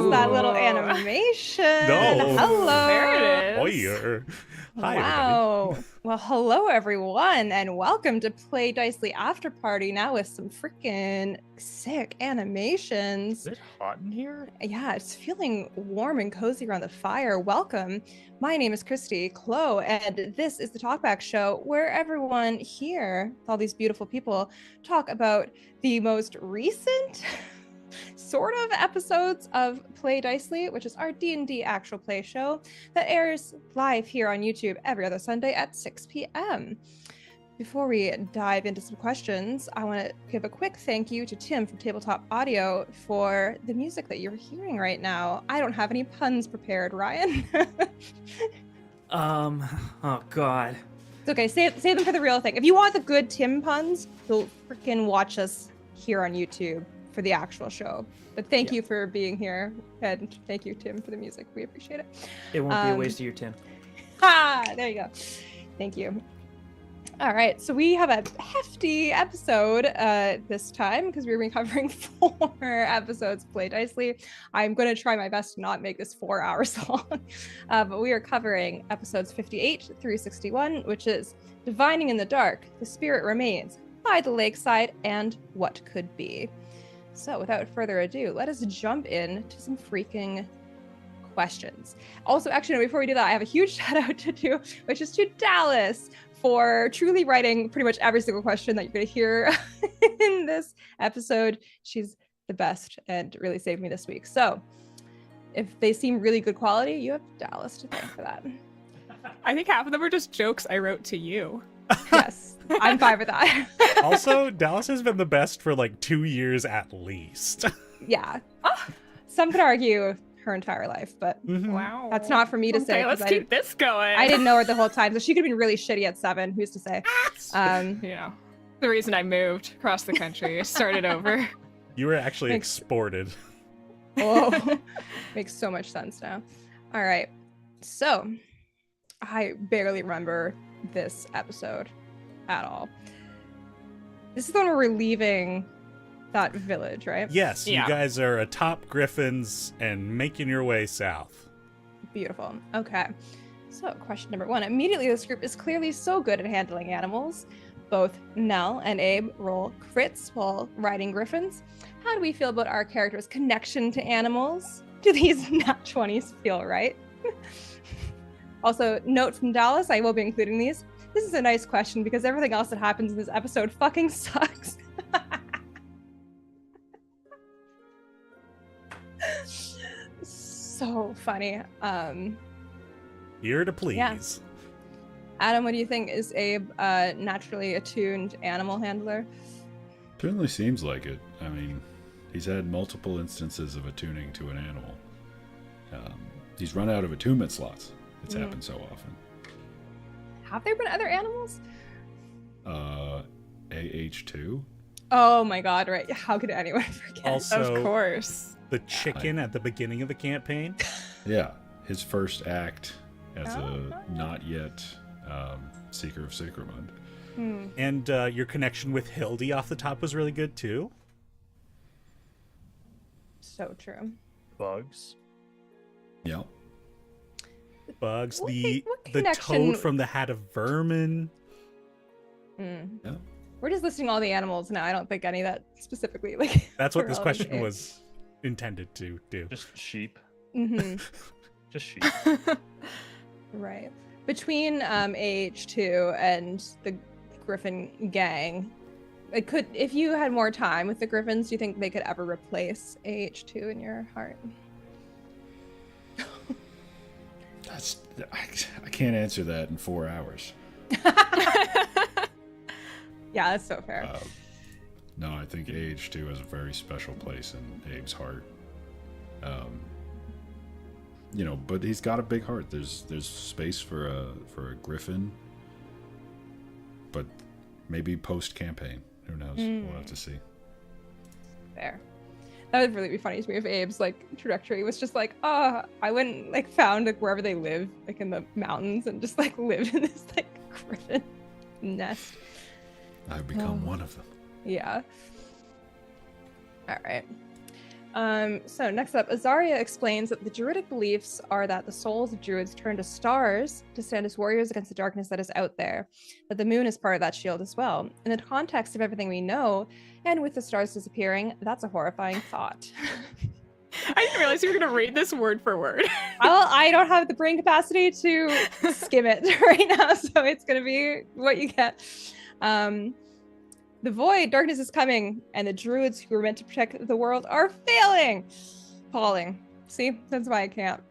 was that little animation. No. Hello. There it is. Oyer. Hi, Wow. Well, hello everyone, and welcome to Play Dicely After Party. Now with some freaking sick animations. Is it hot in here? Yeah, it's feeling warm and cozy around the fire. Welcome. My name is Christy Clo, and this is the Talkback Show, where everyone here, all these beautiful people, talk about the most recent sort of episodes of Play Dicely, which is our D&D actual play show that airs live here on YouTube every other Sunday at 6 p.m. Before we dive into some questions, I want to give a quick thank you to Tim from Tabletop Audio for the music that you're hearing right now. I don't have any puns prepared, Ryan. Oh God. It's okay, save them for the real thing. If you want the good Tim puns, you'll freaking watch us here on YouTube for the actual show. But thank you for being here, and thank you, Tim, for the music. We appreciate it. It won't be a waste of your Tim. There you go. Thank you. All right, so we have a hefty episode this time because we're covering 4 episodes of Play Dicely. I'm going to try my best to not make this 4 hours long, but we are covering episodes 58 through 61, which is Divining in the Dark, The Spirit Remains, By the Lakeside, and What Could Be. So without further ado, let us jump in to some freaking questions. Also, actually, no, before we do that, I have a huge shout out to do, which is to Dallas for truly writing pretty much every single question that you're going to hear in this episode. She's the best and really saved me this week. So if they seem really good quality, you have Dallas to thank for that. I think half of them are just jokes I wrote to you. Yes, I'm fine with that. Also, Dallas has been the best for like 2 years at least. Yeah. Some could argue her entire life, but Wow. that's not for me to say. Okay, let's keep this going. I didn't know her the whole time, so she could have been really shitty at 7. Who's to say? Yeah. The reason I moved across the country, started over. You were actually Thanks. exported. Whoa. Makes so much sense now. All right. So I barely remember this episode at all. This is when we're leaving that village, right? Yes, Yeah. you guys are atop griffins and making your way south. Beautiful. Okay. So question number 1. Immediately, this group is clearly so good at handling animals. Both Nell and Abe roll crits while riding griffins. How do we feel about our characters' connection to animals? Do these nat 20s feel right? Also, note from Dallas, I will be including these. This is a nice question because everything else that happens in this episode fucking sucks. So funny. Here to please. Yeah. Adam, what do you think? Is Abe a naturally attuned animal handler? Certainly seems like it. I mean, he's had multiple instances of attuning to an animal. He's run out of attunement slots. It's happened so often. Have there been other animals? AH2? Oh my god, right. How could anyone forget? Also, Of course. the chicken at the beginning of the campaign. Yeah, his first act as Oh, a not yet Seeker of Sacramund. And your connection with Hildy off the top was really good too. So true. Bugs. Yeah. Bugs, What the connection- toad from the Hat of Vermin. Yeah. We're just listing all the animals now. I don't think any that specifically like. That's what this relevant question to Abe. was intended to do. Just sheep. Mhm. Just sheep. Right. Between AH2 and the Griffin gang, it could, if you had more time with the Griffins, do you think they could ever replace AH2 in your heart? I can't answer that in 4 hours. Yeah, that's so fair. No, I think AH2 has a very special place in Abe's heart. But he's got a big heart. There's space for a griffin, but maybe post campaign. Who knows? We'll have to see. Fair. That would really be funny to me if Abe's like trajectory was just like, I went like found like wherever they live, like in the mountains, and just like lived in this like griffin nest. I've become one of them. Yeah. All right. So next up, Azaria explains that the druidic beliefs are that the souls of druids turn to stars to stand as warriors against the darkness that is out there, that the moon is part of that shield as well. In the context of everything we know, and with the stars disappearing, that's a horrifying thought. I didn't realize you were going to read this word for word. Well, I don't have the brain capacity to skim it right now, so it's going to be what you get. The void, darkness is coming, and the druids who were meant to protect the world are failing. Falling. See, that's why I can't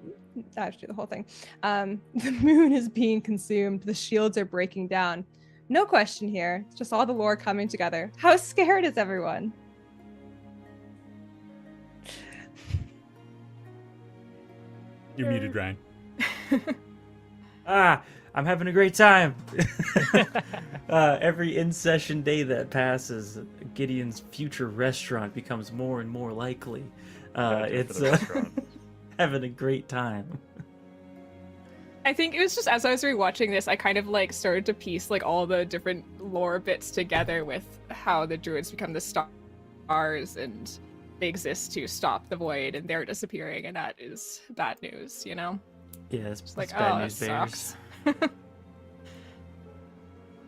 actually do the whole thing. The moon is being consumed. The shields are breaking down. No question here. It's just all the lore coming together. How scared is everyone? You're muted, Ryan. I'm having a great time. Every in-session day that passes, Gideon's future restaurant becomes more and more likely. It's having a great time. I think it was just as I was rewatching this, I kind of like started to piece like all the different lore bits together with how the druids become the stars and they exist to stop the void and they're disappearing, and that is bad news, you know? Yeah, it's Like, bad oh, news it bears. sucks.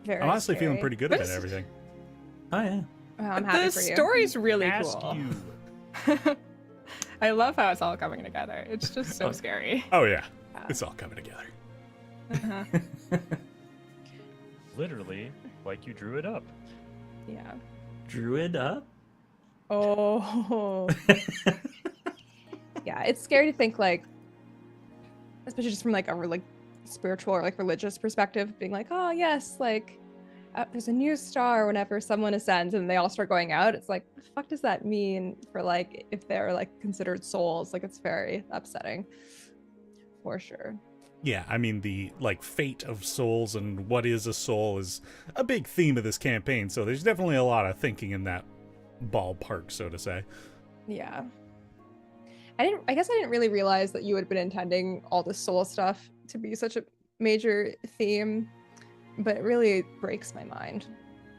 Very I'm honestly feeling scary. pretty good about everything. Oh yeah. Well, I'm happy The for you. story's really Ask cool. you. I love how it's all coming together. It's just so scary. Oh yeah, it's all coming together. Uh-huh. Literally, like you drew it up. Yeah. Druid up? Oh. Yeah, it's scary to think, like, especially just from like a spiritual or like religious perspective, being like, oh yes, like there's a new star whenever someone ascends and they all start going out. It's like, what the fuck does that mean for like if they're like considered souls? Like, it's very upsetting for sure. Yeah, I mean, the like fate of souls and what is a soul is a big theme of this campaign, so there's definitely a lot of thinking in that ballpark, so to say. Yeah. I guess I didn't really realize that you had been intending all the soul stuff to be such a major theme, but it really breaks my mind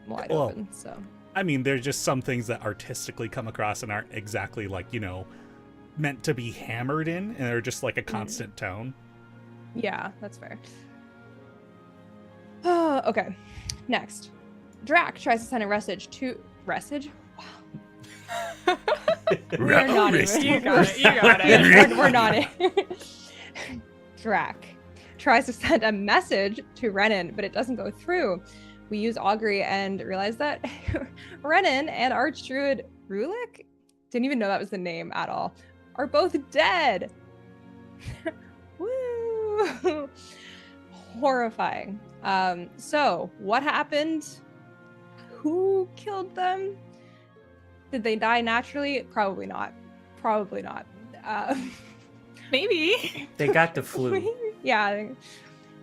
wide open. So I mean, there's just some things that artistically come across and aren't exactly like, meant to be hammered in, and they're just like a constant tone. Yeah, that's fair. Okay. Next. Drac tries to send a message to... Message? Wow. We're not even... You got it. You got it. We're not in. Drac tries to send a message to Renan, but it doesn't go through. We use augury and realize that Renan and Archdruid Rulik, didn't even know that was the name at all, are both dead. Woo! Horrifying. So what happened? Who killed them? Did they die naturally? Probably not. Probably not. Maybe. They got the flu. Yeah,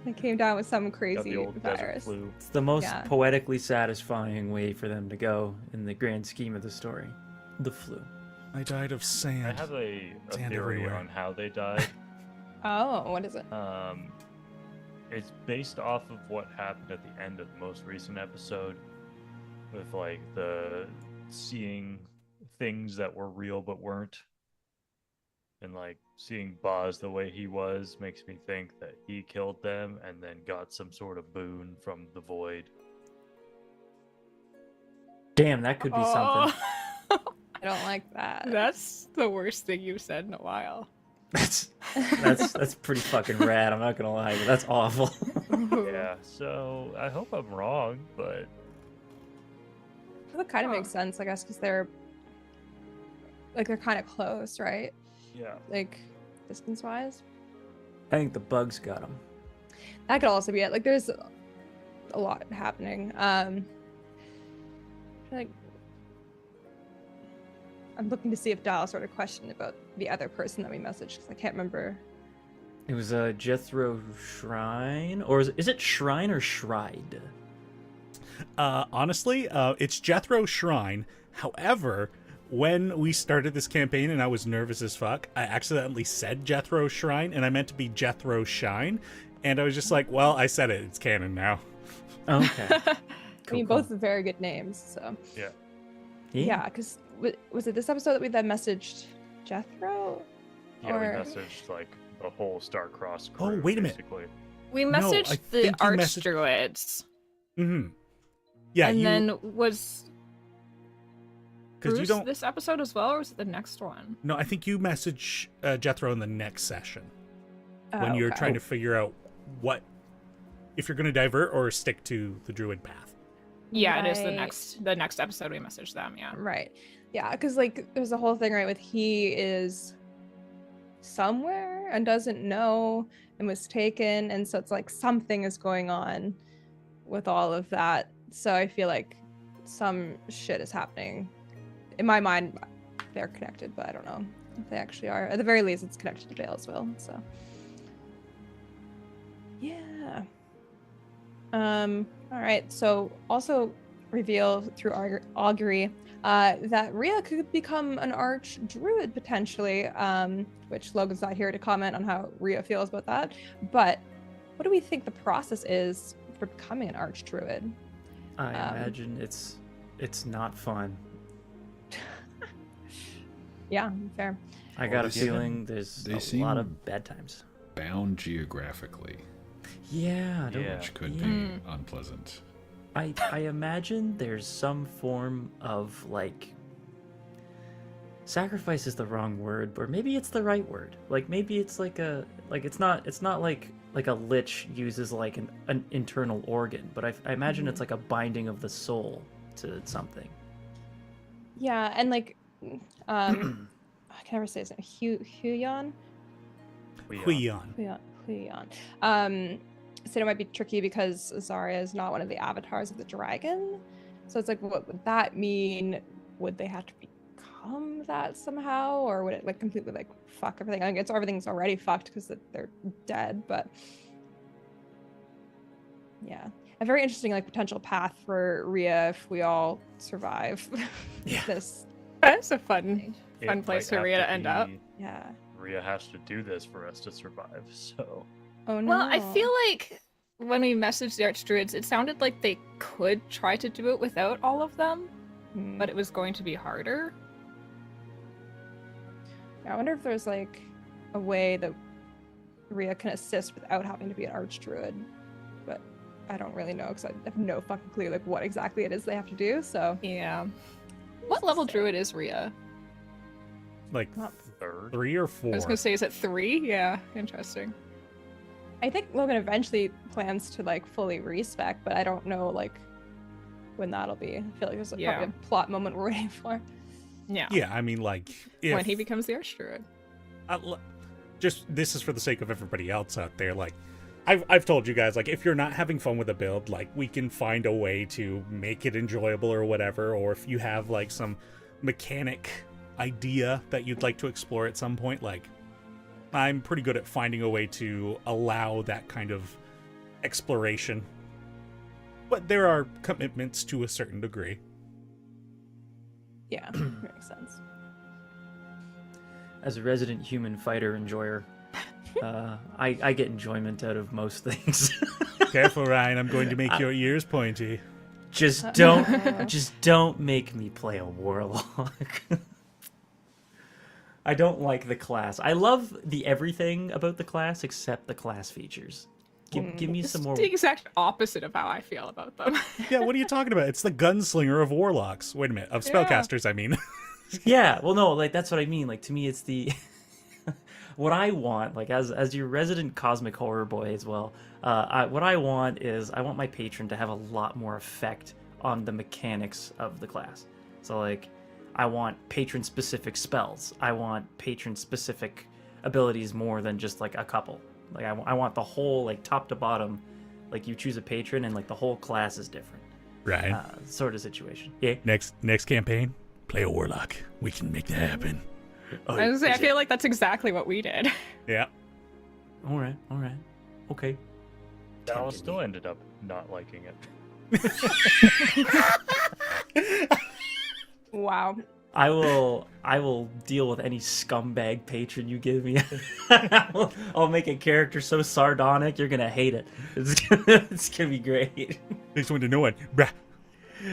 they came down with some Got the crazy old desert virus. flu. It's the most Yeah. poetically satisfying way for them to go in the grand scheme of the story. The flu. I died of sand. I have a Sand theory everywhere. on how they died. Oh, what is it? It's based off of what happened at the end of the most recent episode, with like the seeing things that were real but weren't, and like seeing Boz the way he was makes me think that he killed them and then got some sort of boon from the void. Damn, that could be something. I don't like that. That's the worst thing you've said in a while. That's pretty fucking rad. I'm not gonna lie, but that's awful. Yeah, so I hope I'm wrong, but That kind of makes sense, I guess, because they're kind of close, right? yeah. Like distance-wise. I think the bugs got him. That could also be it. Like, there's a lot happening. Like, I'm looking to see if Dial sort of questioned about the other person that we messaged, because I can't remember. It was a Jethro Shrine, or is it Shrine or Shride? Honestly, it's Jethro Shrine. However, when we started this campaign and I was nervous as fuck, I accidentally said Jethro Shrine and I meant to be Jethro Shine. And I was just like, well, I said it. It's canon now. Okay. I mean, both are very good names, so. Yeah. Yeah, because was it this episode that we then messaged Jethro? Yeah, we Or- messaged like the whole Star-Crossed crew. Oh, wait a minute. basically. We No, I messaged think the you messaged- archdruids, Mm-hmm. Yeah, and you then was because you Bruce don't. this episode as well, or was it the next one? No, I think you message Jethro in the next session when Oh, you're okay. trying to figure out what if you're going to divert or stick to the druid path. Yeah, it is Right. the next episode we messaged them. Yeah. Right. Yeah, because like there's a whole thing right with he is somewhere and doesn't know and was taken, and so it's like something is going on with all of that. So I feel like some shit is happening. In my mind, they're connected, but I don't know if they actually are. At the very least, it's connected to Dalesville. So yeah. All right. So also reveal through augury that Rhea could become an arch druid potentially, which Logan's not here to comment on how Rhea feels about that. But what do we think the process is for becoming an arch druid? I imagine it's not fun. Yeah, fair. I Well, got a they seem- feeling there's they a seem- lot of bad times. Bound geographically, Yeah, I don't, Yeah. which could Yeah. be unpleasant. I imagine there's some form of like sacrifice is the wrong word, or maybe it's the right word. Like maybe it's like it's not like a lich uses like an internal organ, but I imagine it's like a binding of the soul to something. Yeah, and like, I can never say his name. Huyon. Huion. Huyon. So it might be tricky because Zarya is not one of the avatars of the dragon. So it's like, what would that mean? Would they have to become that somehow, or would it like completely like fuck everything? I guess everything's already fucked because they're dead. But yeah, a very interesting like potential path for Rhea if we all survive Yeah. this. That's a fun It place might for Rhea have to end up. be- Yeah. Rhea has to do this for us to survive. So Oh no. Well, I feel like when we messaged the archdruids, it sounded like they could try to do it without all of them, Hmm. but it was going to be harder. Yeah, I wonder if there's like a way that Rhea can assist without having to be an archdruid, but I don't really know because I have no fucking clue like what exactly it is they have to do. So Yeah. What level druid is Rhea? Like Not- third. 3 or I 4. was gonna say, is it 3? Yeah, interesting. I think Logan eventually plans to like fully respec, but I don't know like when that'll be. I feel like there's Yeah. probably a plot moment we're waiting for. Yeah. Yeah, I mean, like, if When he becomes the archdruid. just this is for the sake of everybody else out there. Like, I've told you guys, like, if you're not having fun with a build, like, we can find a way to make it enjoyable or whatever. Or if you have like some mechanic idea that you'd like to explore at some point, like, I'm pretty good at finding a way to allow that kind of exploration. But there are commitments to a certain degree. Yeah, makes sense. As a resident human fighter enjoyer, I get enjoyment out of most things. Careful, Ryan. I'm going to make your ears pointy. just don't make me play a warlock. I don't like the class. I love the everything about the class except the class features. Give me some more. The exact opposite of how I feel about them. Yeah, what are you talking about? It's the gunslinger of warlocks. Wait a minute, of spellcasters, I mean. Yeah, well, no, like that's what I mean. Like to me, it's the what I want. Like as your resident cosmic horror boy as well. What I want is I want my patron to have a lot more effect on the mechanics of the class. So like, I want patron specific spells. I want patron specific abilities more than just like a couple. Like I want the whole like top to bottom. Like you choose a patron and like the whole class is different. Right. Sort of situation. Yeah. Next campaign, play a warlock. We can make that happen. Oh, I was gonna say, I feel like that's exactly what we did. Yeah. All right. Okay. Dallas still ended up not liking it. Wow. I will deal with any scumbag patron you give me. I'll make a character so sardonic you're gonna hate it. It's gonna be great. Next one to no one. Bruh.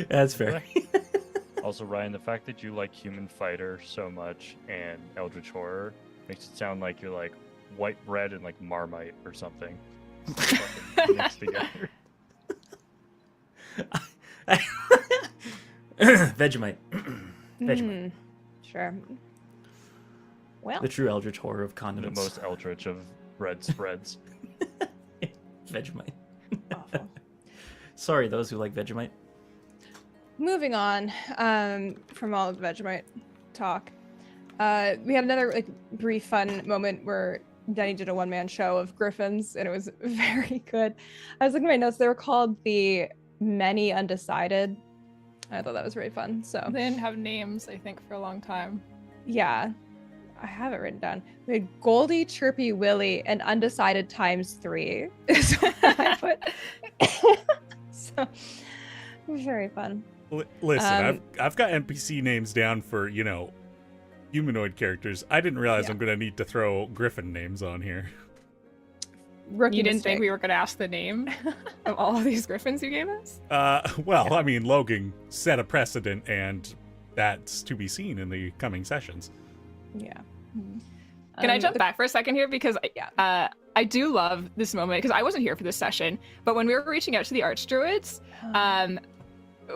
That's fair. Also, Ryan, the fact that you like Human Fighter so much and Eldritch Horror makes it sound like you're like white bread and like Marmite or something. Fucking mixed together. Vegemite. Vegemite. Sure. Well, The true eldritch horror of The condiments. most eldritch of bread spreads. Vegemite. awful. Sorry, those who like Vegemite. Moving on from all of the Vegemite talk, we had another like brief fun moment where Denny did a one-man show of griffins, and it was very good. I was looking at my notes; they were called the Many Undecided. I thought that was very fun. So They didn't have names, I think, for a long time. yeah, I have it written down. We had Goldie, Chirpy, Willie, and Undecided times 3. Is what I put. So very fun. Listen, I've got NPC names down for, humanoid characters. I didn't realize Yeah. I'm going to need to throw griffin names on here. Rookie You didn't mistake. think we were going to ask the name of all of these griffins you gave us? I mean, Logan set a precedent, and that's to be seen in the coming sessions. Yeah. Can I jump back for a second here? Because Yeah. I do love this moment, because I wasn't here for this session, but when we were reaching out to the Archdruids,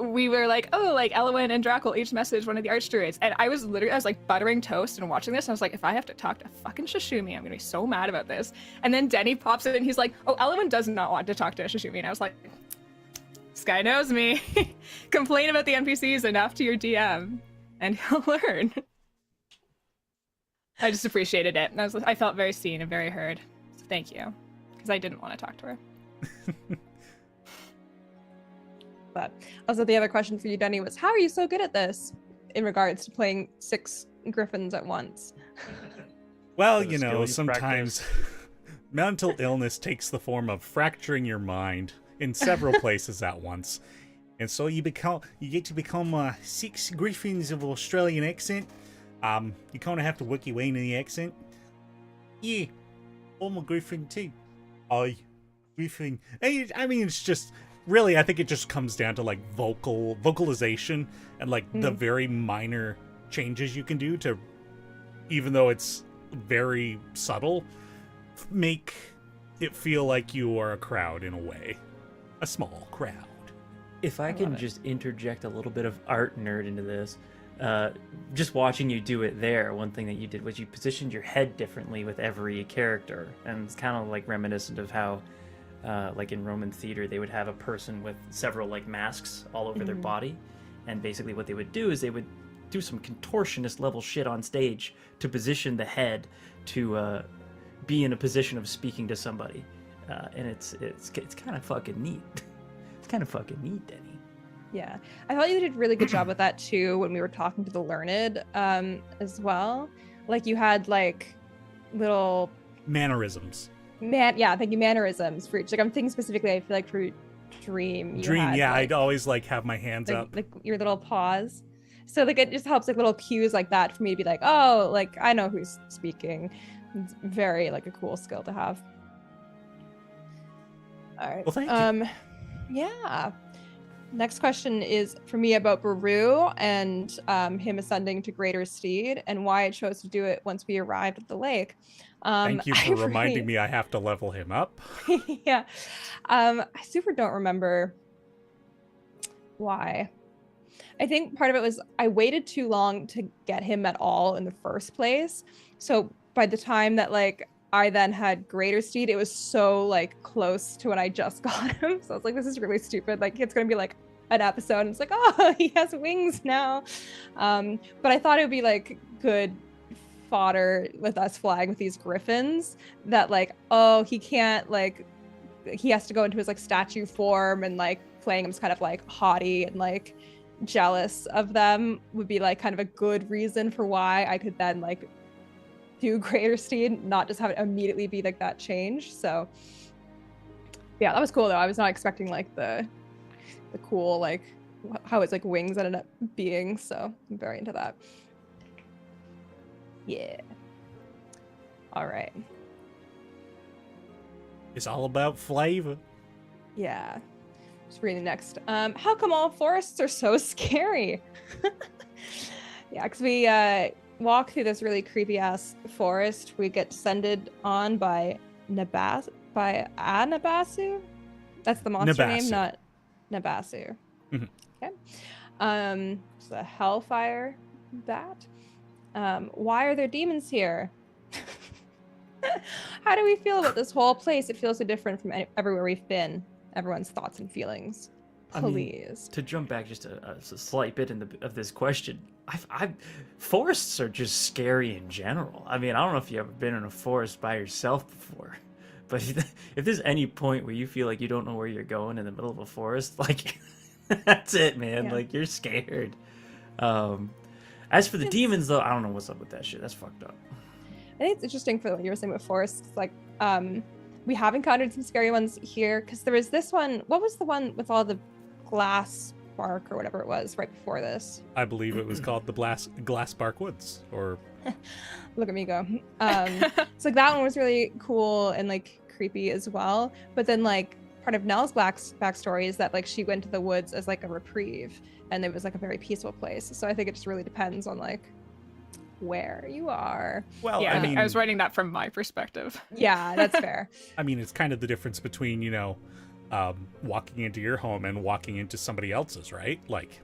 we were like, oh, like Elwyn and Drac will each message one of the Archdruids. And I was like buttering toast and watching this, and I was like, if I have to talk to fucking Shishumi, I'm gonna be so mad about this. And then Denny pops in and he's like, oh, Elwyn does not want to talk to Shishumi. And I was like, this guy knows me. Complain about the NPCs enough to your DM and he'll learn. I just appreciated it. And I felt very seen and very heard. So thank you. Because I didn't want to talk to her. But also the other question for you, Denny, was how are you so good at this in regards to playing 6 griffins at once? Well, For the skill you sometimes mental illness takes the form of fracturing your mind in several places at once. And so you get to become 6 griffins of Australian accent. You kind of have to work your way into the accent. Yeah, I'm a griffin too. I griffin. I mean, it's just really, I think it just comes down to like vocalization and like the very minor changes you can do to, even though it's very subtle, make it feel like you are a crowd in a way, a small crowd. If I can just interject a little bit of art nerd into this, just watching you do it there, one thing that you did was you positioned your head differently with every character, and it's kind of like reminiscent of how like in Roman theater they would have a person with several like masks all over their body, and basically what they would do is they would do some contortionist level shit on stage to position the head to be in a position of speaking to somebody, and it's kind of fucking neat. It's kind of fucking neat, Denny. Yeah, I thought you did a really good job with that too when we were talking to the learned as well. Like you had like little Mannerisms. thank you, mannerisms for each. Like I'm thinking specifically, I feel like for Dream. Yeah, like, I'd always like have my hands up. like your little paws. So like it just helps like little cues like that for me to be like, oh, like I know who's speaking. It's very like a cool skill to have. All right. Well, thank you. Yeah. Next question is for me about Baru and him ascending to Greater Steed and why I chose to do it once we arrived at the lake. Thank you for reminding me I have to level him up. Yeah. I super don't remember why. I think part of it was I waited too long to get him at all in the first place. So by the time that like I then had Greater Steed, it was so like close to when I just got him. So I was like, this is really stupid. Like it's gonna be like an episode and it's like, oh, he has wings now. But I thought it would be like good fodder with us flying with these griffins that like, oh, he can't like, he has to go into his like statue form, and like playing him's kind of like haughty and like jealous of them would be like kind of a good reason for why I could then like do Greater Steed, not just have it immediately be like that change. So yeah, that was cool though. I was not expecting like the cool like how it's like wings ended up being, so I'm very into that. Yeah. All right. It's all about flavor. Yeah. Just reading next. How come all forests are so scary? Yeah, because we walk through this really creepy ass forest. We get descended on by Anabasu. That's the monster name, Nabasu. not Nabasu. Mhm. Okay. It's a hellfire bat. Why are there demons here? How do we feel about this whole place? It feels so different from everywhere we've been. Everyone's thoughts and feelings. I mean, Please. to jump back just a slight bit of this question, forests are just scary in general. I mean, I don't know if you've ever been in a forest by yourself before, but if there's any point where you feel like you don't know where you're going in the middle of a forest, like that's it, man. Yeah. Like you're scared. As for the demons, though, I don't know what's up with that shit. That's fucked up. I think it's interesting for what you were saying with forests. Like, we have encountered some scary ones here because there was this one. What was the one with all the glass bark or whatever it was right before this? I believe it was called the Glassbark Woods, or Look at me go. So like that one was really cool and like creepy as well. But then like part of Nell's backstory is that like she went to the woods as like a reprieve, and it was like a very peaceful place. So I think it just really depends on like where you are. well, Yeah, I mean, I was writing that from my perspective. Yeah, that's fair. I mean, it's kind of the difference between, you know, walking into your home and walking into somebody else's, right? Like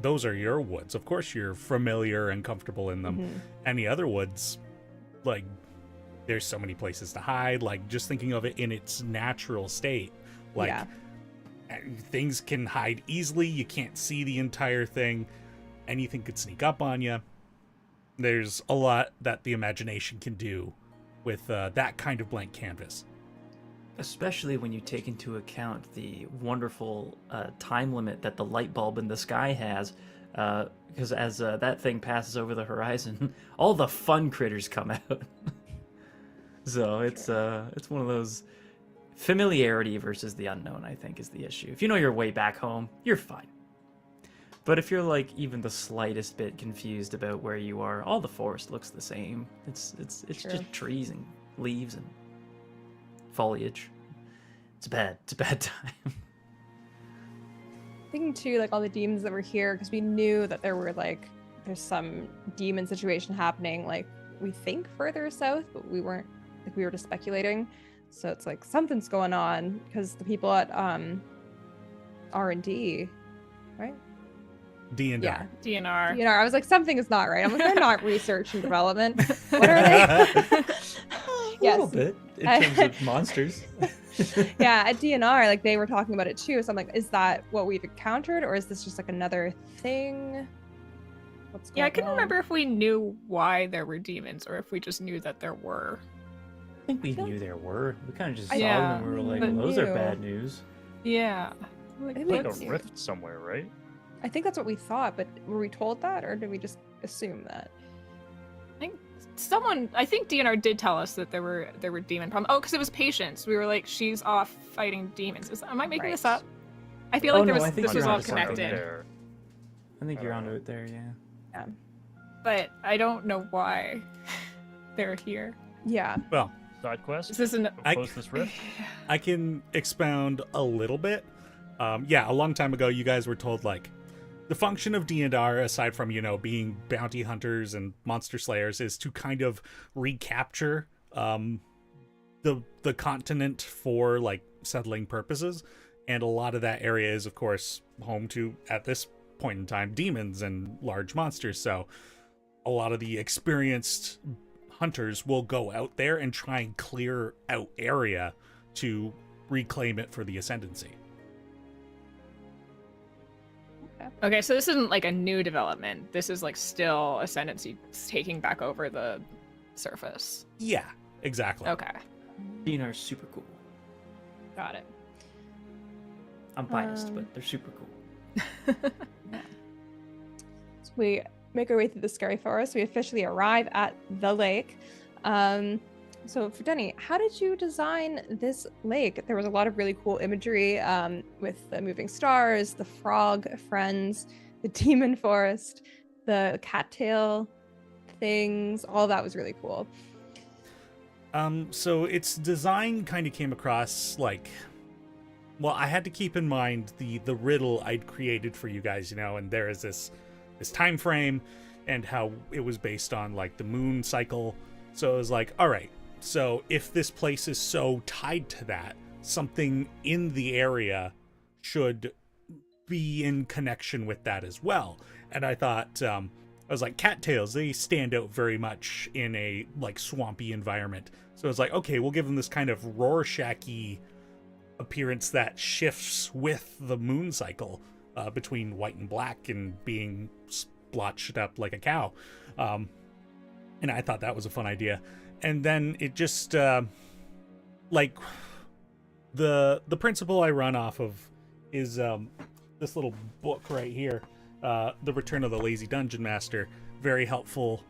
those are your woods. Of course, you're familiar and comfortable in them. Mhm. Any other woods, like, there's so many places to hide. Like, just thinking of it in its natural state, like, Yeah. things can hide easily. You can't see the entire thing. Anything could sneak up on you. There's a lot that the imagination can do with that kind of blank canvas. Especially when you take into account the wonderful time limit that the light bulb in the sky has, because as that thing passes over the horizon, all the fun critters come out. So it's one of those familiarity versus the unknown, I think, is the issue. If you know your way back home, you're fine. But if you're like even the slightest bit confused about where you are, all the forest looks the same. It's True. just trees and leaves and foliage. It's a bad time. Thinking too, like all the demons that were here, because we knew that there's some demon situation happening, like we think further south, but we weren't, like we were just speculating. So it's like something's going on because the people at R&D, right? D&R. Yeah. DNR. You know, I was like, something is not right. I'm like, they're not research and development. What are they? A Yes. little bit in terms of monsters. Yeah, at DNR, like they were talking about it too. So I'm like, is that what we've encountered, or is this just like another thing? What's going Yeah, I couldn't on? remember if we knew why there were demons or if we just knew that there were. I think we knew there were. We kind of just saw Yeah, them and we were like, but well, those are knew. bad news. Yeah. I think Like that's- a rift somewhere, right? I think that's what we thought, but were we told that, or did we just assume that? I think DNR did tell us that there were demon problems. Oh, because it was patience. We were like, she's off fighting demons. Am I making this Right. up? I feel like Oh, no, I think this was you're all onto something connected. There. I think you're onto it there, yeah. But I don't know why they're here. Yeah. Well, Side quest? Is this an Close this rift? I can expound a little bit. Yeah, a long time ago, you guys were told, like, the function of D&R, aside from, you know, being bounty hunters and monster slayers, is to kind of recapture the continent for, like, settling purposes. And a lot of that area is, of course, home to, at this point in time, demons and large monsters. So a lot of the experienced hunters will go out there and try and clear out area to reclaim it for the ascendancy. Okay, so this isn't like a new development. This is like still Ascendancy taking back over the surface. Yeah, exactly. Okay, DNR's super cool. got it. I'm biased, but they're super cool. So we make our way through the scary forest. We officially arrive at the lake. So for Denny, how did you design this lake? There was a lot of really cool imagery with the moving stars, the frog friends, the demon forest, the cattail things. All that was really cool. So its design kind of came across like well, I had to keep in mind the riddle I'd created for you guys, and there is this time frame and how it was based on like the moon cycle. So it was like, all right, so if this place is so tied to that, something in the area should be in connection with that as well. And I thought, I was like, cattails, they stand out very much in a like swampy environment. So I was like, okay, we'll give them this kind of Rorschach-y appearance that shifts with the moon cycle between white and black and being splotched up like a cow. And I thought that was a fun idea. And then it just like the principle I run off of is this little book right here, The Return of the Lazy Dungeon Master. Very helpful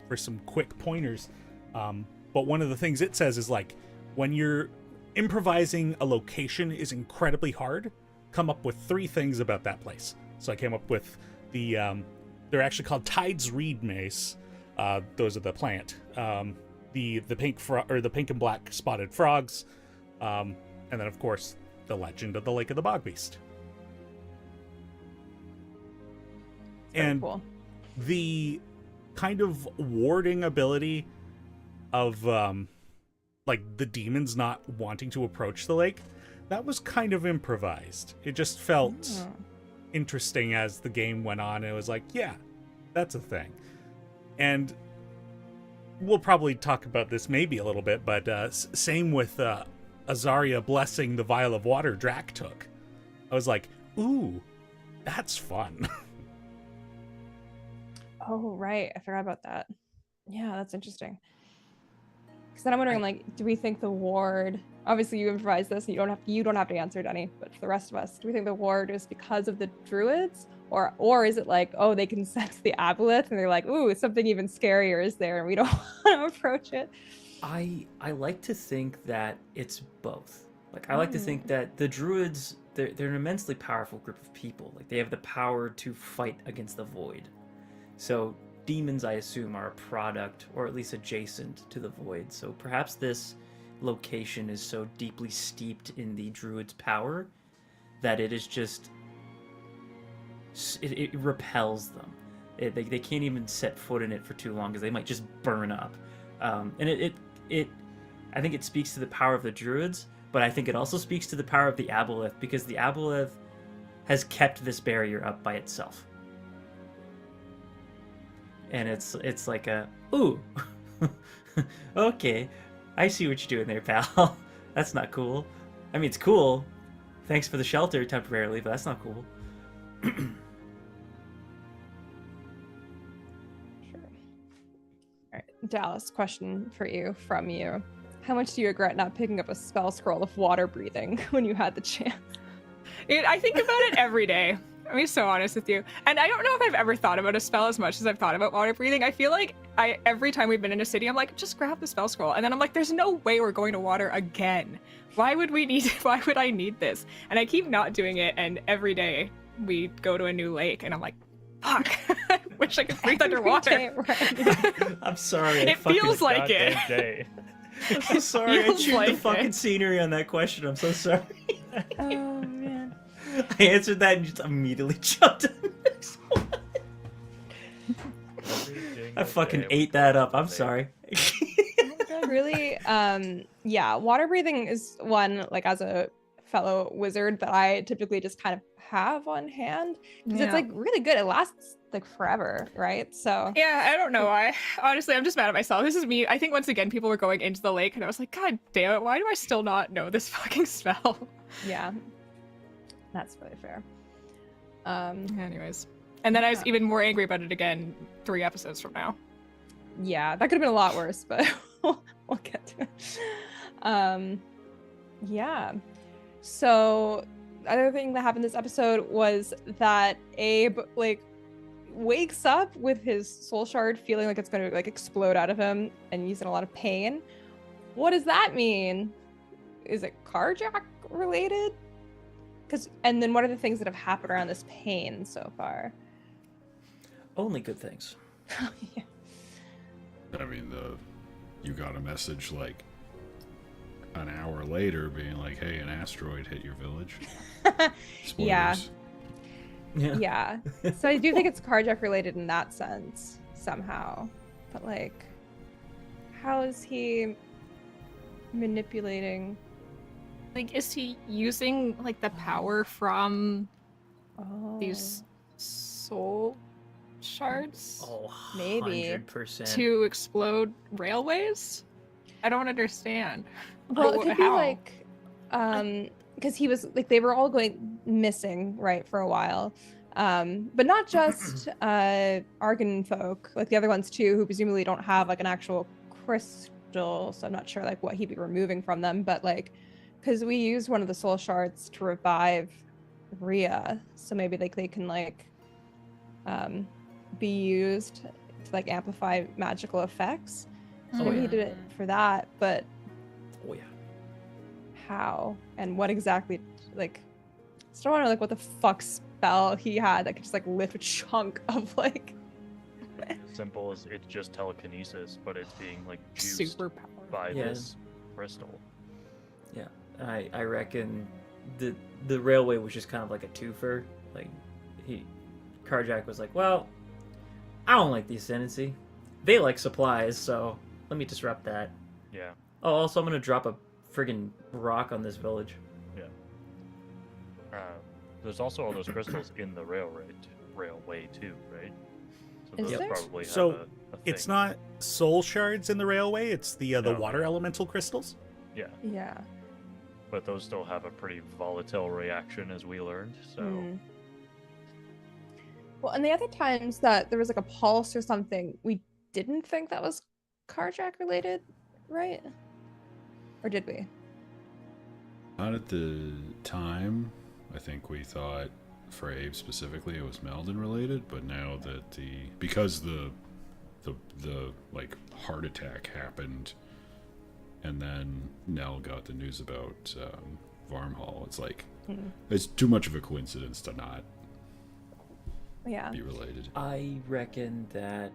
for some quick pointers. But one of the things it says is like, when you're improvising a location is incredibly hard, come up with 3 things about that place. So I came up with the they're actually called Tide's Reed Mace. Those are the plant. The pink or the pink and black spotted frogs, and then of course the legend of the Lake of the Bog Beast. And cool. The kind of warding ability of like the demons not wanting to approach the lake, that was kind of improvised. It just felt interesting as the game went on. It was like, yeah, that's a thing. And we'll probably talk about this maybe a little bit, but same with Azaria blessing the vial of water Drac took. I was like, ooh, that's fun. Oh, right. I forgot about that. Yeah, that's interesting. Because then I'm wondering, like, do we think the ward? Obviously, you improvised this, and you don't have to answer, Denny. But for the rest of us, do we think the ward is because of the druids, or is it like, oh, they can sense the aboleth, and they're like, ooh, something even scarier is there, and we don't want to approach it? I like to think that it's both. Like, I like to think that the druids, they're an immensely powerful group of people. Like, they have the power to fight against the void. So demons, I assume, are a product, or at least adjacent to the void. So perhaps this location is so deeply steeped in the druid's power that it is just... It repels them. They can't even set foot in it for too long because they might just burn up. And I think it speaks to the power of the druids, but I think it also speaks to the power of the aboleth, because the aboleth has kept this barrier up by itself. And it's like a, ooh, okay, I see what you're doing there, pal. That's not cool. I mean, it's cool. Thanks for the shelter temporarily, but that's not cool. Sure. All right, Dallas, question from you. How much do you regret not picking up a spell scroll of water breathing when you had the chance? I think about it every day. I'll be so honest with you. And I don't know if I've ever thought about a spell as much as I've thought about water breathing. I feel like every time we've been in a city, I'm like, just grab the spell scroll. And then I'm like, there's no way we're going to water again. Why would I need this? And I keep not doing it. And every day we go to a new lake and I'm like, fuck, I wish I could breathe underwater. I'm sorry. It feels like it. Day. I'm sorry. I chewed like the fucking it. scenery on that question. I'm so sorry. Oh, man. I answered that and just immediately jumped to the next one. I fucking ate that up. I'm sorry. Really? Yeah, water breathing is one, like, as a fellow wizard, that I typically just kind of have on hand, because it's like really good. It lasts like forever, right? So yeah, I don't know why. Honestly, I'm just mad at myself. This is me. I think once again people were going into the lake and I was like, god damn it, why do I still not know this fucking spell? yeah, that's really fair. Anyways, and then I was even more angry about it again 3 episodes from now. Yeah, that could have been a lot worse, but we'll get to it. Yeah, so the other thing that happened this episode was that Abe like wakes up with his soul shard feeling like it's going to like explode out of him, and he's in a lot of pain. What does that mean? Is it carjack related? And then what are the things that have happened around this pain so far? Only good things. Yeah. I mean, you got a message like, an hour later being like, hey, an asteroid hit your village. Yeah. Spoilers. Yeah. So I do think it's carjack related in that sense somehow. But like, how is he manipulating? Like, is he using like the power from Oh, these soul shards Oh, Maybe. 100%. to explode railways? I don't understand. well, Or it could be how? like, because he was like they were all going missing right for a while, but not just Argon folk, like the other ones too, who presumably don't have like an actual crystal. So I'm not sure like what he'd be removing from them, but like, because we used one of the soul shards to revive Rhea, so maybe like they can like be used to like amplify magical effects. So Oh, maybe he yeah. did it for that, but Oh, yeah. how and what exactly? Like, still want to know like what the fuck spell he had that could just like lift a chunk of like. Simple as it's just telekinesis, but it's being like juiced Superpower. by Yeah. this crystal. Yeah, I reckon the railway was just kind of like a twofer. Like, Carjack was like, well, I don't like the ascendancy. They like supplies, so let me disrupt that. Yeah. Oh, also I'm gonna drop a friggin' rock on this village. There's also all those crystals in the railway too, right? So Is those there? probably So, have a It's thing. not soul shards in the railway. It's the No. water elemental crystals. Yeah, Yeah. but those still have a pretty volatile reaction, as we learned. So Mm. Well, and the other times that there was like a pulse or something, we didn't think that was carjack related, right? Or did we? Not at the time. I think we thought for Abe specifically it was Meldon related, but now that because the like heart attack happened, and then Nell got the news about Varmhall, it's like it's too much of a coincidence to not Yeah. be related. I reckon that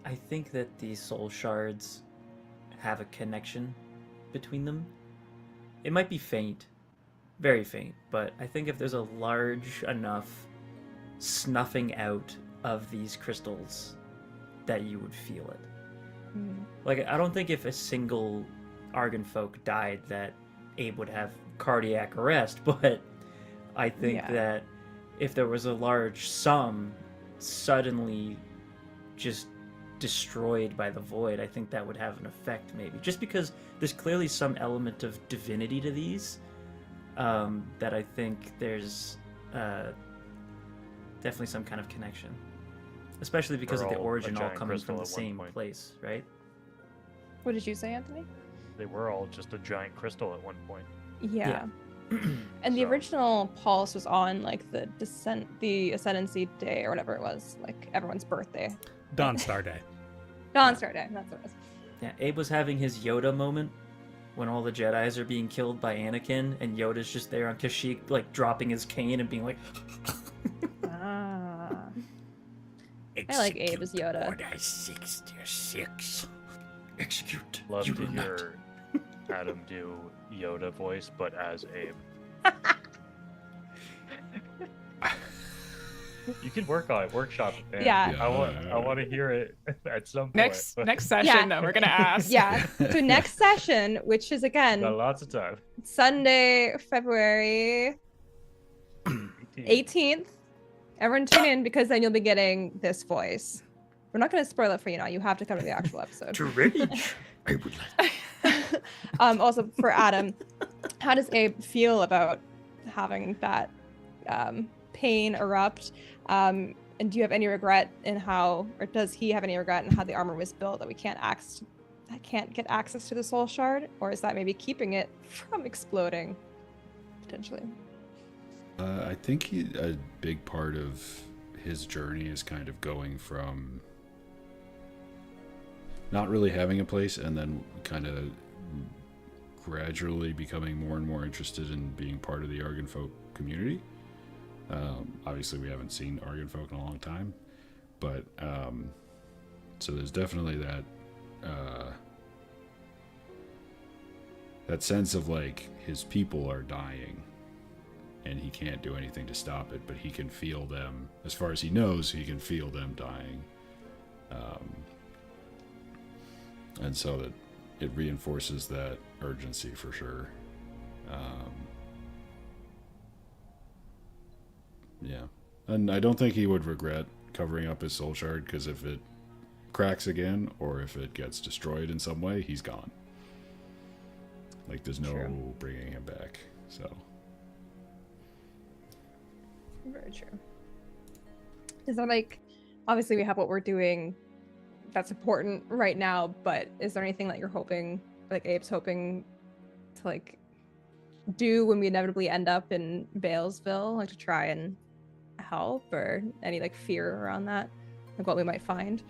I think that the soul shards have a connection between them. It might be faint, very faint, but I think if there's a large enough snuffing out of these crystals that you would feel it. Mm. Like, I don't think if a single Argon folk died that Abe would have cardiac arrest, but I think Yeah. that if there was a large sum suddenly just destroyed by the void, I think that would have an effect maybe. Just because there's clearly some element of divinity to these, that I think there's definitely some kind of connection. Especially because They're of the all a origin all giant coming crystal from the at one same point. place, right? What did you say, Anthony? they were all just a giant crystal at one point. Yeah. And the So- original pulse was on like the ascendancy day or whatever it was, like everyone's birthday. Dawnstar Day. Dawnstar Day. That's what it was. Yeah, Abe was having his Yoda moment when all the Jedis are being killed by Anakin, and Yoda's just there on Kashyyyk, like dropping his cane and being like, Ah. I like Abe as Yoda. Order 66. Execute. Love You to will not. hear Adam do Yoda voice, but as Abe. You can workshop it, man. Yeah. I want to hear it at some point. Next session, Yeah. though, we're gonna ask. Yeah. So next session, which is again Got lots of time. Sunday, February 18th. Everyone tune in because then you'll be getting this voice. We're not going to spoil it for you now. You have to come to the actual episode. To rage, I would like. Also, for Adam, how does Abe feel about having that pain erupt? And do you have any regret in how, or does he have any regret in how the armor was built that we can't get access to the soul shard? Or is that maybe keeping it from exploding, potentially? I think a big part of his journey is kind of going from not really having a place and then kind of gradually becoming more and more interested in being part of the Argon folk community. Obviously, we haven't seen Argon folk in a long time, but so there's definitely that that sense of like his people are dying and he can't do anything to stop it, but he can feel them. As far as he knows, he can feel them dying. And so that it reinforces that urgency for sure. Yeah. And I don't think he would regret covering up his soul shard, because if it cracks again or if it gets destroyed in some way, he's gone. Like, there's no True. bringing him back. So Very true. Is there like, obviously we have what we're doing that's important right now, but is there anything that you're hoping, like Abe's hoping to like do when we inevitably end up in Balesville, like to try and help, or any like fear around that, like what we might find?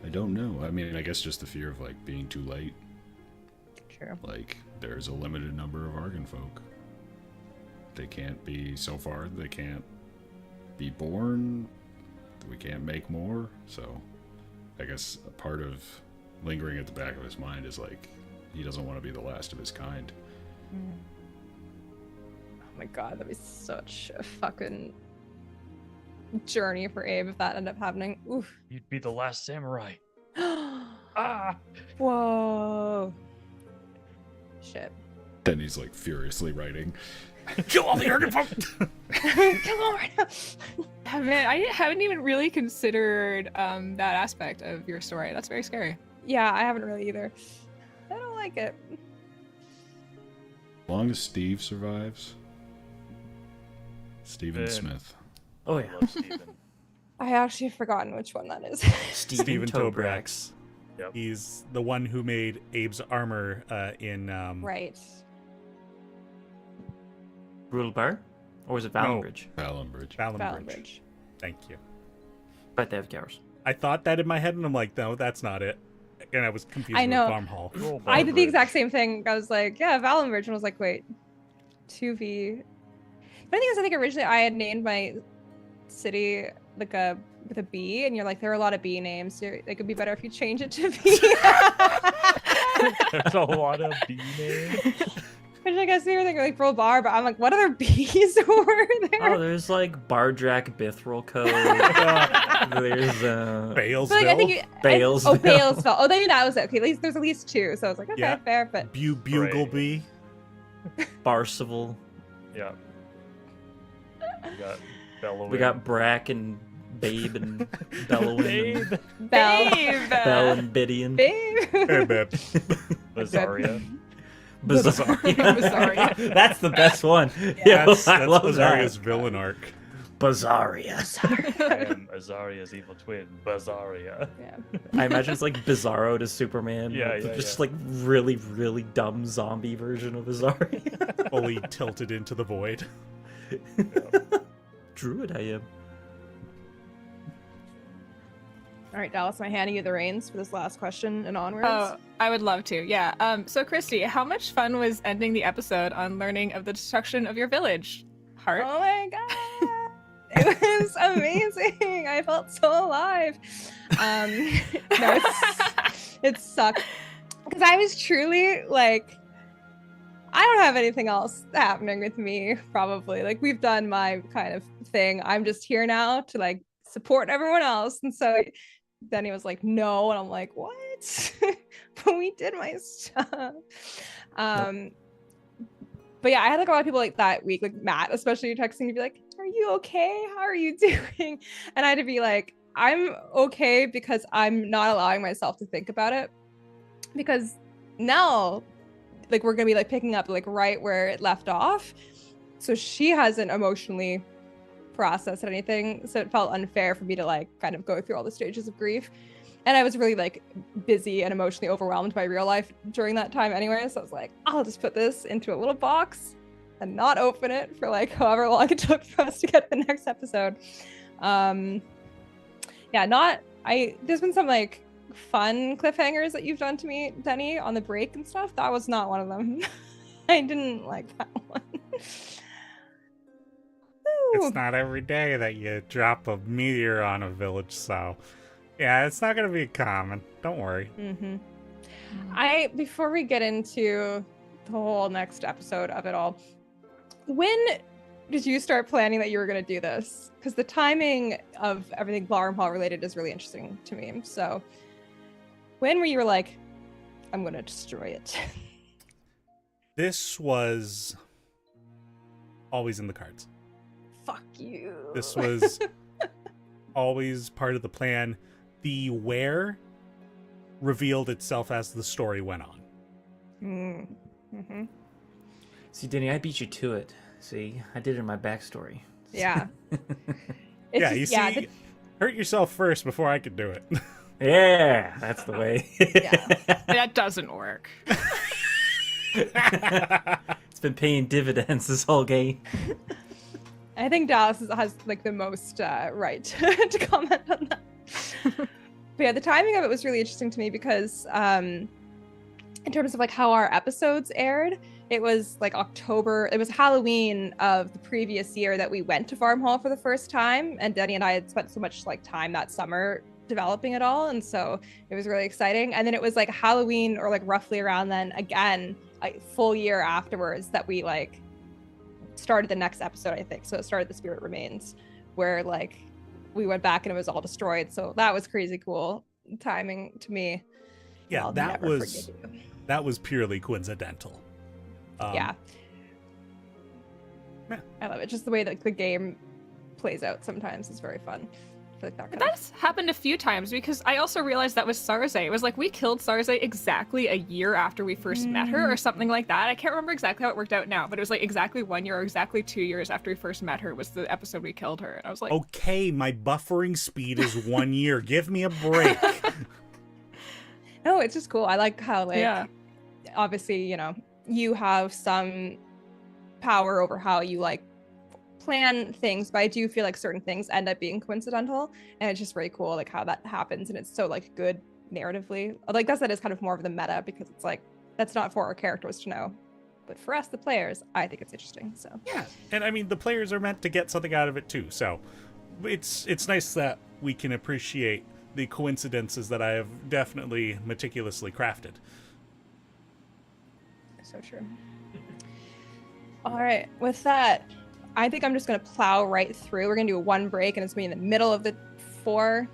I don't know. I mean, I guess just the fear of like being too late. True. Like, there's a limited number of Argon folk. They can't be, so far, they can't be born. We can't make more. So I guess a part of lingering at the back of his mind is like, he doesn't want to be the last of his kind. Oh my god, that'd be such a fucking journey for Abe if that ended up happening. Oof. You'd be the last samurai. Ah! Whoa. Shit. Then he's like furiously writing. Kill all the Argon folk! Come on right now. Man, I haven't even really considered that aspect of your story. That's very scary. Yeah, I haven't really either. I don't like it. As long as Steve survives. Stephen Ben. Smith. Oh I yeah, love Steven. I actually have forgotten which one that is. Steven Tobrax. Yep. He's the one who made Abe's armor in Right. Rule Bar, or was it Valenbridge? Valenbridge. Valenbridge. Valenbridge. Thank you. But they have Garros. I thought that in my head, and I'm like, no, that's not it. And I was confused I with know. Farm Hall. Roll I did the Barbridge. exact same thing. I was like, yeah, Valenbridge, and I was like, wait, 2V. But I think I think originally I had named my city like with a B, and you're like, there are a lot of B names. So it could be better if you change it to V. There's a lot of B names. Which I guess you were thinking like Pearl Bar, but I'm like, what other B's were there? Oh, there's like Bardrak Bithril Code. There's Balesville. But, like, I think you, Balesville. Oh, Balesville. Oh, then that was it. Okay, at least there's at least two. So I was like, okay, Yeah. fair, but Bugleby. Barcival. Yeah. We got Bellowing. We got Brack and Babe and Bellowin and Bell. Bell and Bidian. Babe. Hey, babe. Bazaria. Bizarria. That's the best one. Yeah, That's I love Azaria's that. villain arc. Bazaria. I am Azaria's evil twin, Bazaria. Yeah. I imagine it's like Bizarro to Superman. Yeah, like, yeah, just yeah. like really, really dumb zombie version of Bazaria. Fully tilted into the void. Druid, I am. All right, Dallas, am I handing you the reins for this last question and onwards? Oh, I would love to. Yeah. So, Christy, how much fun was ending the episode on learning of the destruction of your village? Heart. Oh my god. It was amazing. I felt so alive. No, it sucked. Because I was truly like, I don't have anything else happening with me, probably. Like, we've done my kind of thing. I'm just here now to like support everyone else. And so then he was like, no. And I'm like, what? But we did my stuff. But yeah, I had like a lot of people like that week, like Matt, especially texting to be like, are you okay? How are you doing? And I had to be like, I'm okay because I'm not allowing myself to think about it. Because now, like, we're gonna be like picking up like right where it left off. So she hasn't emotionally processed anything. So it felt unfair for me to like kind of go through all the stages of grief. And I was really like busy and emotionally overwhelmed by real life during that time anyway. So I was like, I'll just put this into a little box and not open it for like however long it took for us to get the next episode. There's been some like fun cliffhangers that you've done to me, Denny, on the break and stuff. That was not one of them. I didn't like that one. Ooh. It's not every day that you drop a meteor on a village, so Yeah, it's not gonna be common. Don't worry. Before we get into the whole next episode of it all, when did you start planning that you were going to do this? Because the timing of everything Hall related is really interesting to me. So when were you like, I'm going to destroy it? This was always in the cards. Fuck you. This was always part of the plan. The where revealed itself as the story went on. Mm-hmm. See, Denny, I beat you to it. See, I did it in my backstory. Yeah. Hurt yourself first before I could do it. Yeah, that's the way. That doesn't work. It's been paying dividends this whole game. I think Dallas has like the most right to comment on that. But yeah, the timing of it was really interesting to me because in terms of like how our episodes aired, it was like October. It was Halloween of the previous year that we went to Farm Hall for the first time, and Denny and I had spent so much like time that summer developing it all, and so it was really exciting. And then it was like Halloween or like roughly around then again, a full year afterwards, that we like started the next episode, I think. So it started The Spirit Remains, where like we went back and it was all destroyed. So that was crazy cool timing to me. Yeah, that was purely coincidental. Yeah. I love it. Just the way that the game plays out sometimes is very fun. I feel like That's happened a few times because I also realized that was Sarze. It was like we killed Sarze exactly a year after we first met her or something like that. I can't remember exactly how it worked out now, but it was like exactly 1 year or exactly 2 years after we first met her was the episode we killed her. And I was like, okay, my buffering speed is 1 year. Give me a break. No, it's just cool. I like how like obviously, you know, you have some power over how you like plan things, but I do feel like certain things end up being coincidental, and it's just really cool like how that happens, and it's so like good narratively. Like that is kind of more of the meta, because it's like that's not for our characters to know, but for us the players, I think it's interesting. So yeah, and I mean the players are meant to get something out of it too, so it's nice that we can appreciate the coincidences that I have definitely meticulously crafted. So true. All right, with that, I think I'm just going to plow right through. We're going to do one break, and it's going to be in the middle of the 4,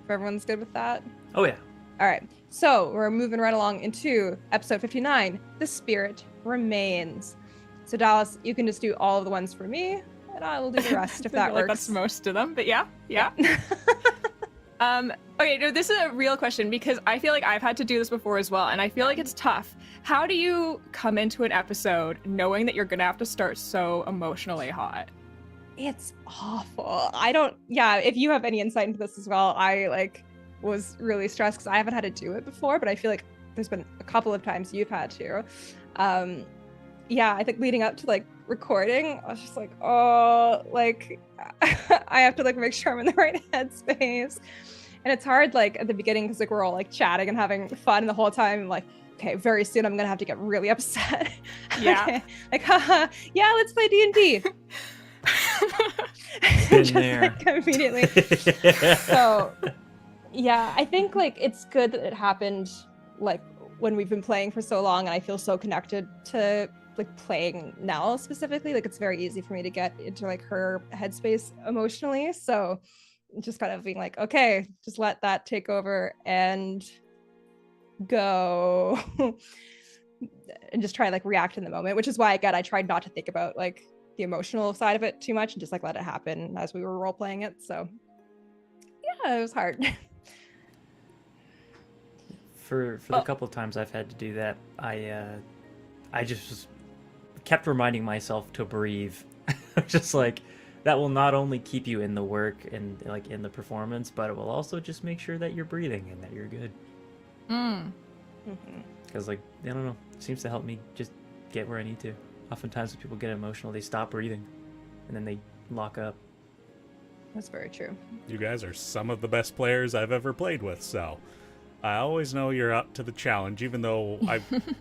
if everyone's good with that. Oh, yeah. All right, so we're moving right along into episode 59, The Spirit Remains. So Dallas, you can just do all of the ones for me, and I will do the rest if that works. That's most of them, but yeah. Okay, no, this is a real question because I feel like I've had to do this before as well, and I feel like it's tough. How do you come into an episode knowing that you're gonna have to start so emotionally hot? It's awful. If you have any insight into this as well, I like was really stressed because I haven't had to do it before, but I feel like there's been a couple of times you've had to. I think leading up to like recording, I was just like, oh, like I have to like make sure I'm in the right headspace. And it's hard like at the beginning because like we're all like chatting and having fun, and the whole time I'm like, okay, very soon I'm gonna have to get really upset. Yeah. Okay. Like, haha, yeah, let's play D&D. Been there. Like, immediately. So yeah, I think like it's good that it happened like when we've been playing for so long, and I feel so connected to like playing Nell specifically. Like it's very easy for me to get into like her headspace emotionally. So just kind of being like, okay, just let that take over and go. And just try to like react in the moment, which is why I tried not to think about like the emotional side of it too much and just like let it happen as we were role playing it. So yeah, it was hard. For the couple of times I've had to do that, I just kept reminding myself to breathe. Just like that will not only keep you in the work and like in the performance, but it will also just make sure that you're breathing and that you're good. Because like I don't know, it seems to help me just get where I need to. Oftentimes when people get emotional, they stop breathing and then they lock up. That's very true. You guys are some of the best players I've ever played with, so I always know you're up to the challenge, even though I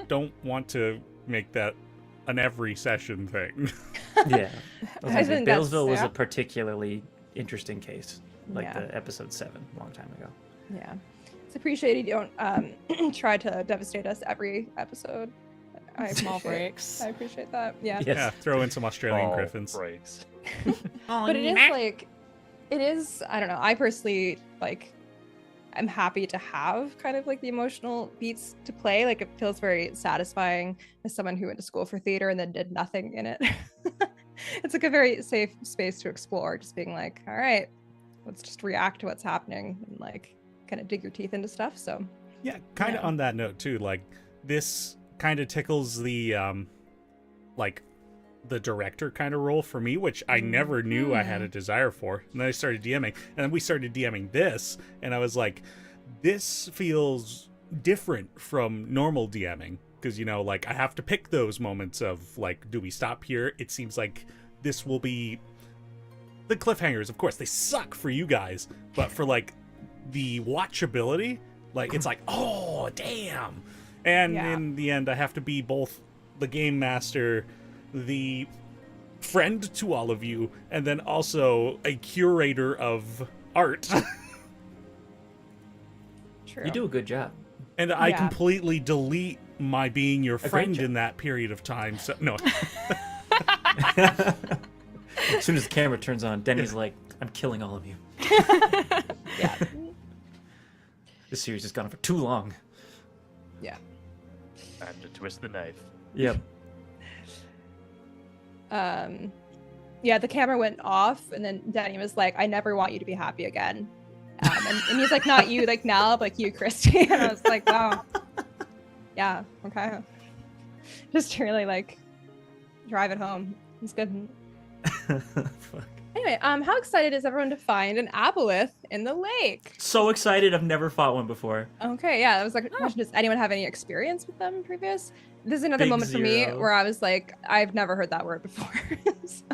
don't want to make that an every session thing. Yeah. I think Balesville was yeah. a particularly interesting case, like the episode 7, a long time ago. Yeah. It's appreciated you don't try to devastate us every episode. Small breaks. I appreciate that. Yeah. Yes. Yeah, throw in some Australian All griffins. breaks. But it is, I don't know, I personally, like, I'm happy to have kind of like the emotional beats to play. Like, it feels very satisfying as someone who went to school for theater and then did nothing in it. It's like a very safe space to explore, just being like, all right, let's just react to what's happening and like kind of dig your teeth into stuff. So Yeah, kind of Yeah. on that note too, like this kind of tickles the like the director kind of role for me, which I never knew I had a desire for. And then I started DMing, and then we started DMing this, and I was like, this feels different from normal DMing, because, you know, like, I have to pick those moments of like, do we stop here? It seems like this will be the cliffhangers, of course they suck for you guys, but for like the watchability, like, it's like, oh damn. And Yeah. in the end, I have to be both the game master, the friend to all of you, and then also a curator of art. true. You do a good job. And I Yeah. completely delete my being your great friend job. in that period of time. So no, As soon as the camera turns on, Denny's like, I'm killing all of you. Yeah. This series has gone on for too long. Yeah. Time to twist the knife. Yep. Yeah, the camera went off, and then Danny was like, I never want you to be happy again. And he's like, not you, like Nell, but like you, Christy. And I was like, wow. Yeah, okay. Just to really like drive it home. It's good. Fuck. Anyway, how excited is everyone to find an aboleth in the lake? So excited. I've never fought one before. Okay, yeah, that was like a question. Does anyone have any experience with them previous? This is another Big moment for me zero. where I was like, I've never heard that word before. So-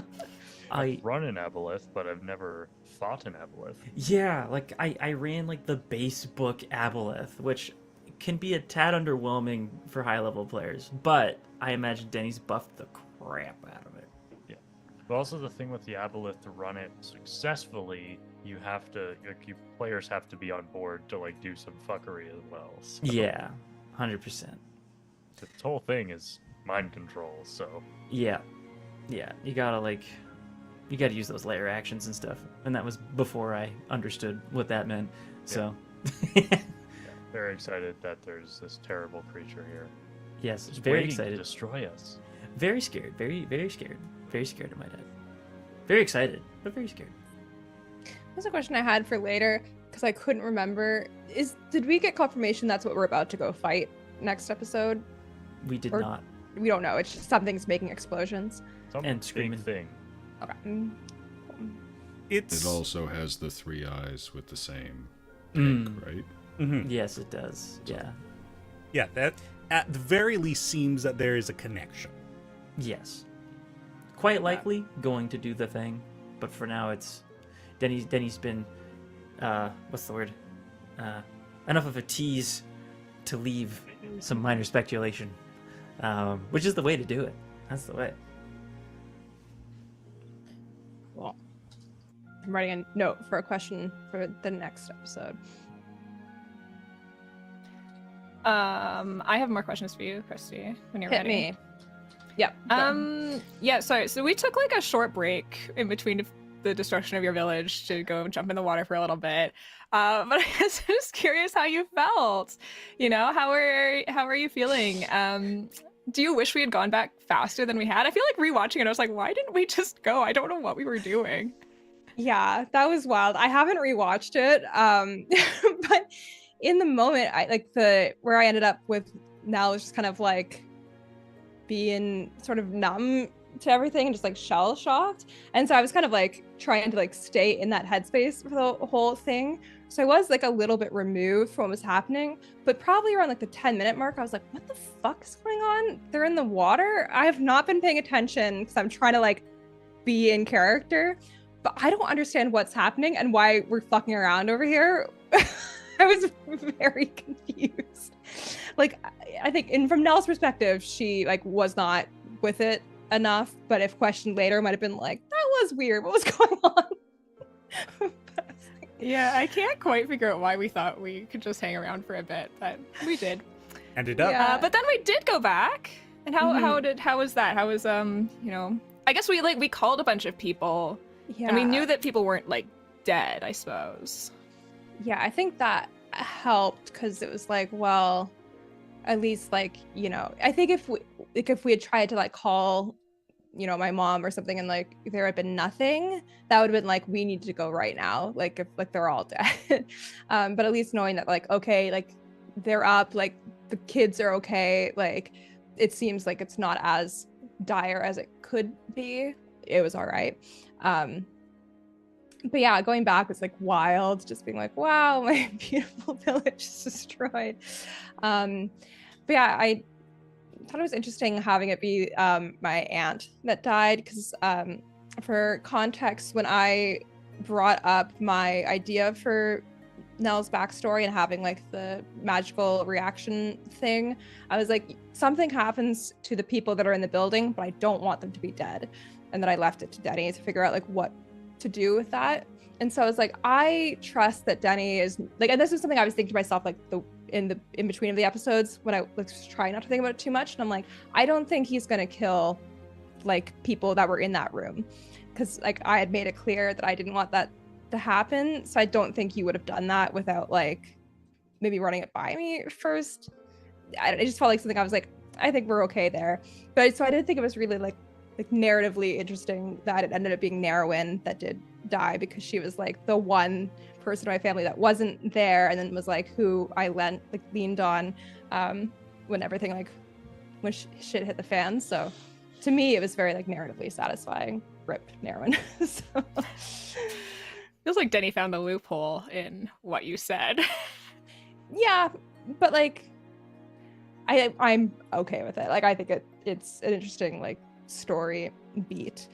I Run an aboleth, but I've never fought an aboleth. Yeah, like I ran like the base book Aboleth, which can be a tad underwhelming for high level players, but I imagine Denny's buffed the crap out of it. But also the thing with the aboleth, to run it successfully, you have to, like, you players have to be on board to like do some fuckery as well. So Yeah, 100%. this whole thing is mind control. So Yeah, you gotta use those layer actions and stuff, and that was before I understood what that meant. So, very excited that there's this terrible creature here. yes, Just very waiting to excited, destroy us. very scared, very scared, very scared of my dad. Very excited, but very scared. That's a question I had for later because I couldn't remember. Did we get confirmation that's what we're about to go fight next episode? We did Or- not. We don't know. It's just something's making explosions. Some And big screaming. thing. Okay. it's It also has the three eyes with the same Mm. pink, right? Mhm. Yes, it does. Yeah. Yeah, that at the very least seems that there is a connection. Yes. Quite likely going to do the thing, but for now it's Denny's been what's the word? Enough of a tease to leave some minor speculation. Which is the way to do it. That's the way. Well, I'm writing a note for a question for the next episode. I have more questions for you, Christy, when you're Hit ready. me. Yep. go. Yeah, sorry. So we took like a short break in between the destruction of your village to go jump in the water for a little bit. But I guess I'm just curious how you felt. You know, how are you feeling? Do you wish we had gone back faster than we had? I feel like rewatching it, I was like, why didn't we just go? I don't know what we were doing. Yeah, that was wild. I haven't rewatched it. But in the moment, I like where I ended up with Nell was just kind of like being sort of numb to everything and just like shell shocked. And so I was kind of like trying to like stay in that headspace for the whole thing. So I was like a little bit removed from what was happening, but probably around like the 10-minute mark, I was like, what the fuck is going on? They're in the water. I have not been paying attention because I'm trying to like be in character, but I don't understand what's happening and why we're fucking around over here. I was very confused. Like, I think, from Nell's perspective, she like was not with it enough. But if questioned later, might have been like, "That was weird. What was going on?" Yeah, I can't quite figure out why we thought we could just hang around for a bit, but we did. Ended up. Yeah. But then we did go back. And how Mhm. how was that? How was I guess we called a bunch of people Yeah. and we knew that people weren't like dead, I suppose. Yeah, I think that helped because it was like, well, at least like, I think if we had tried to like call, my mom or something and like there had been nothing, that would have been like, we need to go right now. Like if like they're all dead. But at least knowing that like, okay, like they're up, like the kids are okay, like it seems like it's not as dire as it could be. It was all right. But yeah, going back was like wild, just being like, wow, my beautiful village is destroyed. But yeah, I thought it was interesting having it be my aunt that died because for context, when I brought up my idea for Nell's backstory and having like the magical reaction thing, I was like, something happens to the people that are in the building, but I don't want them to be dead. And then I left it to Denny to figure out like what to do with that. And so I was like, I trust that Denny is like, and this is something I was thinking to myself like in between of the episodes when I was trying not to think about it too much. And I'm like, I don't think he's gonna kill like people that were in that room, because like I had made it clear that I didn't want that to happen. So I don't think he would have done that without like maybe running it by me first. I just felt like something I was like, I think we're okay there. But so I did think it was really like narratively interesting that it ended up being Narwyn that did die, because she was like the one person in my family that wasn't there and then was like who I leaned on when everything like when shit hit the fan. So to me it was very like narratively satisfying. Rip Narwyn. So. Feels like Denny found the loophole in what you said. Yeah, but like I'm okay with it. Like I think it's an interesting like story beat.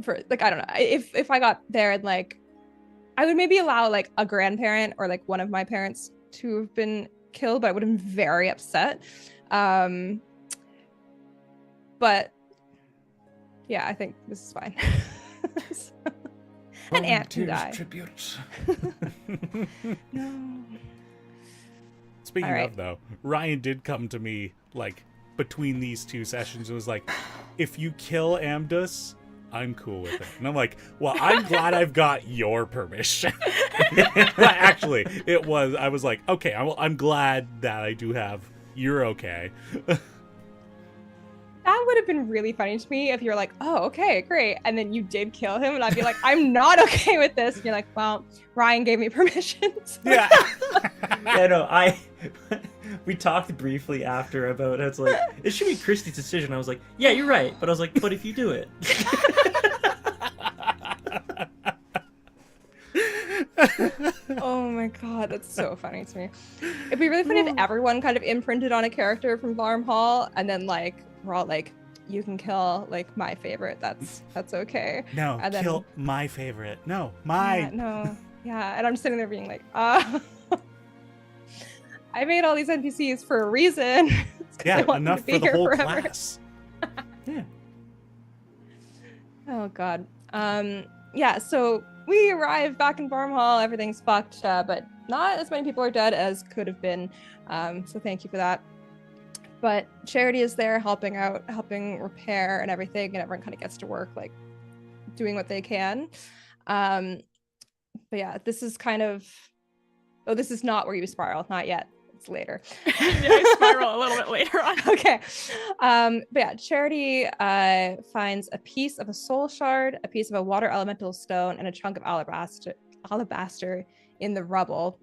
For like, I don't know, if I got there and like I would maybe allow like a grandparent or like one of my parents to have been killed, but I would have been very upset. But yeah, I think this is fine. So, an aunt can die. Tribute. No. Speaking All right. of though, Ryan did come to me like between these two sessions and was like, if you kill Amdus, I'm cool with it. And I'm like, well, I'm glad I've got your permission. Actually, I was like, okay, I'm glad that I do have, you're okay. That would have been really funny to me if you're like, oh, okay, great. And then you did kill him. And I'd be like, I'm not okay with this. And you're like, well, Ryan gave me permission. So. Yeah. Yeah, no, we talked briefly after about it's like, it should be Christy's decision. I was like, yeah, you're right. But I was like, but if you do it. Oh my god, that's so funny to me. It'd be really funny if everyone kind of imprinted on a character from Varm Hall and then like we're all like, you can kill like my favorite, that's okay. No, And then, kill my favorite. No, mine. yeah, no. Yeah, and I'm sitting there being like, I made all these NPCs for a reason. It's 'cause I Yeah, want them enough to be for the here whole forever. class. Yeah. Oh god. Yeah, so we arrive back in Varm Hall, everything's fucked, but not as many people are dead as could have been. So thank you for that. But Charity is there helping out, helping repair and everything, and everyone kind of gets to work like doing what they can. But yeah, this is kind of this is not where you spiral, not yet. It's later. Yeah, I spiral a little bit later on. Okay. But yeah, Charity finds a piece of a soul shard, a piece of a water elemental stone, and a chunk of alabaster in the rubble.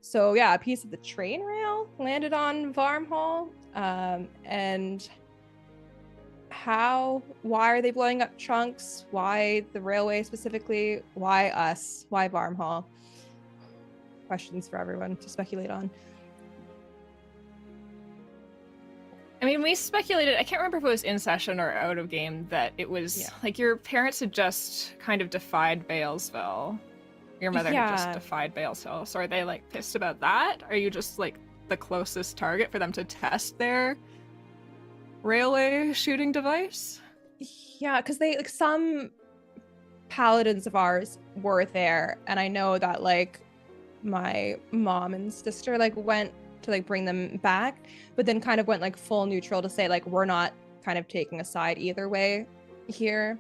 So yeah, a piece of the train rail landed on Varm Hall. And why are they blowing up chunks? Why the railway specifically? Why us? Why Varm Hall? Questions for everyone to speculate on. I mean, we speculated, I can't remember if it was in session or out of game, that it was like your parents had just kind of defied Balesville. Your mother had just defied Balesville. So are they like pissed about that? Are you just like the closest target for them to test their railway shooting device? Yeah, because they like some paladins of ours were there, and I know that like my mom and sister like went to like bring them back, but then kind of went like full neutral to say like we're not kind of taking a side either way here.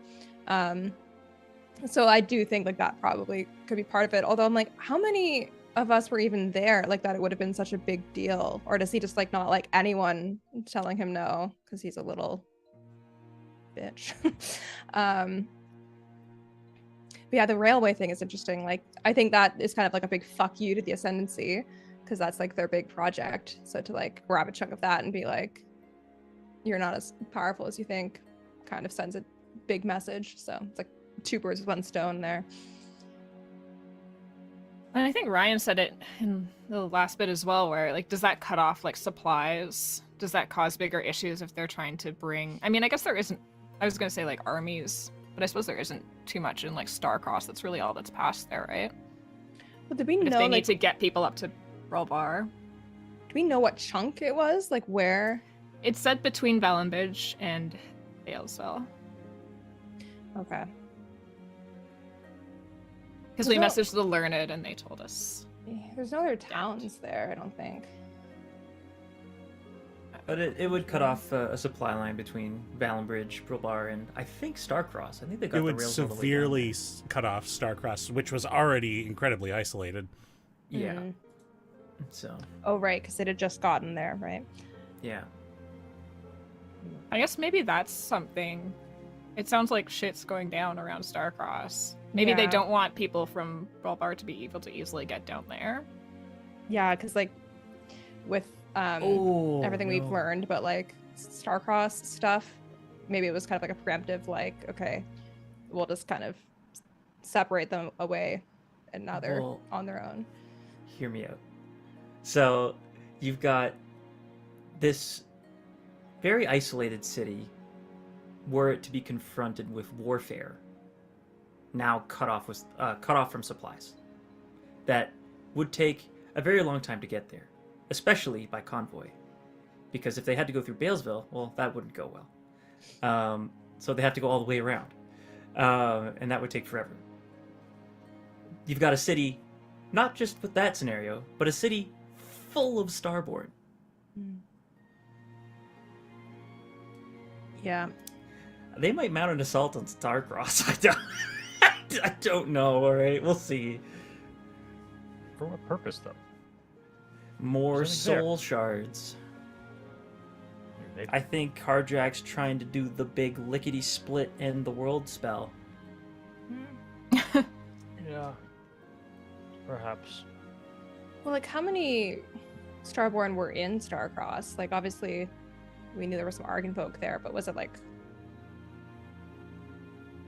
So I do think like that probably could be part of it. Although I'm like, how many of us were even there like that it would have been such a big deal? Or does he just like not like anyone telling him no because he's a little bitch? But yeah, the railway thing is interesting. Like, I think that is kind of like a big fuck you to the Ascendancy because that's like their big project. So to like grab a chunk of that and be like, you're not as powerful as you think, kind of sends a big message. So it's like 2 birds with 1 stone there. And I think Ryan said it in the last bit as well, where like, does that cut off like supplies? Does that cause bigger issues if they're trying to bring? I mean, I guess there isn't. I was gonna say like armies, but I suppose there isn't too much in like Starcross. That's really all that's passed there, right? Well, did we But know if they like, need to get people up to Rolbar, do we know what chunk it was? Like where? it's said between Valenbridge and Aylesville. Okay. Because we There's messaged the Learned and they told us. There's no other towns there, I don't think. But it would cut off a supply line between Valenbridge, Brilbar, and I think Starcross. I think they got It the would rails all the way down. severely cut off Starcross, which was already incredibly isolated. Yeah. Mm. So. Oh, right, because it had just gotten there, right? Yeah. I guess maybe that's something. It sounds like shit's going down around Starcross. Maybe they Yeah. don't want people from Rolbar to be able to easily get down there. Yeah, because like with everything we've learned, but like Starcross stuff, maybe it was kind of like a preemptive, like, okay, we'll just kind of separate them away and now they're Well, on their own. Hear me out. So you've got this very isolated city, were it to be confronted with warfare, now cut off from supplies, that would take a very long time to get there, especially by convoy, because if they had to go through Balesville, well, that wouldn't go well. So they have to go all the way around, and that would take forever. You've got a city, not just with that scenario, but a city full of Starborn. Yeah. They might mount an assault on Starcross. I don't know. All right, we'll see. For what purpose, though? More There's nothing soul shards. Maybe. I think Hardrak's trying to do the big lickety split in the world spell. Yeah. Perhaps. Well, like how many Starborn were in Starcross? Like obviously we knew there were some Argon folk there, but was it like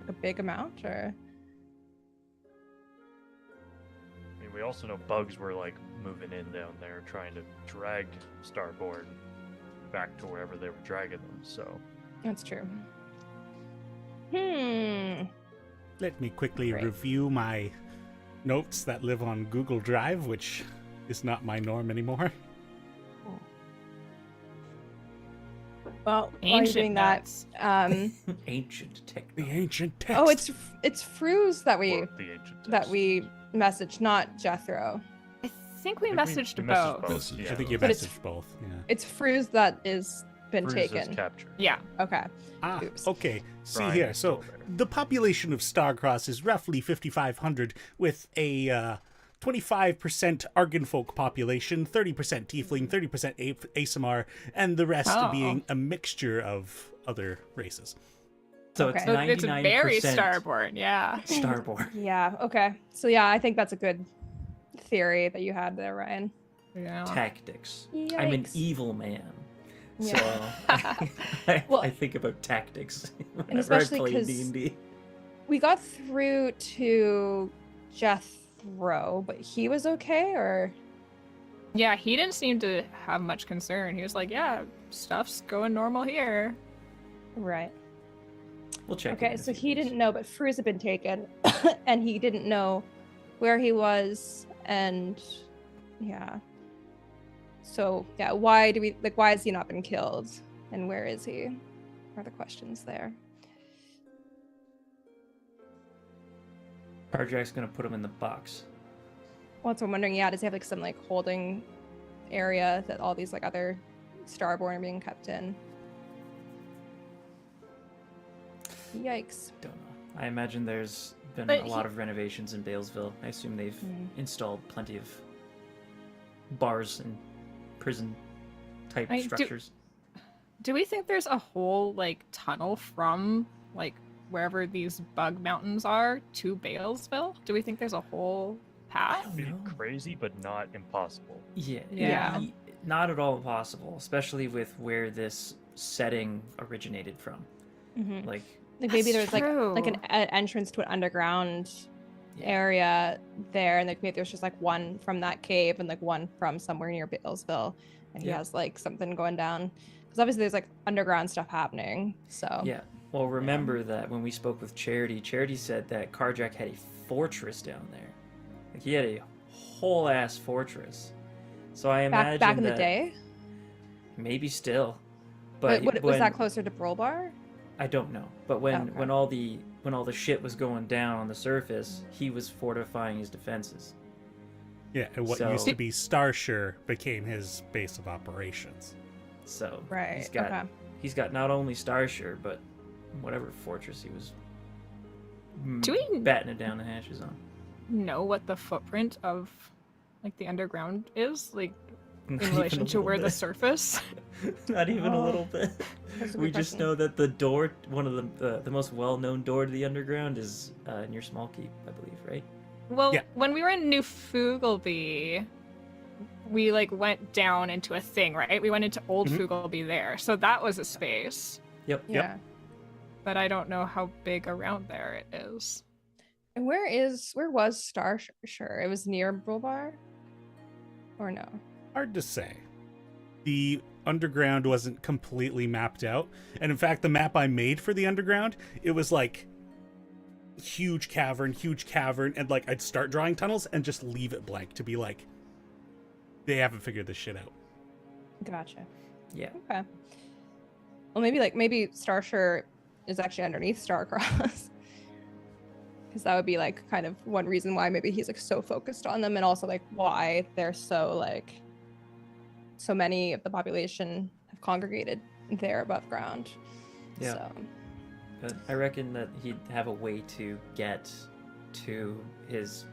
a big amount or? I mean, we also know bugs were like moving in down there, trying to drag Starboard back to wherever they were dragging them. So That's true. Let me quickly Great. review my notes that live on Google Drive, which is not my norm anymore. Well, while you're Ancient doing nuts. that, Ancient tech. The ancient text. oh, it's Fruz that we or the ancient that text. we messaged, not Jethro. I think we I think messaged we both. both. I think you But it's- messaged both. Yeah. It's Fruz that is been Bruises taken. captured. Yeah. Okay. Ah, Oops. okay. See Brian here. is So still there. the population of Starcross is roughly 5,500, with a 25% Argonfolk population, 30% Tiefling, 30% Asimar, and the rest Oh. being a mixture of other races. So Okay. it's So 99% It's very Starborn, yeah. Starborn. Yeah. Okay. So yeah, I think that's a good theory that you had there, Ryan. Yeah. Tactics. I'm an Yikes. evil man. Yeah. So Well- I think about tactics And whenever I especially play 'cause D&D. we got through to Jethro, but he was okay, or Yeah, he didn't seem to have much concern. He was like, yeah, stuff's going normal here. right? We'll check. Okay, so he didn't know, but Fruz had been taken, and he didn't know where he was, and yeah. So yeah, why has he not been killed, and where is he? Are the questions there? Carjack's gonna put him in the box. Well, so I'm wondering, yeah, does he have like some like holding area that all these like other Starborn are being kept in? Yikes. Don't know. I imagine there's been But a lot of renovations in Balesville. I assume they've installed plenty of bars and prison type structures. Do we think there's a whole like tunnel from like wherever these bug mountains are to Balesville? Do we think there's a whole path? It'd be crazy, but not impossible. Yeah. Yeah. Not at all impossible, especially with where this setting originated from. Mm-hmm. Like maybe That's there's true. like an entrance to an underground area there, and like maybe there's just like one from that cave and like one from somewhere near Balesville, and he has like something going down because obviously there's like underground stuff happening. So yeah. Well, remember that when we spoke with Charity said that Carjack had a fortress down there. Like he had a whole ass fortress. So I imagine back in the that day. maybe still, but Was that closer to Brolbar? I don't know. But when all the shit was going down on the surface, he was fortifying his defenses. Yeah, and what So- used to be Starshire became his base of operations. So Right. he's got not only Starshire, but whatever fortress he was Do we- batting it down the hatches on. Know what the footprint of like the underground is, like in Not even relation a to where little the surface? bit. Not even a little bit. That's a We good just question. know that the door, one of the most well-known door to the underground, is near Small Keep, I believe, right? Well, Yeah. when we were in New Fugalby, we like went down into a thing, right? We went into Old Mhm. Fugalby there, so that was a space. Yep. Yeah. But I don't know how big around there it is. And where was Starshire? It was near Brolbar, or no? Hard to say. The underground wasn't completely mapped out. And in fact, the map I made for the underground, it was like huge cavern, and like I'd start drawing tunnels and just leave it blank to be like, they haven't figured this shit out. Gotcha. Yeah. Okay. Well, maybe Starshire is actually underneath Starcross. Because that would be like kind of one reason why maybe he's like so focused on them, and also like why they're so like so many of the population have congregated there above ground. Yeah. So, But I reckon that he'd have a way to get to his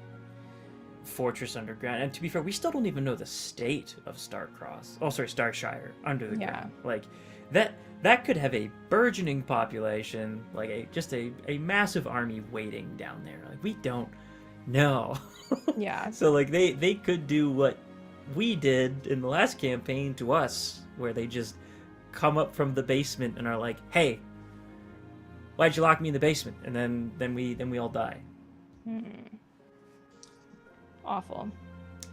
fortress underground. And to be fair, we still don't even know the state of Starshire under the ground. Like that could have a burgeoning population, like just a massive army waiting down there. Like we don't know. yeah. So like they could do what we did in the last campaign to us, where they just come up from the basement and are like, "Hey, why'd you lock me in the basement?" And then we all die. Awful.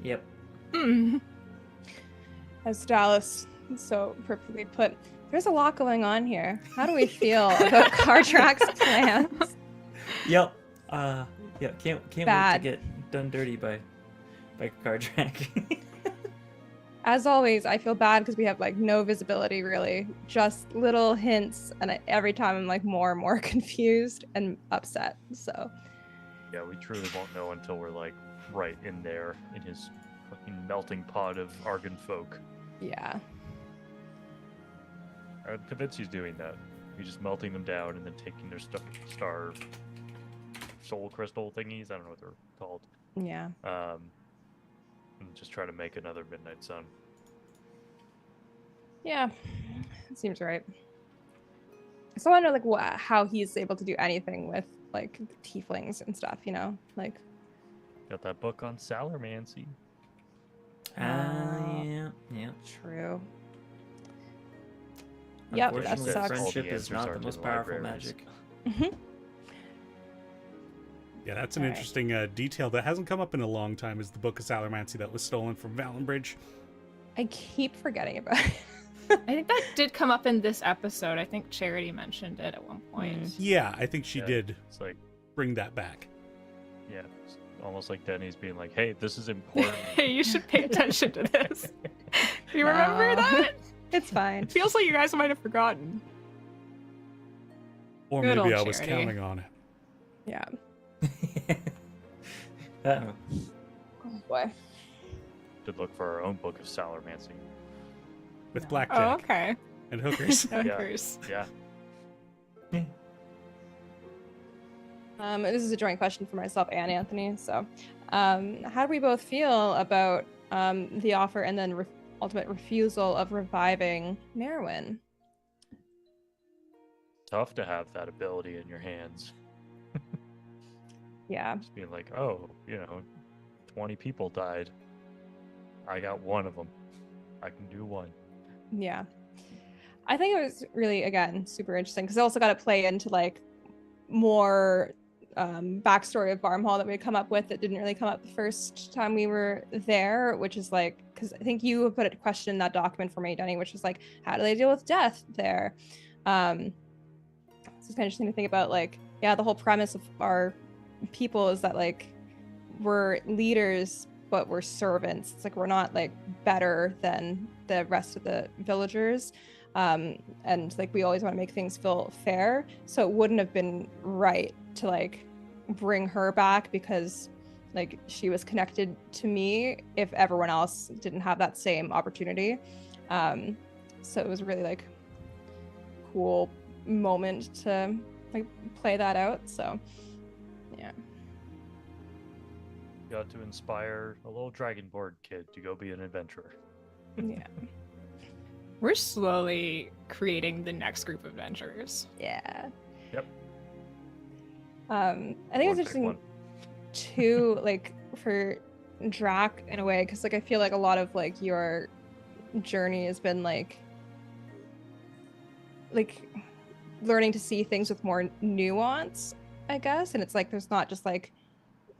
Yep. As Dallas so perfectly put, there's a lot going on here. How do we feel about Cartrack's plans? Yep. Yeah. Can't wait to Bad. get done dirty by Cartrack. As always, I feel bad because we have like no visibility really, just little hints, and every time I'm like more and more confused and upset. So Yeah, we truly won't know until we're like right in there in his fucking melting pot of Argon folk. yeah. I'm convinced he's doing that. He's just melting them down and then taking their star soul crystal thingies. I don't know what they're called. Yeah. And just try to make another Midnight Sun. Yeah. It seems right. So I wonder like how he's able to do anything with like tieflings and stuff, you know? Like Got that book on Salarmancy. Yeah. true. Yep, that Unfortunately, sucks. friendship All the is not answers the aren't most in powerful libraries. magic. Yeah, that's an All right. interesting detail that hasn't come up in a long time, is the Book of Salarmancy that was stolen from Valenbridge. I keep forgetting about it. I think that did come up in this episode. I think Charity mentioned it at one point. Yeah, I think she Yeah. did It's like, bring that back. yeah, it's almost like Denny's being like, hey, this is important. Hey, you should pay attention to this. You remember No. that? It's fine. It feels like you guys might have forgotten. Or Good maybe old I was Charity. counting on it. Yeah. Uh-oh. Oh boy. To look for our own book of Salermancy. With Oh, blackjack okay. and hookers. Hookers. Yeah. This is a joint question for myself and Anthony. So, how do we both feel about the offer and then ultimate refusal of reviving Merwin? Tough to have that ability in your hands. Yeah. Just being like, oh, 20 people died. I got one of them. I can do one. Yeah. I think it was really, again, super interesting because it also got to play into like more backstory of Barmhall that we had come up with that didn't really come up the first time we were there, which is like, because I think you put a question in that document for me, Denny, which was like, how do they deal with death there? So it's kind of interesting to think about, like, yeah, the whole premise of our people is that like we're leaders, but we're servants. It's like we're not like better than the rest of the villagers. And like we always want to make things feel fair. So it wouldn't have been right to like bring her back because like she was connected to me if everyone else didn't have that same opportunity. So it was really like cool moment to like play that out. So yeah. Got to inspire a little dragonborn kid to go be an adventurer. Yeah. We're slowly creating the next group of adventurers. Yeah. Yep. I think it's One big interesting one. too, like for Drac in a way, because like I feel like a lot of like your journey has been like learning to see things with more nuance, I guess. And it's like there's not just like,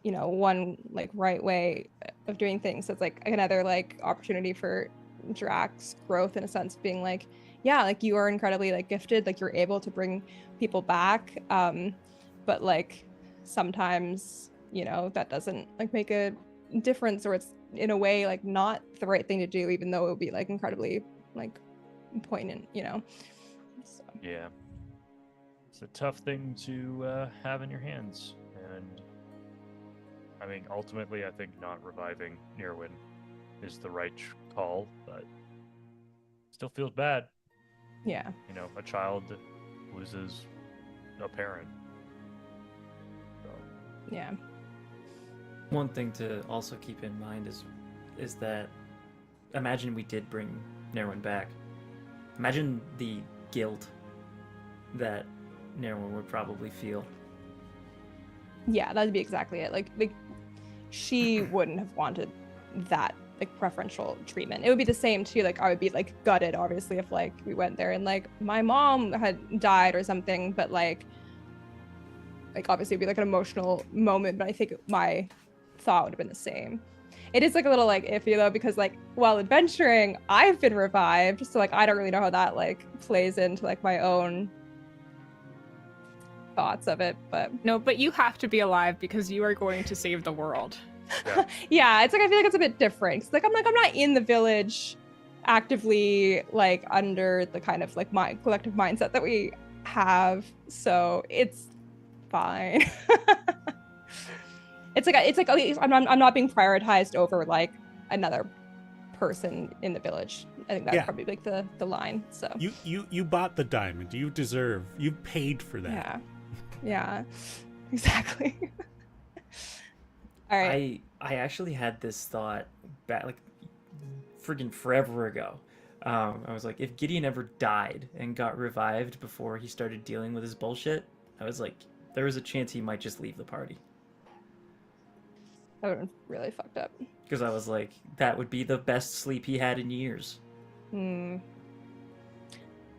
one like right way of doing things. It's like another like opportunity for Drac's growth in a sense of being like, yeah, like you are incredibly like gifted, like you're able to bring people back, but like sometimes that doesn't like make a difference, or it's in a way like not the right thing to do, even though it would be like incredibly like poignant. So. Yeah. It's a tough thing to have in your hands. And I mean, ultimately, I think not reviving Nirwin is the right call, but still feels bad. Yeah. A child loses a parent. So, Yeah. One thing to also keep in mind is that imagine we did bring Nerwin back. Imagine the guilt that Nerwin would probably feel. Yeah, that'd be exactly it. Like she wouldn't have wanted that like preferential treatment. It would be the same too. Like I would be like gutted, obviously, if like we went there and like my mom had died or something. But like obviously it'd be like an emotional moment. But I think my thought would have been the same. It is like a little like iffy though, because like while adventuring, I've been revived, so like I don't really know how that like plays into like my own thoughts of it. But No, but you have to be alive because you are going to save the world. yeah. yeah, it's like I feel like it's a bit different. It's like I'm not in the village actively like under the kind of like my collective mindset that we have, so it's fine. it's like I'm not being prioritized over like another person in the village. I think that's probably like the line. So You bought the diamond. You paid for that. Yeah, exactly. All right. I actually had this thought back like friggin' forever ago. I was like, if Gideon ever died and got revived before he started dealing with his bullshit, I was like, there was a chance he might just leave the party. That would have really fucked up. Because I was like, that would be the best sleep he had in years.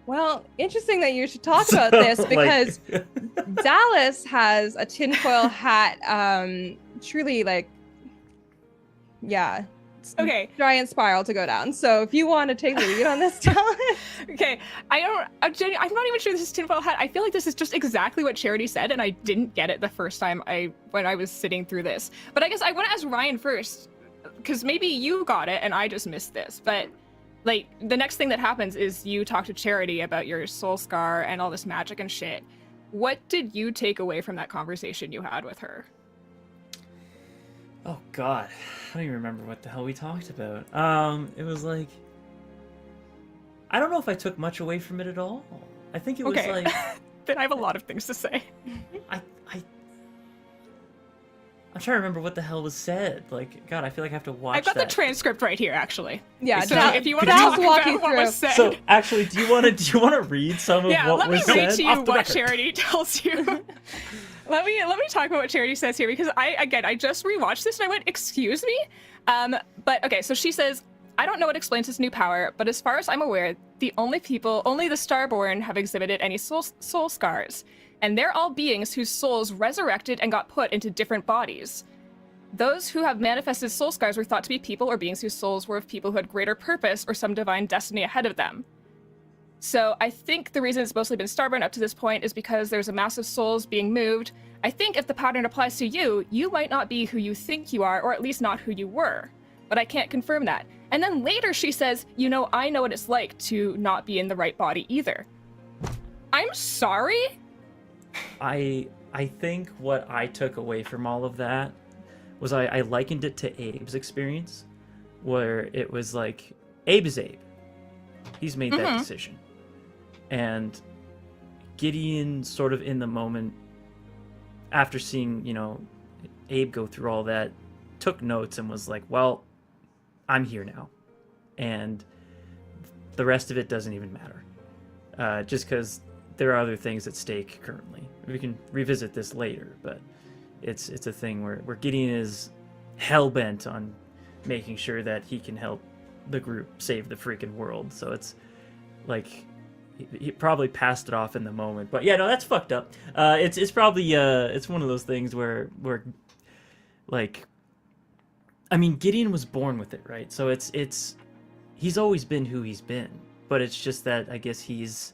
Well, interesting that you should talk about this, because Dallas has a tinfoil hat, truly like, yeah. Okay. Giant spiral to go down. So if you want to take the lead on this, Dallas. Okay, I'm not even sure this is tinfoil hat. I feel like this is just exactly what Charity said, and I didn't get it the first time when I was sitting through this. But I guess I want to ask Ryan first, because maybe you got it and I just missed this. But like the next thing that happens is you talk to Charity about your soul scar and all this magic and shit. What did you take away from that conversation you had with her? Oh God, I don't even remember what the hell we talked about. It was like, I don't know if I took much away from it at all. I think it was Okay. like, Then I have a lot of things to say. I'm trying to remember what the hell was said. Like, God, I feel like I have to watch I've got that. the transcript right here, actually. Yeah, So Dal- if you want to Dal's talk walking about what through. was said, So actually, do you want to read some of yeah, what let me was read said? to you Off the what record. Charity tells you. let me talk about what Charity says here, because I just rewatched this and I went, excuse me. But okay, so she says, I don't know what explains his new power, but as far as I'm aware, only the Starborn have exhibited any soul scars, and they're all beings whose souls resurrected and got put into different bodies. Those who have manifested soul scars were thought to be people or beings whose souls were of people who had greater purpose or some divine destiny ahead of them. So I think the reason it's mostly been Starborn up to this point is because there's a massive souls being moved. I think if the pattern applies to you, you might not be who you think you are, or at least not who you were. But I can't confirm that. And then later she says, I know what it's like to not be in the right body either. I'm sorry? I think what I took away from all of that was I likened it to Abe's experience, where it was like, Abe is Abe. He's made that decision. And Gideon sort of in the moment, after seeing, Abe go through all that, took notes and was like, well, I'm here now. And the rest of it doesn't even matter. Just because there are other things at stake currently. We can revisit this later, but it's a thing where Gideon is hell-bent on making sure that he can help the group save the freaking world. So it's like he probably passed it off in the moment. But yeah, no, that's fucked up. It's probably it's one of those things where like, I mean, Gideon was born with it, right? So it's he's always been who he's been, but it's just that I guess his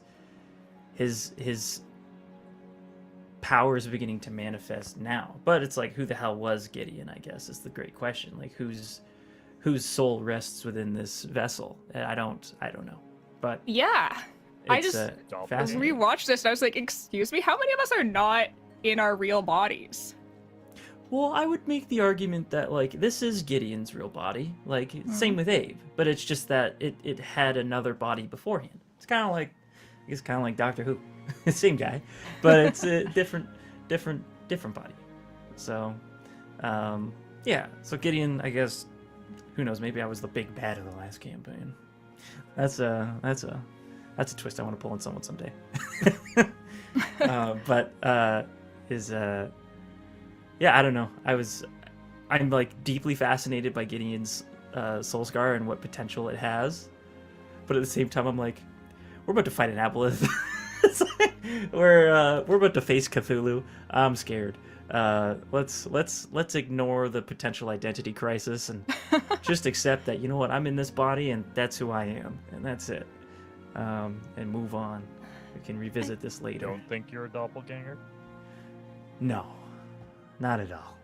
powers are beginning to manifest now. But it's like, who the hell was Gideon, I guess, is the great question. Like, whose soul rests within this vessel? I don't know. But Yeah. I just fascinating. rewatched this and I was like, excuse me, how many of us are not in our real bodies? Well, I would make the argument that, like, this is Gideon's real body. Like, same with Abe. But it's just that it had another body beforehand. It's kind of like, I guess, kind of like Doctor Who. Same guy, but it's a different body. So, yeah. So Gideon, I guess, who knows? Maybe I was the big bad of the last campaign. That's a twist I want to pull on someone someday. Yeah, I don't know. I'm like deeply fascinated by Gideon's soul scar and what potential it has, but at the same time, I'm like, we're about to fight an aboleth. We're about to face Cthulhu. I'm scared. Let's ignore the potential identity crisis and just accept that, you know what, I'm in this body and that's who I am, and that's it. And move on. We can revisit this later. Don't think you're a doppelganger? No, not at all.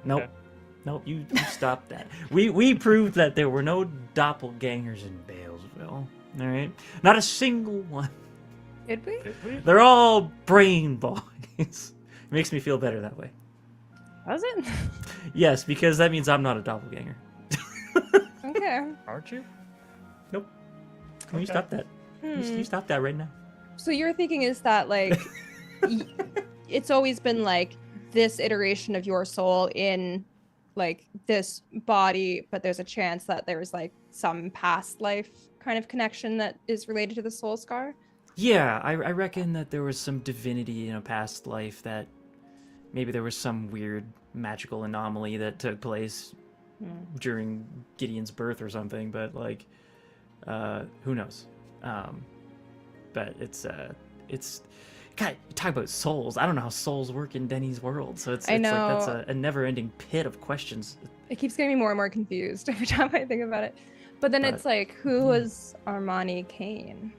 Nope. Okay. Nope, you stopped that. We proved that there were no doppelgangers in Balesville. All right? Not a single one. Did we? They're all brain boys. Makes me feel better that way. Was it? Yes, because that means I'm not a doppelganger. Okay. Aren't you? Nope. Can you Okay. stop that? You stop that right now. So your thinking is that, like, it's always been like this iteration of your soul in like this body, but there's a chance that there's like some past life kind of connection that is related to the soul scar. Yeah, I reckon that there was some divinity in a past life, that maybe there was some weird magical anomaly that took place during Gideon's birth or something, but like, who knows? But it's God, you talk about souls. I don't know how souls work in Denny's world, so it's like that's a never-ending pit of questions. It keeps getting me more and more confused every time I think about it. But then it's like, who was Armani Kane?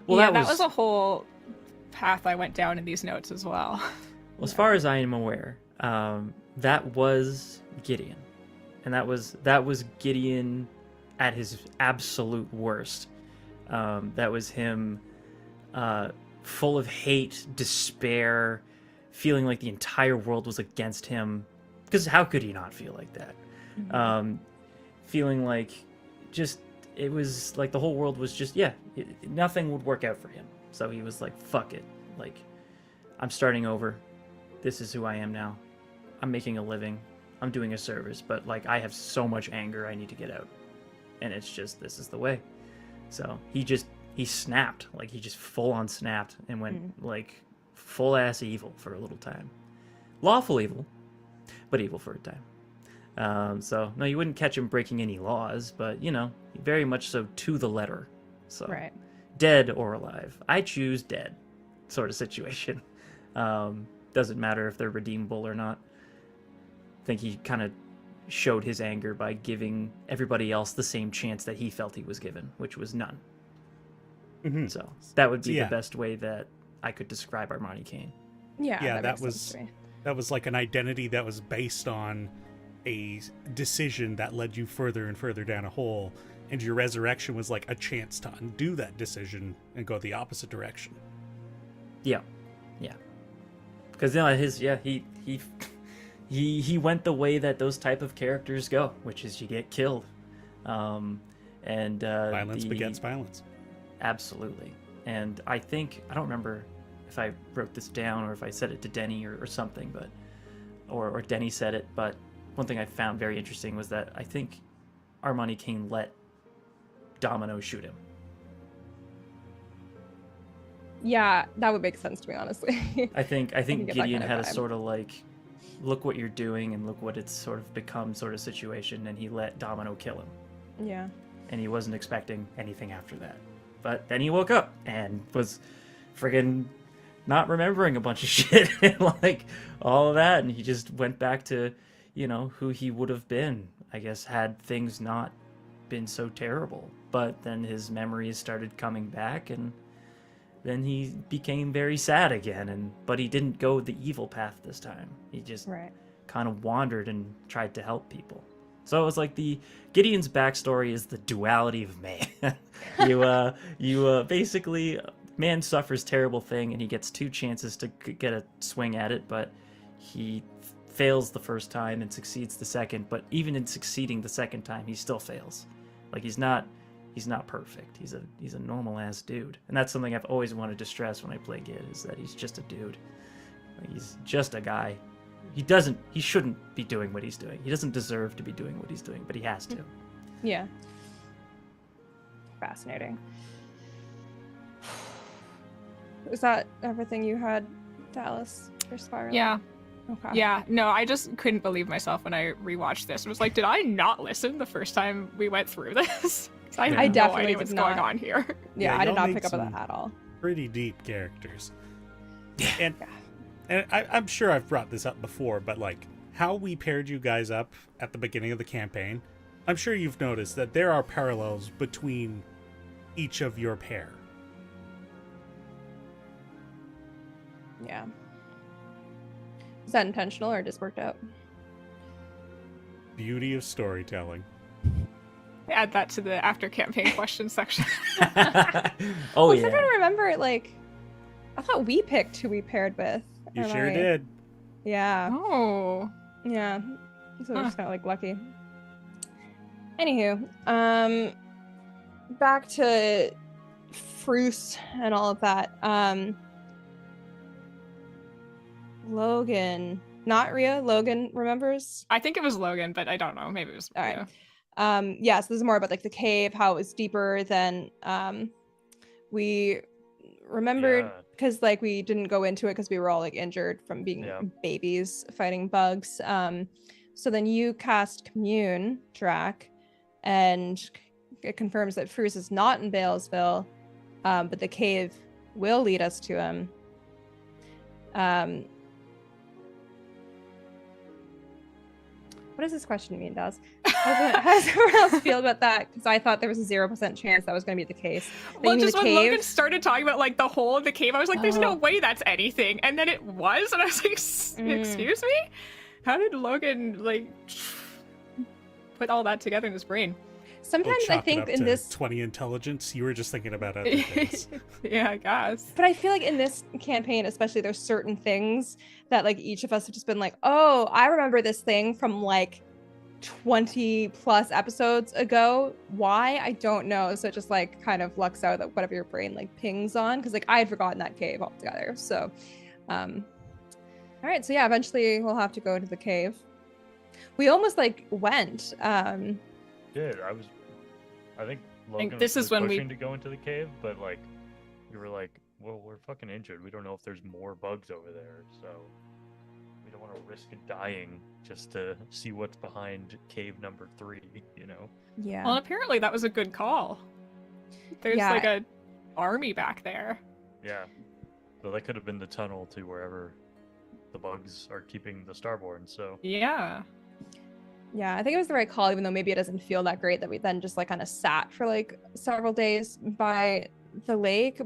Well, yeah, that was a whole path I went down in these notes as well. Well, as far as I am aware, that was Gideon, and that was Gideon at his absolute worst. That was him, full of hate, despair, feeling like the entire world was against him, because how could he not feel like that? Feeling like just, it was like the whole world was just, nothing would work out for him. So he was like, fuck it. Like, I'm starting over. This is who I am now. I'm making a living. I'm doing a service, but like, I have so much anger I need to get out. And it's just, this is the way. So he snapped. Like, he just full on snapped and went like full ass evil for a little time. Lawful evil, but evil for a time. So no, you wouldn't catch him breaking any laws, but you know, very much so to the letter. So Right. Dead or alive, I choose dead, sort of situation. Doesn't matter if they're redeemable or not. I think he kind of showed his anger by giving everybody else the same chance that he felt he was given, which was none. Mm-hmm. So that would be Yeah. the best way that I could describe Armani Kane. Yeah, that makes sense to me. was like an identity that was based on a decision that led you further and further down a hole, and your resurrection was like a chance to undo that decision and go the opposite direction. Yeah, because he went the way that those type of characters go, which is you get killed, and Violence begets violence. Absolutely. And I don't remember if I wrote this down or if I said it to Denny or something, but or Denny said it, but one thing I found very interesting was that I think Armani Kane let Domino shoot him. Yeah, that would make sense to me, honestly. I think get that Gideon kind of had a vibe. sort of like, look what you're doing and look what it's sort of become sort of situation, and he let Domino kill him. Yeah. And he wasn't expecting anything after that. But then he woke up and was friggin' not remembering a bunch of shit and like all of that, and he just went back to, you know, who he would have been, I guess, had things not been so terrible. But then his memories started coming back, and then he became very sad again, but he didn't go the evil path this time. He just Right. kind of wandered and tried to help people. So it was like Gideon's backstory is the duality of man. you basically, man suffers terrible thing, and he gets two chances to get a swing at it, but he fails the first time and succeeds the second. But even in succeeding the second time, he still fails. Like, he's not perfect. He's a normal ass dude, and that's something I've always wanted to stress when I play Gid, is that he's just a dude. Like, he's just a guy. He shouldn't be doing what he's doing. He doesn't deserve to be doing what he's doing, but he has to. Yeah. Fascinating. Is that everything you had, Dallas, for Spiral? Yeah. Okay. Yeah, no, I just couldn't believe myself when I rewatched this. It was like, did I not listen the first time we went through this? I have I no definitely idea did what's not. going on here. Yeah, Yeah, I did y'all not made pick up on some- that at all. Pretty deep characters. And I'm sure I've brought this up before, but like how we paired you guys up at the beginning of the campaign, I'm sure you've noticed that there are parallels between each of your pair. Yeah. Is that intentional or just worked out? Beauty of storytelling. Add that to the after campaign question section. Oh I'm trying yeah. to remember, like, I thought we picked who we paired with. You Am sure I- did. Yeah. Oh. Yeah. So we're Huh. just kind of like lucky. Anywho, back to Fruce and all of that. Logan, not Rhea. Logan remembers. I think it was Logan, but I don't know. Maybe it was. All right. Yeah. Yeah, so this is more about like the cave, how it was deeper than we remembered, Yeah. because like we didn't go into it because we were all like injured from being Yeah. babies fighting bugs. So then you cast Commune, Drac, and it confirms that Fruce is not in Balesville, but the cave will lead us to him. What does this question mean, Daz? How does everyone else feel about that? Because I thought there was a 0% chance that was going to be the case. But Well, you mean just the when cave? Logan started talking about like the hole in the cave, I was like, "There's no Oh. way that's anything," and then it was, and I was like, "Excuse me? How did Logan like put all that together in his brain?" Sometimes I chalk it think up in to this 20 intelligence. You were just thinking about other things. Yeah, I guess. But I feel like in this campaign, especially, there's certain things that like each of us have just been like, oh, I remember this thing from like 20 plus episodes ago. Why? I don't know. So it just like kind of lucks out that whatever your brain like pings on, because like I had forgotten that cave altogether. So all right, so yeah, eventually we'll have to go into the cave. We almost like went. Did I think Logan this was is when we- pushing to go into the cave, but like we were like, well, we're fucking injured. We don't know if there's more bugs over there, so we don't want to risk dying just to see what's behind cave number 3. You know? Yeah. Well, apparently that was a good call. There's Yeah. like a army back there. Yeah. So that could have been the tunnel to wherever the bugs are keeping the Starborn. So Yeah. Yeah, I think it was the right call, even though maybe it doesn't feel that great that we then just like kind of sat for like several days by the lake.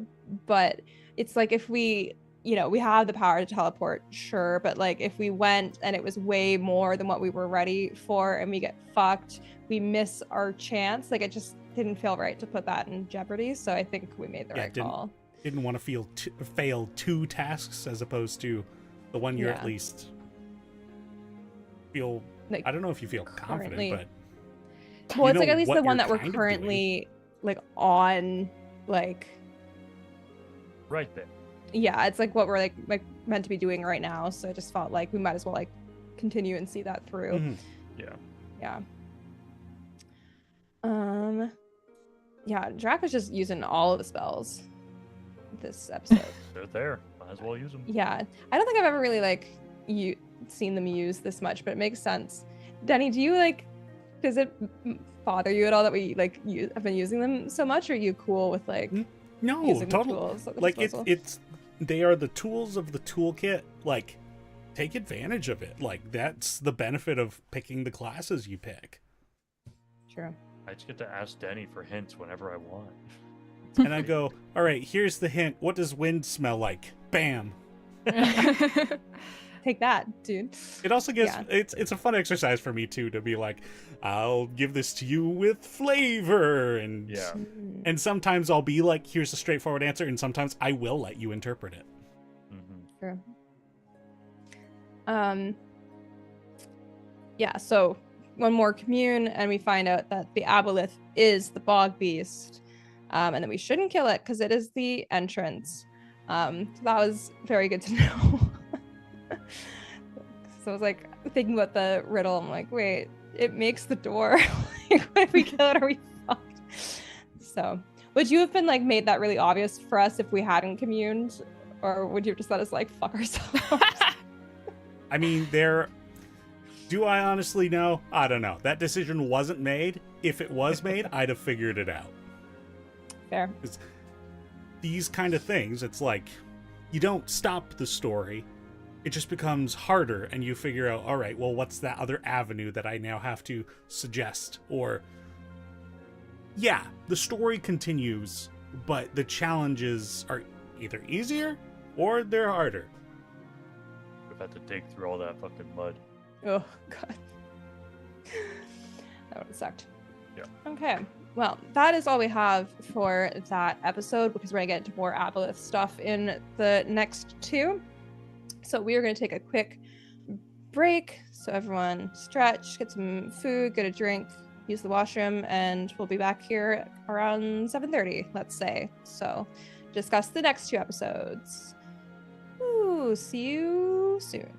But it's like if we, you know, we have the power to teleport, sure, but like if we went and it was way more than what we were ready for and we get fucked, we miss our chance. Like it just didn't feel right to put that in jeopardy. So I think we made the right call. Didn't want to fail 2 tasks as opposed to the one you're at Yeah. least feel. Like, I don't know if you feel confident, but well, you it's like know at least what the one you're that we're kind of currently like on, like right there. yeah, it's like what we're like meant to be doing right now. So I just felt like we might as well like continue and see that through. Mhm. Yeah. Yeah, Drac was just using all of the spells this episode. They're there. Might as well use them. Yeah, I don't think I've ever really like seen them used this much, but it makes sense. Denny, do you like? Does it bother you at all that we like have been using them so much? Or are you cool with like No, using the totally. tools at the Like disposal? it's they are the tools of the toolkit. Like, take advantage of it. Like that's the benefit of picking the classes you pick. True. I just get to ask Denny for hints whenever I want. And I go, all right, here's the hint. What does wind smell like? Bam. Take that, dude. It also gives Yeah. it's a fun exercise for me too to be like, I'll give this to you with flavor, and Yeah. and sometimes I'll be like, here's a straightforward answer, and sometimes I will let you interpret it. Mm-hmm. True. Yeah, so one more commune and we find out that the aboleth is the bog beast, and that we shouldn't kill it because it is the entrance. So that was very good to know. So I was like thinking about the riddle. I'm like, wait, it makes the door. Like, if we kill it, are we fucked? So would you have been like made that really obvious for us if we hadn't communed, or would you have just let us like fuck ourselves? I mean, do I honestly know? I don't know. That decision wasn't made. If it was made, I'd have figured it out. Fair. These kind of things, it's like, you don't stop the story. It just becomes harder, and you figure out, all right, well, what's that other avenue that I now have to suggest? Or, yeah, the story continues, but the challenges are either easier or they're harder. We've had to dig through all that fucking mud. Oh god. That would have sucked. Yeah. Okay. Well, that is all we have for that episode, because we're gonna get into more aboleth stuff in the next 2. So we are gonna take a quick break. So everyone stretch, get some food, get a drink, use the washroom, and we'll be back here around 7:30, let's say. So discuss the next 2 episodes. Ooh, see you soon.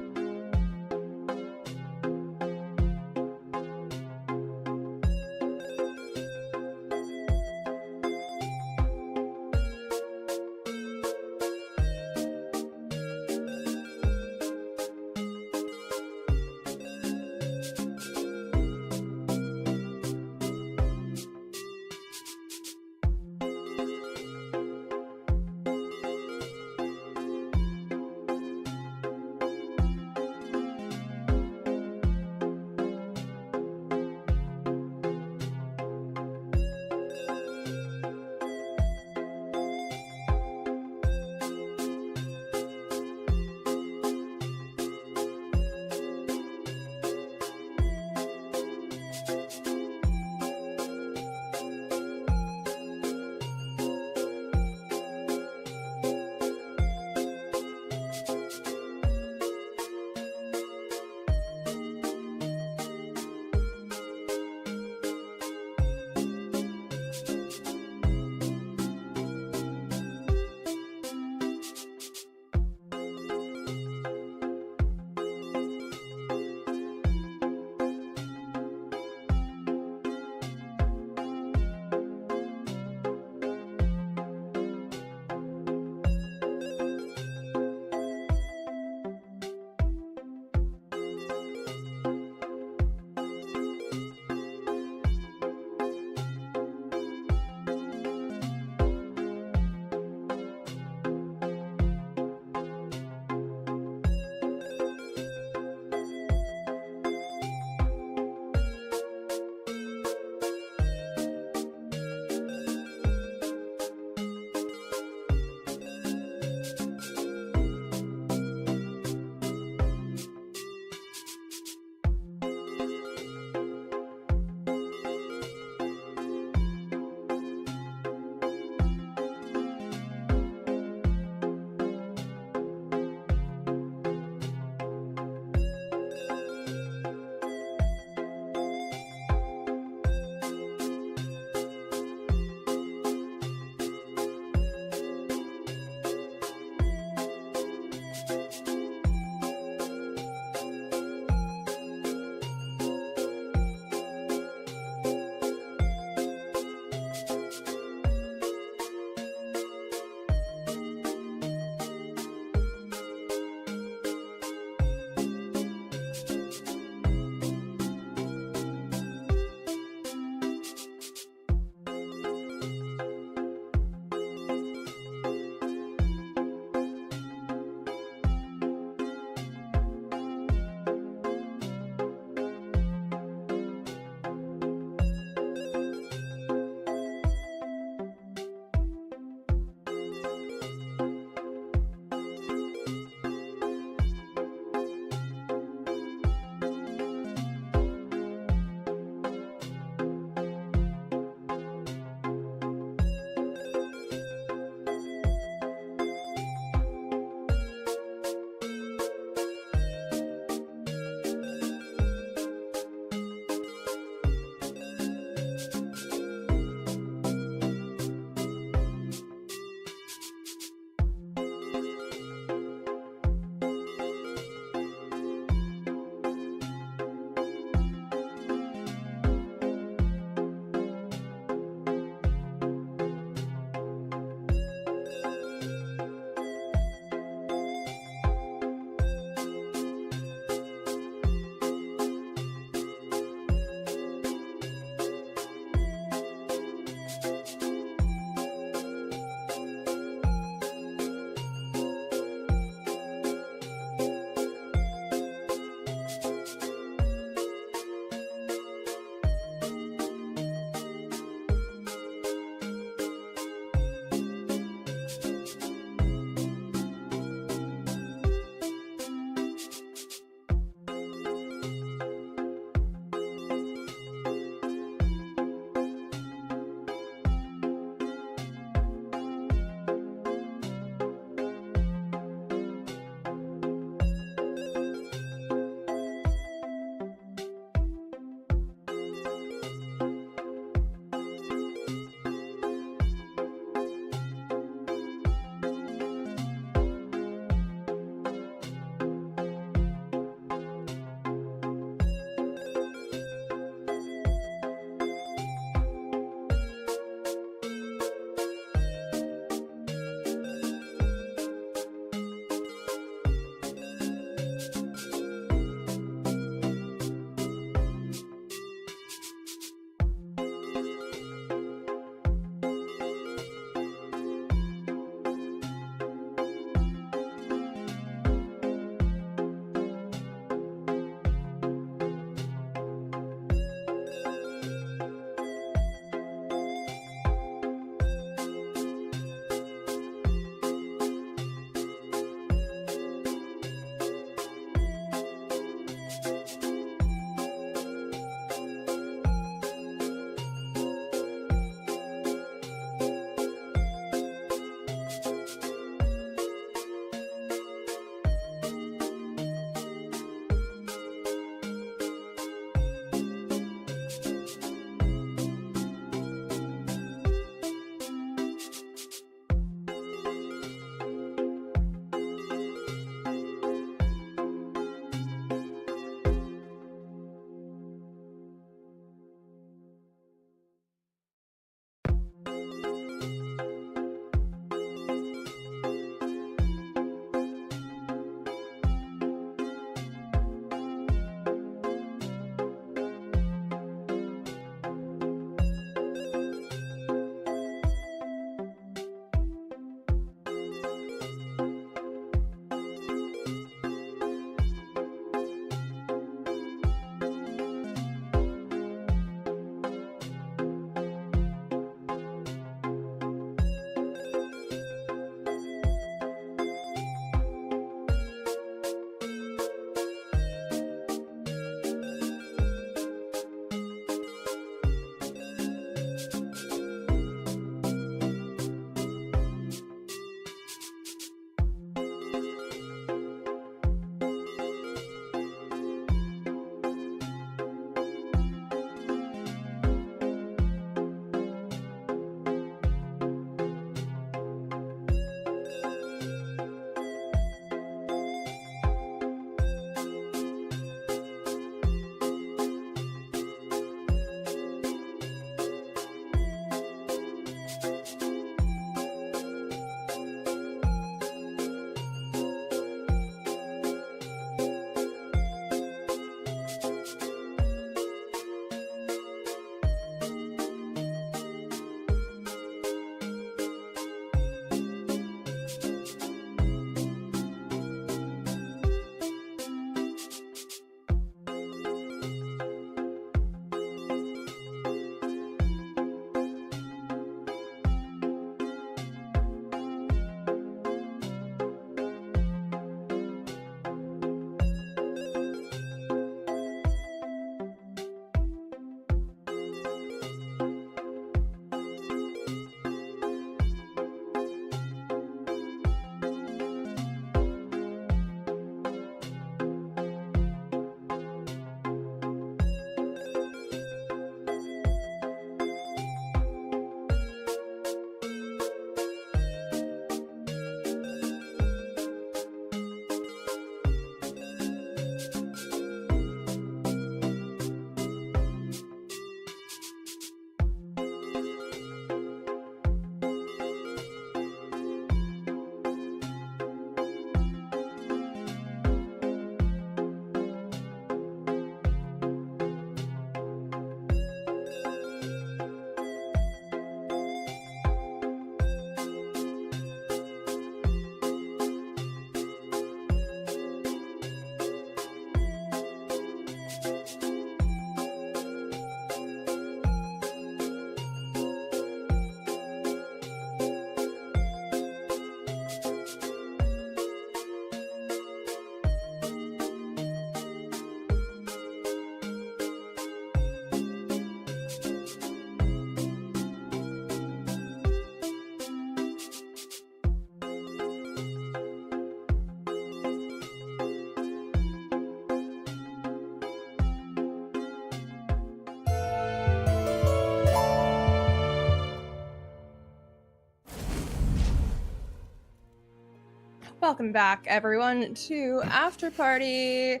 Welcome back, everyone, to After Party.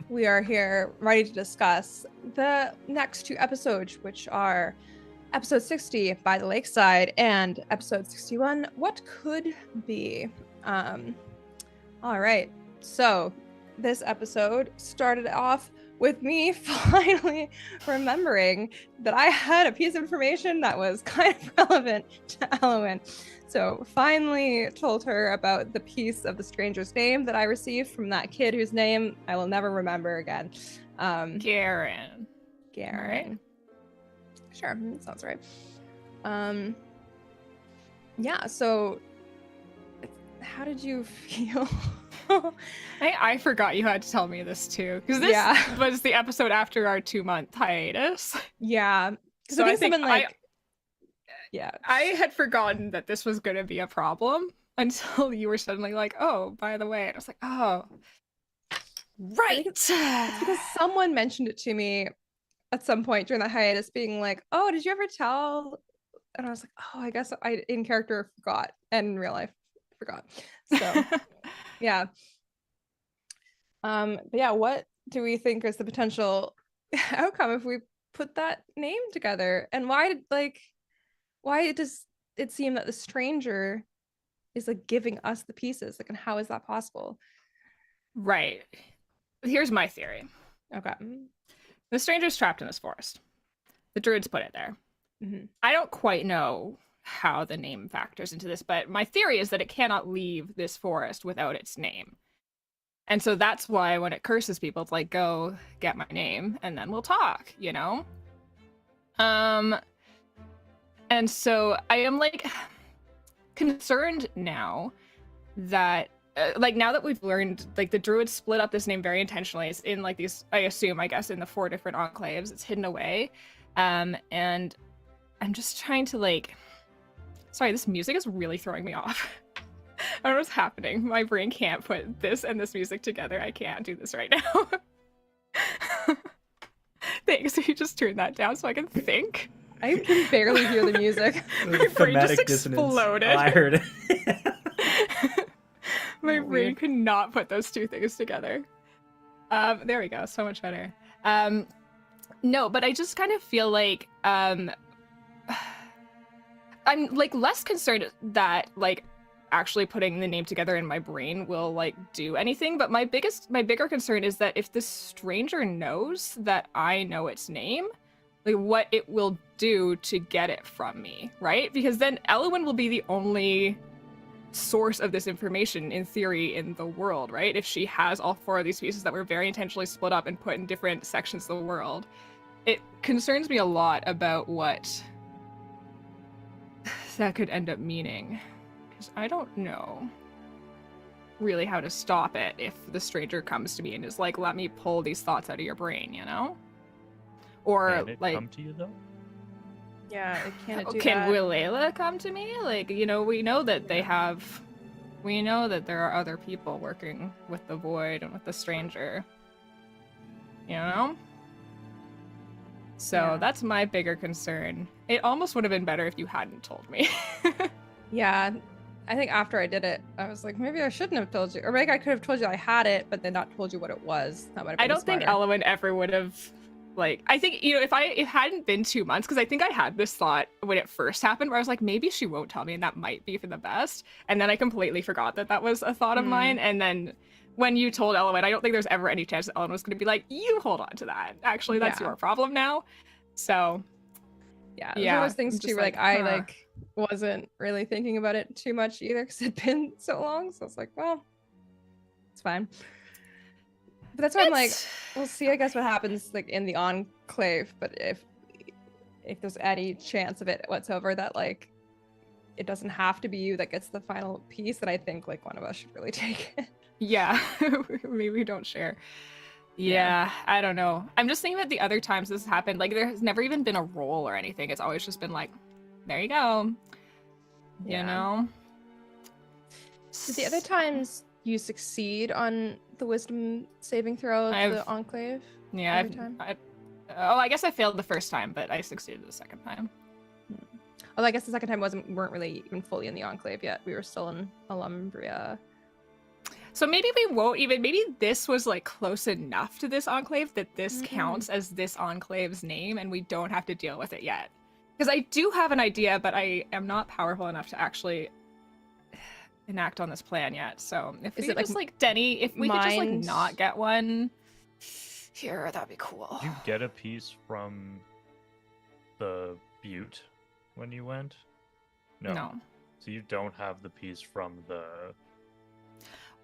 We are here ready to discuss the next two episodes, which are episode 60, By the Lakeside, and episode 61, What Could Be. All right, so this episode started off with me finally remembering that I had a piece of information that was kind of relevant to Elowen. So finally told her about the piece of the stranger's name that I received from that kid whose name I will never remember again. Garen. Garen. Sure, that sounds right. Yeah, so how did you feel? I forgot you had to tell me this too, because this was the episode after our 2-month hiatus. Yeah. So I think yeah. I had forgotten that this was going to be a problem until you were suddenly like, oh, by the way. And I was like, oh, right. It's because someone mentioned it to me at some point during the hiatus, being like, oh, did you ever tell? And I was like, oh, I guess I in character forgot, and in real life forgot. So yeah. But yeah, what do we think is the potential outcome if we put that name together? And why does it seem that the stranger is like giving us the pieces? Like, and how is that possible? Right. Here's my theory. Okay. The stranger's trapped in this forest. The druids put it there. Mm-hmm. I don't quite know how the name factors into this, but my theory is that it cannot leave this forest without its name. And so that's why when it curses people, it's like, go get my name and then we'll talk, you know? And so I am like concerned now that now that we've learned, like, the druids split up this name very intentionally. It's in like these, I guess in the 4 different enclaves, it's hidden away. And I'm just trying to sorry, this music is really throwing me off. I don't know what's happening. My brain can't put this and this music together. I can't do this right now. Thanks. You just turn that down so I can think. I can barely hear the music. My brain just exploded. Oh, I heard it. My brain could not put those two things together. There we go. So much better. No, but I just kind of feel like I'm less concerned that actually putting the name together in my brain will do anything, but my bigger concern is that if this stranger knows that I know its name, what it will do to get it from me, right? Because then Elowen will be the only source of this information in theory in the world, right? If she has all 4 of these pieces that were very intentionally split up and put in different sections of the world, it concerns me a lot about what that could end up meaning. Because I don't know really how to stop it if the stranger comes to me and is like, let me pull these thoughts out of your brain, you know? Or Can it come to you though? Yeah, it can't do can that. Willela come to me? We know that we know that there are other people working with the void and with the stranger. You know? So that's my bigger concern. It almost would have been better if you hadn't told me. Yeah, I think after I did it, I was like, maybe I shouldn't have told you. Or maybe I could have told you I had it, but then not told you what it was. That would have been I don't think smarter. Elowen ever would have, I think, if it hadn't been 2 months, because I think I had this thought when it first happened, where I was like, maybe she won't tell me, and that might be for the best. And then I completely forgot that was a thought of mine. And then when you told Elowen, I don't think there's ever any chance that Elowen was going to be like, you hold on to that. Actually, that's your problem now. So, yeah, it was one of those things too, where I wasn't really thinking about it too much either, because it'd been so long. So I was like, well, it's fine. But that's why I'm like, we'll see, I guess, what happens in the enclave. But if there's any chance of it whatsoever that it doesn't have to be you that gets the final piece, then I think one of us should really take it. Yeah, maybe we don't share. Yeah, I don't know. I'm just thinking about the other times this has happened. There has never even been a roll or anything. It's always just been there you go. You know? So the other times you succeed on the wisdom saving throw of the enclave? Yeah, I guess I failed the first time, but I succeeded the second time. Although I guess the second time weren't really even fully in the enclave yet. We were still in Alumbria. So maybe we won't even. Maybe this was like close enough to this enclave that this counts as this enclave's name, and we don't have to deal with it yet. Because I do have an idea, but I am not powerful enough to actually enact on this plan yet. So if we could just like Denny, if we could just like not get one here, that'd be cool. Did you get a piece from the butte when you went? No. So you don't have the piece from the.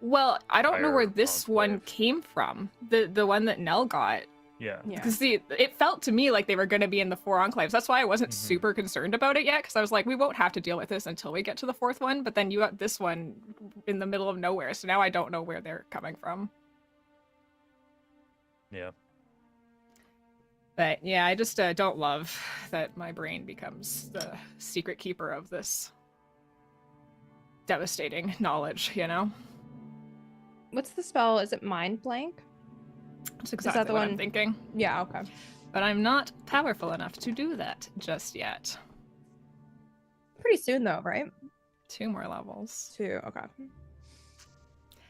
Well, I don't know where Fire this one enclave. came from. The one that Nell got. Yeah. Yeah. Because see, it felt to me like they were going to be in the 4 enclaves. That's why I wasn't super concerned about it yet, because I was like, we won't have to deal with this until we get to the 4th one. But then you got this one in the middle of nowhere, so now I don't know where they're coming from. Yeah. But yeah, I just don't love that my brain becomes the secret keeper of this devastating knowledge, you know? What's the spell? Is it mind blank? That's exactly the what I'm one- thinking. Yeah, okay. But I'm not powerful enough to do that just yet. Pretty soon though, right? 2 more levels. 2, okay.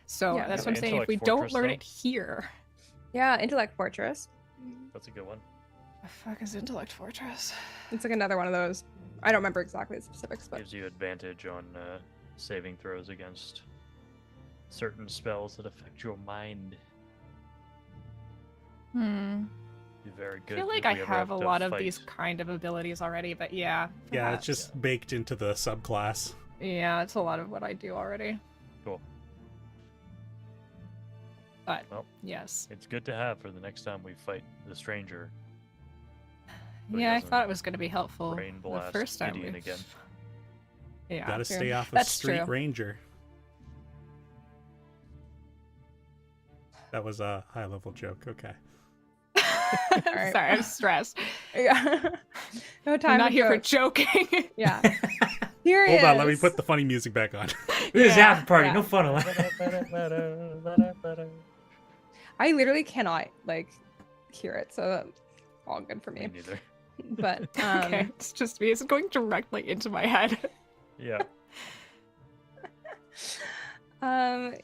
So Yeah. that's Yeah, what I'm saying. If Intellect we don't Fortress, learn though. it here. Yeah, Intellect Fortress. That's a good one. The fuck is Intellect Fortress? It's like another one of those. I don't remember exactly the specifics, but Gives you advantage on saving throws against certain spells that affect your mind. Be very I good. feel like if I we ever have a to lot of fight. these kind of abilities already, but yeah. Yeah, perhaps. it's just baked into the subclass. Yeah, it's a lot of what I do already. Cool. But Well, yes. it's good to have for the next time we fight the stranger. So he Yeah, I doesn't thought it was going to be helpful brain the blast first time. Gideon we- again. Yeah. Gotta true. stay off of That's Street true. Ranger. That was a high level joke. Okay. Alright. Sorry, I'm stressed. yeah. No time. I'm not here for jokes. joking. Yeah. Here Hold on, let me put the funny music back on. This is Yeah, after party, yeah. no fun allowed. I literally cannot like hear it, so that's all good for Me me. neither. But Okay, it's just me. It's going directly into my head. Yeah.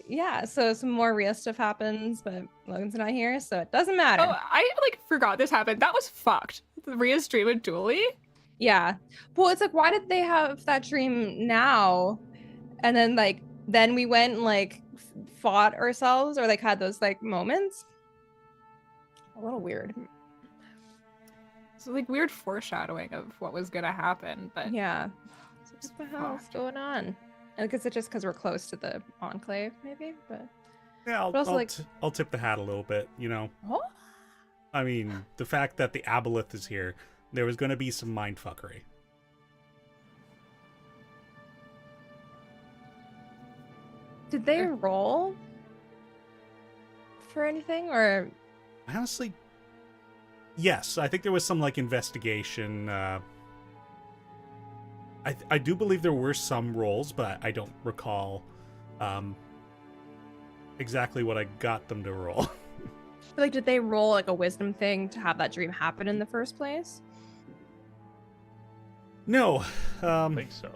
yeah, so some more real stuff happens, but Logan's not here, so it doesn't matter. Oh, I like forgot this happened. That was fucked. Rhea's dream with Dooley. Yeah. Well, it's like, why did they have that dream now? And then then we went and fought ourselves, or like had those like moments. A little weird. It's like weird foreshadowing of what was gonna happen, but Yeah. So what the hell's Fuck. going on? I guess it's just because we're close to the enclave, maybe. But Yeah, I'll, But also, I'll, like- I'll tip the hat a little bit, you know. oh, I mean, the fact that the aboleth is here, there was going to be some mindfuckery. did they roll for anything, or Honestly, yes. I think there was some, investigation. I do believe there were some rolls, but I don't recall exactly what I got them to roll. did they roll like a wisdom thing to have that dream happen in the first place? No. I think so.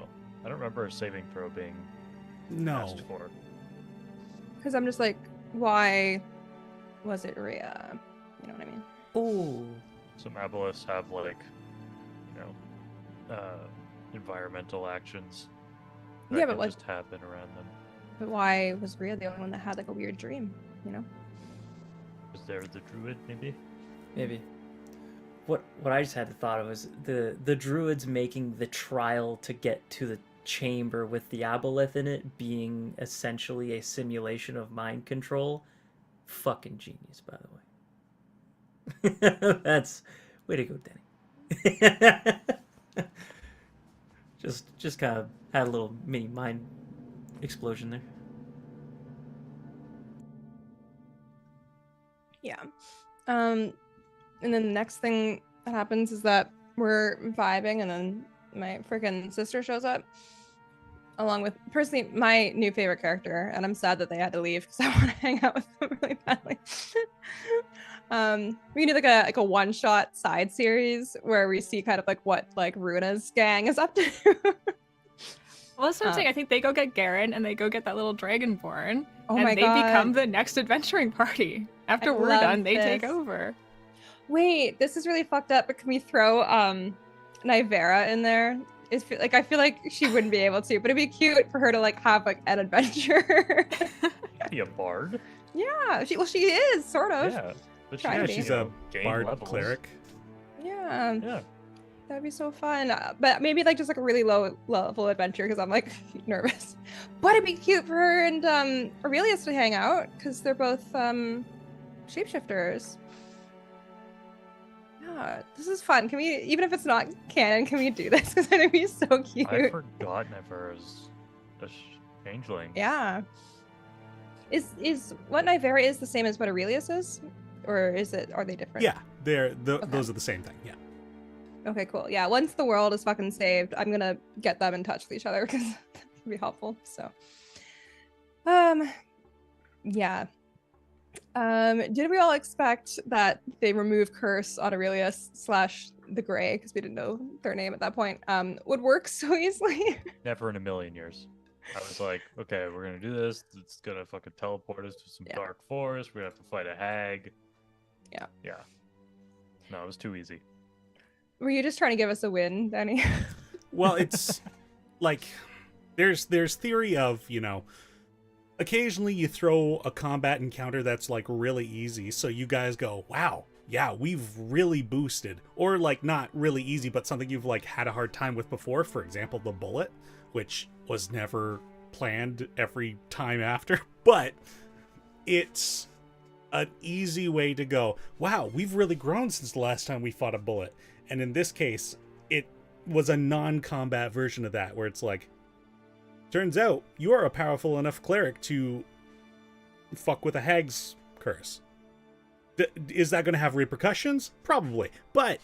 I don't remember a saving throw being No. asked for. Because I'm just like, why was it Rhea? You know what I mean? Oh, Some aboleths have environmental actions that Yeah, can but like, just happen around them but why was Rhea the only one that had like a weird dream? You know? because they're the druid, maybe. maybe. What I just had the thought of was the druids making the trial to get to the chamber with the aboleth in it being essentially a simulation of mind control. Fucking genius, by the way. That's way to go, Denny. just kind of had a little mini mind explosion there. Yeah. And then the next thing that happens is that we're vibing, and then my freaking sister shows up, along with personally my new favorite character, and I'm sad that they had to leave because I want to hang out with them really badly. We need like a one-shot side series where we see kind of like what like Runa's gang is up to. Well, that's what I'm saying. I think they go get Garen and they go get that little dragonborn. Oh and my they God. become the next adventuring party. After I we're love done, they take this. over. Wait, this is really fucked up, but can we throw Nivera in there? I feel like she wouldn't be able to, but it'd be cute for her to like have like an adventure. Be a bard. Yeah, she is sort of. Yeah, but Try Yeah, to be. she's you a know, gain bard levels. cleric. Yeah, Yeah, that'd be so fun. But maybe like just like a really low level adventure because I'm like nervous. But it'd be cute for her and Aurelius to hang out because they're both shapeshifters. Yeah, this is fun. Can we, even if it's not canon, can we do this? Because it'd be so cute. I forgot Never as a changeling. Yeah. Is what Nivera is the same as what Aurelius is, or are they different? Yeah, those are the same thing. Yeah. Okay, cool. Yeah, once the world is fucking saved, I'm gonna get them in touch with each other because that would be helpful. So, yeah. Did we all expect that they remove curse on Aurelius / the Gray, because we didn't know their name at that point, would work so easily? Never in a million years. I was like, okay, we're gonna do this. It's gonna fucking teleport us to some Yeah. dark forest. We're gonna have to fight a hag. Yeah. Yeah. No, it was too easy. Were you just trying to give us a win, Danny? Well, it's like there's theory of, occasionally you throw a combat encounter that's like really easy, so you guys go, wow, yeah, we've really boosted. Or like not really easy, but something you've like had a hard time with before. For example, the bullet, which was never planned every time after, but it's an easy way to go, wow, we've really grown since the last time we fought a bullet. And in this case, it was a non-combat version of that, where it's like, turns out you are a powerful enough cleric to fuck with a hag's curse. Is that going to have repercussions? Probably. But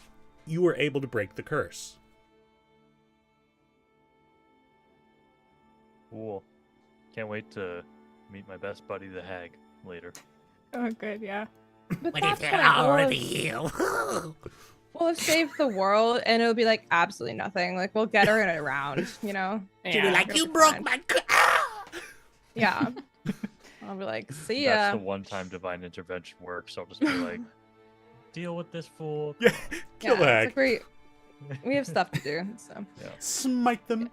you were able to break the curse. Cool. Can't wait to meet my best buddy, the hag, later. Oh, good, yeah. But Look that's at what that it was. reveal. We'll have saved the world, and it'll be like absolutely nothing. Like we'll get her in a round, Yeah. you it'll be broke fine. my Yeah. I'll be like, see That's ya. the one time divine intervention works. I'll just be like, deal with this fool. Yeah, kill the it's hag. like we have stuff to do. So Smite them.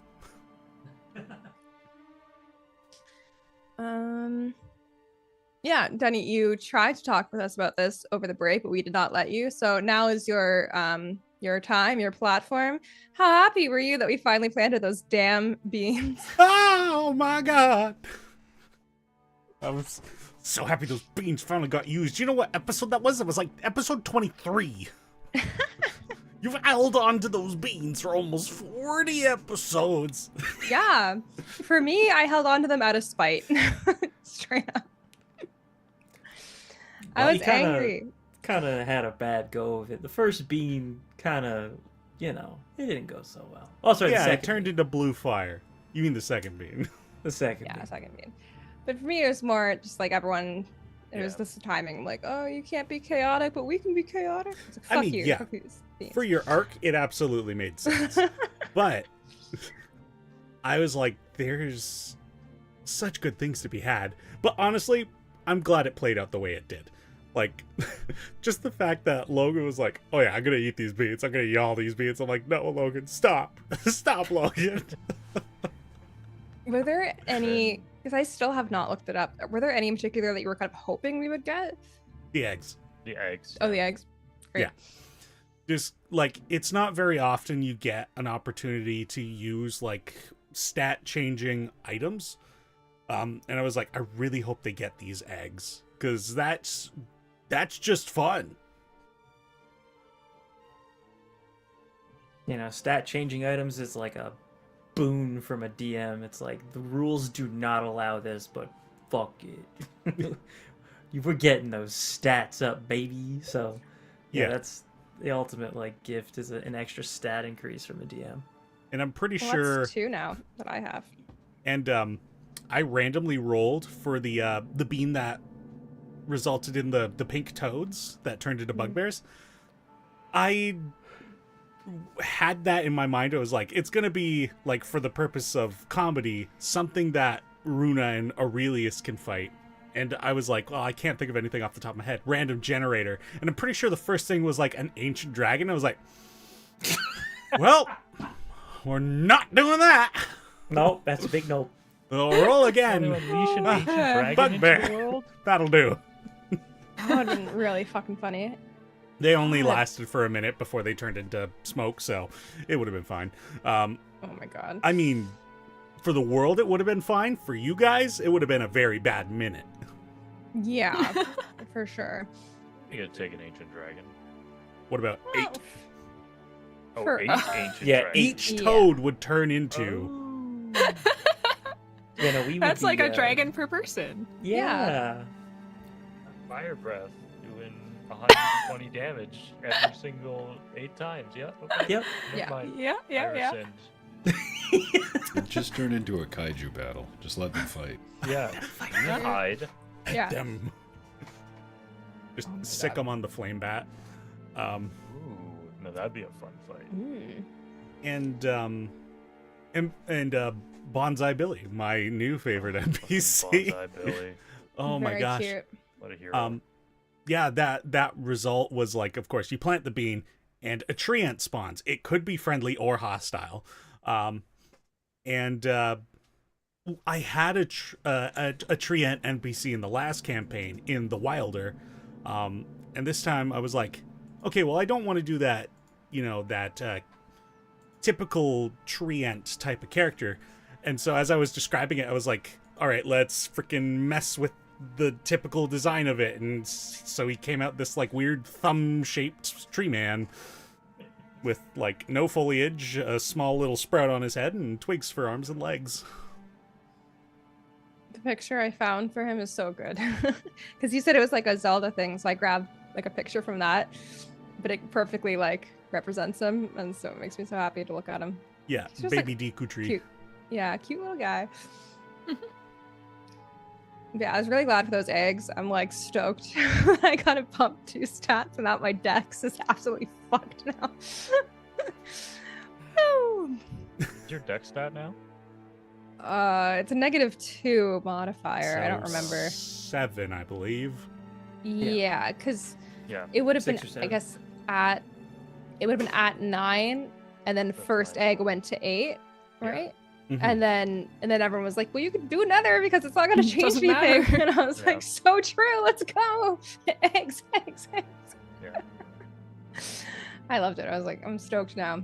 yeah, Danny, you tried to talk with us about this over the break, but we did not let you. So now is your time, your platform. How happy were you that we finally planted those damn beans? Oh my god. I was so happy those beans finally got used. You know what episode that was? It was like episode 23. You've held on to those beans for almost 40 episodes. Yeah. For me, I held on to them out of spite. Straight up. I was angry. Kind of had a bad go of it. The first bean kind of, it didn't go so well. Oh, sorry, the Yeah, second it turned into blue fire. You mean the second bean? The second Yeah, bean. second bean. But for me, it was more just like everyone. It was this timing. Like, oh, you can't be chaotic, but we can be chaotic. It's like, fuck I mean, you. yeah. Fuck these beans. For your arc, it absolutely made sense. But I was like, there's such good things to be had. But honestly, I'm glad it played out the way it did. Like, just the fact that Logan was like, oh yeah, I'm gonna eat these beans. I'm gonna eat all these beans. I'm like, no, Logan, stop. Stop, Logan. Were there any? Because I still have not looked it up. Were there any in particular that you were kind of hoping we would get? The eggs. The eggs. Oh, the eggs. Great. Yeah. Just like, it's not very often you get an opportunity to use like stat changing items. And I was like, I really hope they get these eggs, because that's just fun. Stat changing items is like a boon from a DM. It's like the rules do not allow this, but fuck it. You were getting those stats up, baby. So yeah, that's the ultimate like gift, is an extra stat increase from a DM. And I'm pretty Well, sure. that's 2 now that I have. And I randomly rolled for the bean that resulted in the pink toads that turned into bugbears. I had that in my mind. I was like, it's gonna be like, for the purpose of comedy, something that Runa and Aurelius can fight. And I was like, well, I can't think of anything off the top of my head. Random generator. And I'm pretty sure the first thing was like an ancient dragon. I was like, well, we're not doing that. No, that's a big no. We'll roll Want again. to unleash an ancient dragon into Bugbear. the world? That'll do. That would have been really fucking funny. They only lasted for a minute before they turned into smoke, so it would have been fine. Oh my god. I mean, for the world, it would have been fine. For you guys, it would have been a very bad minute. Yeah, for sure. You gotta take an ancient dragon. What about Well, 8? Oh, For- 8 ancient Yeah, dragons. Each Yeah. toad would turn into... Oh. Yeah, no, we would That's be, like a dragon per person. Yeah. Fire breath doing 120 damage every single 8 times. Yeah. Okay. Yep. Never Yeah. mind. Yeah, I yeah, yeah. rescind. It just turned into a kaiju battle. Just let them fight. Yeah. You hide. Yeah. Them. Just my sick God. them on the flame bat. Ooh, no, that'd be a fun fight. Mm. And Bonsai Billy, my new favorite NPC. Bonsai Billy. Oh my Very gosh. cute. What a hero. Yeah, that result was like, of course, you plant the bean and a treant spawns. It could be friendly or hostile. I had a treant NPC in the last campaign in the Wilder, and this time I was like, okay, well, I don't want to do that, that typical treant type of character. And so as I was describing it, I was like, all right, let's freaking mess with the typical design of it. And so he came out this like weird thumb-shaped tree man with like no foliage, a small little sprout on his head, and twigs for arms and legs. The picture I found for him is so good. Because you said it was like a Zelda thing, so I grabbed like a picture from that. But it perfectly like represents him, and so it makes me so happy to look at him. Yeah, He's just, baby like, D. Kutri. Cute. Yeah, cute little guy. Yeah, I was really glad for those eggs. I'm like stoked. I got to pump 2 stats and that my dex is absolutely fucked now. Woo. Is your deck stat now? It's a -2 modifier. I don't So remember. 7, I believe. Yeah, because Yeah. it would have been, 6 or I 7. guess, it would have been at 9, and then That's first fine. egg went to 8, Yeah. right? Mhm. And then everyone was like, well, you could do another because it's not going to change Doesn't anything. matter. And I was Yeah. like, so true. Let's go. Eggs. Yeah. I loved it. I was like, I'm stoked now.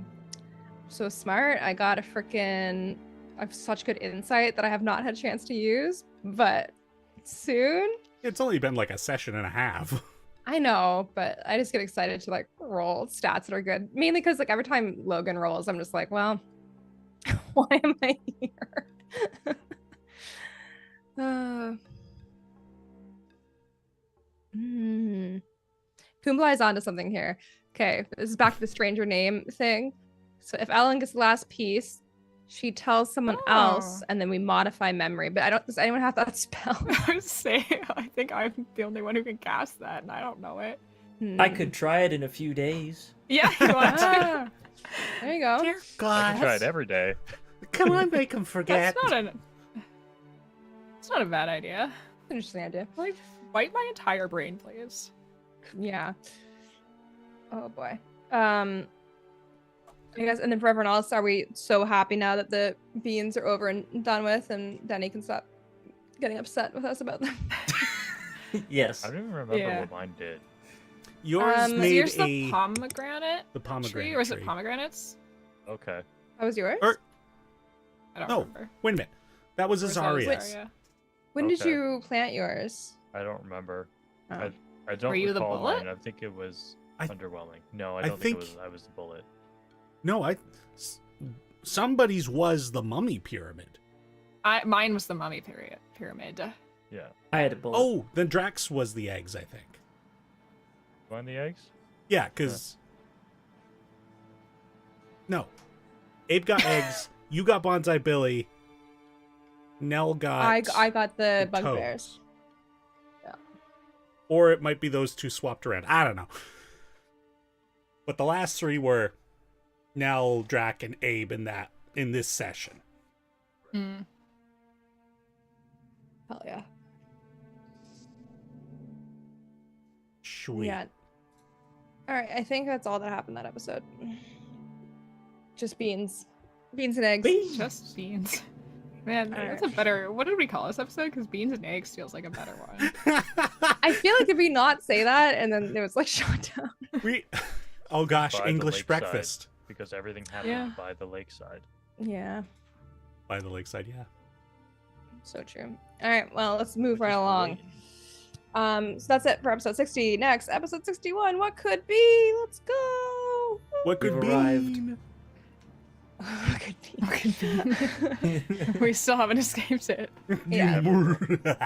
So smart. I got I have such good insight that I have not had a chance to use, but soon. It's only been like a session and a half. I know, but I just get excited to like roll stats that are good. Mainly because like every time Logan rolls, I'm just like, well, why am I here? Kumbla is onto something here. Okay, this is back to the stranger name thing. So if Ellen gets the last piece, she tells someone else, Oh. and then we modify memory. But does anyone have that spell? I was saying, I think I'm the only one who can cast that, and I don't know it. I could try it in a few days. Yeah, you want to? Ah, there you go. Dear I can try it every day. Come on, make him forget. It's not a bad idea. Interesting idea. Like, wipe my entire brain, please. Yeah. Oh boy. I guess, and then for everyone else, are we so happy now that the beans are over and done with, and Denny can stop getting upset with us about them? Yes. I don't even remember Yeah. what mine did. Yours Is Is yours made the pomegranate the pomegranate tree, or is it tree. pomegranates? Okay. How was yours? Or- I don't No. remember. Wait a minute. That was Or is that Azarius. Azaria? When did Okay. you plant yours? I don't remember. Oh. I don't Were you the recall bullet? mine. I think it was I- underwhelming. No, I I don't think, think- it was. I was the bullet. No, somebody's was the mummy pyramid. Mine was the mummy pyramid. Yeah. I had a bullet. Oh, then Drax was the eggs, I think. Find the eggs? Yeah, because... No. Abe got eggs, you got Bonsai Billy, Nell got... I got the the bugbears. toads. Or it might be those two swapped around. I don't know. But the last 3 were Nell, Drac, and Abe in this session. Mm. Hell yeah. Sweet. Yeah. All right, I think that's all that happened that episode. Just beans. Beans and eggs. Just beans. Man, that's a better. What did we call this episode? Because beans and eggs feels like a better one. I feel like did we not say that and then it was like shut down? Oh gosh, By the English lakeside, breakfast. because everything happened by the lakeside. Yeah, By the lakeside, yeah. so true. All right, well, let's move right along. So that's it for episode 60. Next, episode 61. What could be? Let's go. What could We've be? arrived. What could be? We still haven't escaped it. Yeah. The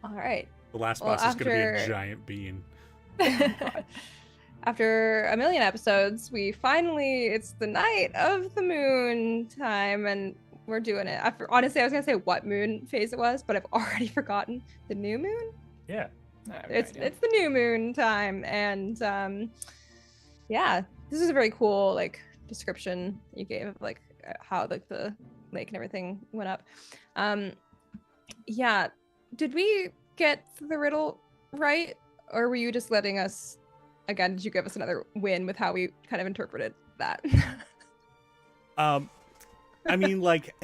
All right. last Well, boss is going to be a after- giant bean. After a million episodes, it's the night of the moon time, and we're doing it. Honestly, I was gonna say what moon phase it was, but I've already forgotten. The new moon? Yeah. It's the new moon time, and yeah, this is a very cool like description you gave of like how like the lake and everything went up. Yeah, did we get the riddle right, or were you just letting us? Again, did you give us another win with how we kind of interpreted that? I mean, like,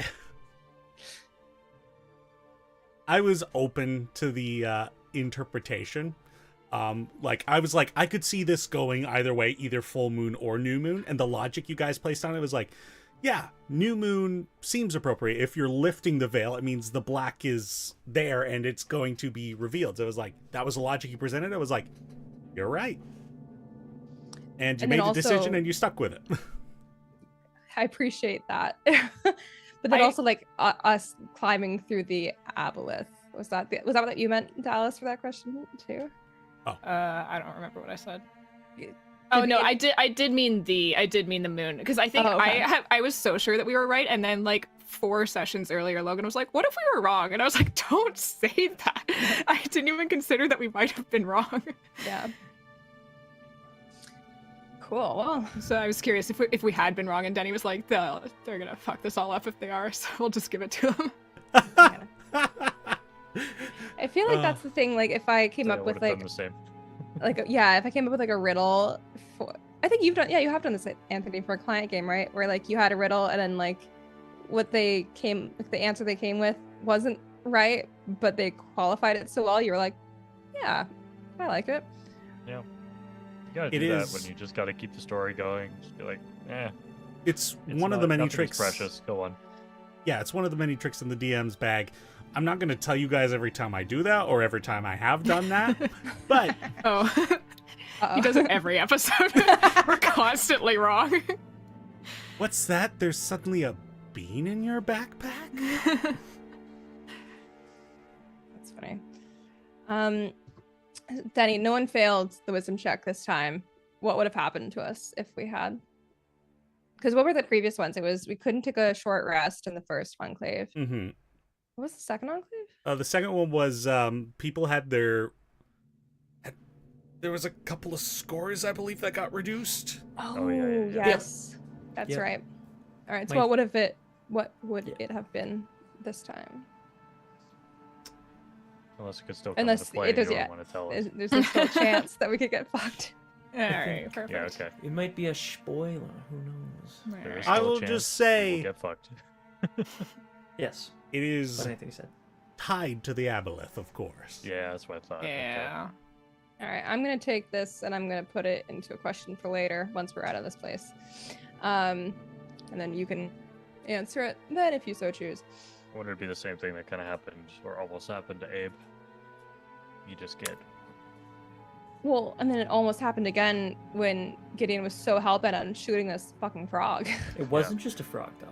I was open to the interpretation. Like, I was like, I could see this going either way, either full moon or new moon, and the logic you guys placed on it was like, yeah, new moon seems appropriate. If you're lifting the veil, it means the black is there and it's going to be revealed. So it was like, that was the logic you presented. I was like, you're right. And you made a decision and you stuck with it. I appreciate that. But then also like us climbing through the aboleth. Was that what you meant, Dallas, for that question too? I don't remember what I said. Did Oh no, you- I did mean the moon, because I think Oh, okay. I was so sure that we were right, and then like 4 sessions earlier, Logan was like, "What if we were wrong?" And I was like, "Don't say that." I didn't even consider that we might have been wrong. Yeah. Cool. Well, So I was curious if we had been wrong, and Denny was like, "They're gonna fuck this all up if they are, so we'll just give it to them." I feel like that's the thing. Like if I came I up would with have done like the same. if I came up with like a riddle for, I think you have done this, Anthony, for a client game, right? Where like you had a riddle and then like the answer they came with wasn't right, but they qualified it so well, you were like, yeah, I like it. Yeah. You gotta It do that is- when you just gotta keep the story going. Just be like, It's it's one of the not- many nothing is tricks. precious. Go on. Yeah, it's one of the many tricks in the DM's bag. I'm not going to tell you guys every time I do that or every time I have done that, but Oh, Uh-oh. he does it every episode. We're constantly wrong. what's that? There's suddenly a bean in your backpack? That's funny. Denny, no one failed the wisdom check this time. What would have happened to us if we had? Because what were the previous ones? It was we couldn't take a short rest in the first enclave. Mm-hmm. What was the second enclave? The second one was people had there was a couple of scores, I believe, that got reduced. Oh, yeah. yes, that's Yep. right. All right. So My- what would it have been this time? Unless it could still come Unless into play it and does, you yeah. don't want to tell us. There's still a chance that we could get fucked. All right, perfect. Yeah, okay. It might be a spoiler. Who knows? There is I still a will chance just we will say- get fucked. Yes. It is What anything said. tied to the aboleth, of course. Yeah, that's what I thought. Yeah. All right, I'm gonna take this and I'm gonna put it into a question for later once we're out of this place, and then you can answer it then if you so choose. I wonder if it'd be the same thing that kind of happened or almost happened to Abe. You just get Well, and then it almost happened again when Gideon was so hell-bent on shooting this fucking frog. It wasn't just a frog, though.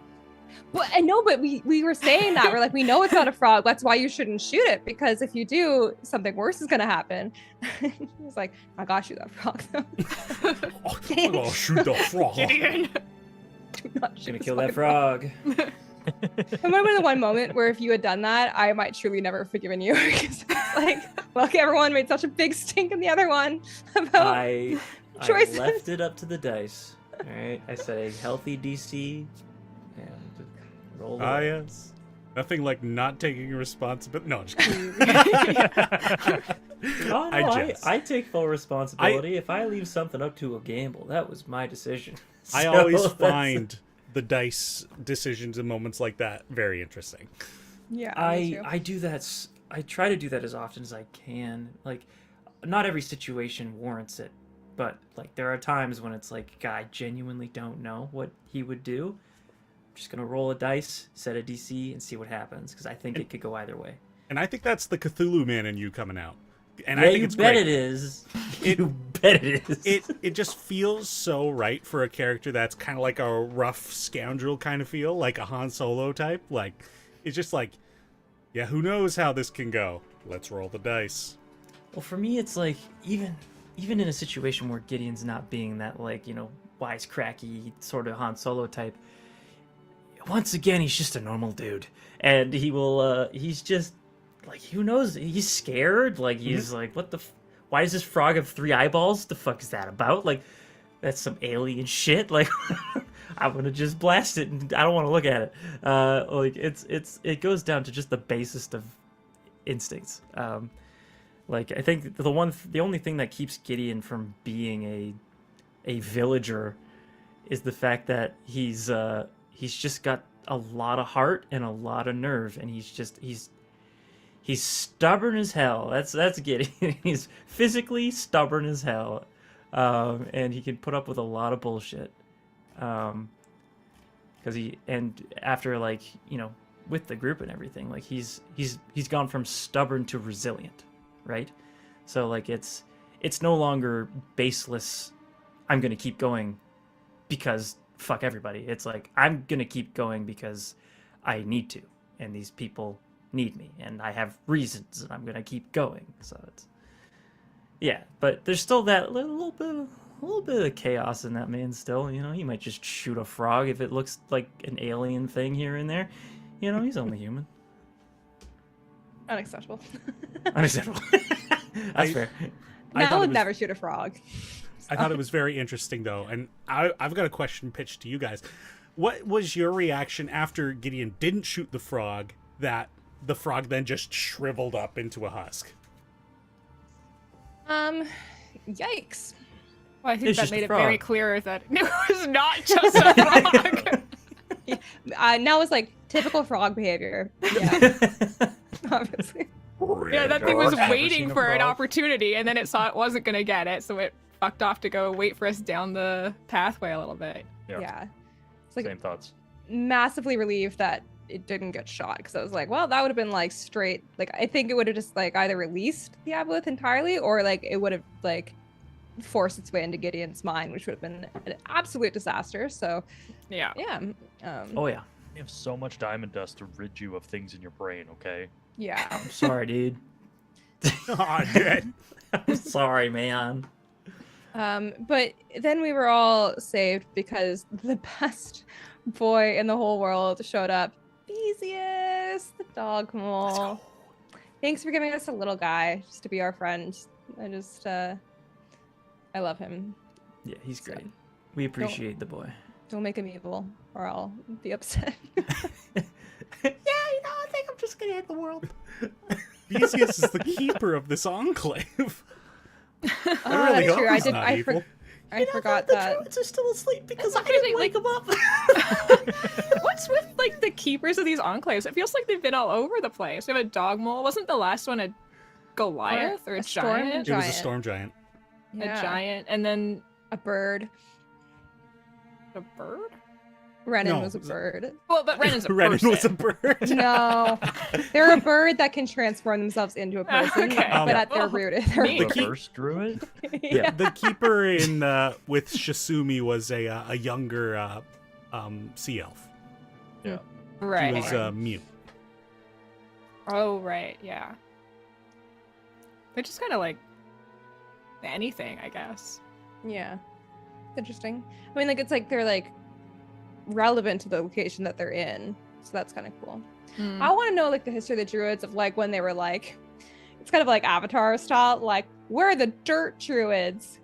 Well, I know, but we were saying that. We're like, we know it's not a frog. That's why you shouldn't shoot it, because if you do, something worse is going to happen. He's like, I gotta shoot that frog, though. Oh, I'm gonna shoot the frog. Gideon. Do not shoot Gonna this kill that fucking frog. I remember the one moment where if you had done that, I might truly never have forgiven you. Because it's like, look, everyone made such a big stink in the other one about I choices. left it up to the dice. All right, I said a healthy DC, and roll Ah, away. yes. Nothing like not taking responsibility. No, I'm just kidding. Oh no, jest. I take full responsibility. If I leave something up to a gamble, that was my decision. I So always that's- find the dice decisions in moments like that very interesting. Yeah. I do that. I try to do that as often as I can. Like, not every situation warrants it, but like there are times when it's like, I genuinely don't know what he would do. I'm just gonna roll a dice, set a DC, and see what happens because I think it could go either way. And I think that's the Cthulhu man in you coming out. And Yeah, I think you it's bet great. it is. You bet it is. It just feels so right for a character that's kind of like a rough scoundrel kind of feel, like a Han Solo type. Like, it's just like, yeah, who knows how this can go? Let's roll the dice. Well, for me, it's like even in a situation where Gideon's not being that like wisecracky sort of Han Solo type. Once again, he's just a normal dude, and he will. He's just like, who knows? He's scared. Like he's like, what the? Why does this frog have 3 eyeballs? The fuck is that about? Like, that's some alien shit. Like, I'm gonna just blast it, and I don't want to look at it. Like it goes down to just the basest of instincts. Like I think the only thing that keeps Gideon from being a villager is the fact that he's just got a lot of heart and a lot of nerve, and he's stubborn as hell. That's Gideon. He's physically stubborn as hell, and he can put up with a lot of bullshit. Because after with the group and everything, like he's gone from stubborn to resilient, right? So like it's no longer baseless. I'm gonna keep going because fuck everybody. It's like, I'm gonna keep going because I need to, and these people need me, and I have reasons, and I'm gonna keep going. So it's, yeah, but there's still that little bit of chaos in that man still. He might just shoot a frog if it looks like an alien thing here and there. He's only human. Unacceptable. Unacceptable. That's fair. I I thought it would was- never shoot a frog. I thought it was very interesting, though, and I've got a question pitched to you guys. What was your reaction after Gideon didn't shoot the frog, that the frog then just shriveled up into a husk? Yikes. Well, I think It's that just a made it frog. very clear that it was not just a frog. Now it's like typical frog behavior. Yeah, obviously. Yeah, that thing was Ever waiting seen a for an frog? opportunity, and then it saw it wasn't gonna get it, so it fucked off to go wait for us down the pathway a little bit. Yeah. Yeah. It's like Same thoughts. massively relieved that it didn't get shot, because I was like, well, that would have been like straight. Like, I think it would have just like either released the aboleth entirely, or like it would have like forced its way into Gideon's mind, which would have been an absolute disaster. So Yeah. yeah, Oh yeah. You have so much diamond dust to rid you of things in your brain, okay? yeah. I'm sorry, dude. Aw, dude. I'm sorry, man. But then we were all saved because the best boy in the whole world showed up. Theseus, the dog mole. Thanks for giving us a little guy just to be our friend. I love him. Yeah, he's So, great. We appreciate the boy. Don't make him evil, or I'll be upset. I think I'm just gonna hit the world. Theseus is the keeper of this enclave. Oh, I really that's hope true. he's not evil. I forgot that. Druids are still asleep because I Really, didn't wake them up. What's with like the keepers of these enclaves? It feels like they've been all over the place. We have a dog mole. Wasn't the last one a Goliath or a storm giant? It was a Giant. storm giant. Yeah. A giant, and then A bird. a bird. Renan No, was a was it- bird. Well, but Renan's a Renan person. was a bird. No, they're a bird that can transform themselves into a person, Okay. but at their Well, root, they're neat. The key- first druid? Yeah. The keeper in with Shizumi was a younger sea elf. Yeah. He Right. was mute. Oh, right. Yeah. They're just kind of like anything, I guess. Yeah. Interesting. I mean, like, it's like they're like relevant to the location that they're in. So that's kind of cool. I want to know like the history of the druids, of like when they were like, it's kind of like Avatar style, like, we're the dirt druids.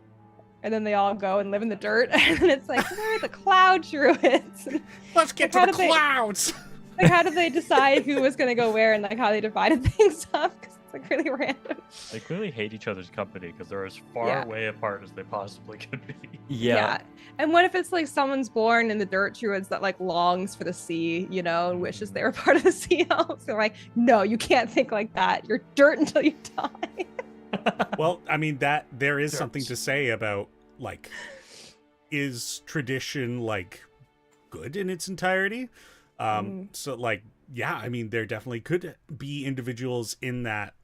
and then they all go and live in the dirt, and it's like, where are the cloud druids? Let's get Like, to the clouds. Like, how did they decide who was gonna go where, and like how they divided things up? Because it's like really random. They clearly hate each other's company because they're as far Yeah. away apart as they possibly could be. Yeah. And what if it's like someone's born in the dirt druids that like longs for the sea, you know, and wishes they were part of the sea elves? They're like, no, you can't think like that. You're dirt until you die. Well, I mean, that there is Sure. something to say about, like, is tradition, like, good in its entirety? So, like, yeah, I mean, there definitely could be individuals in that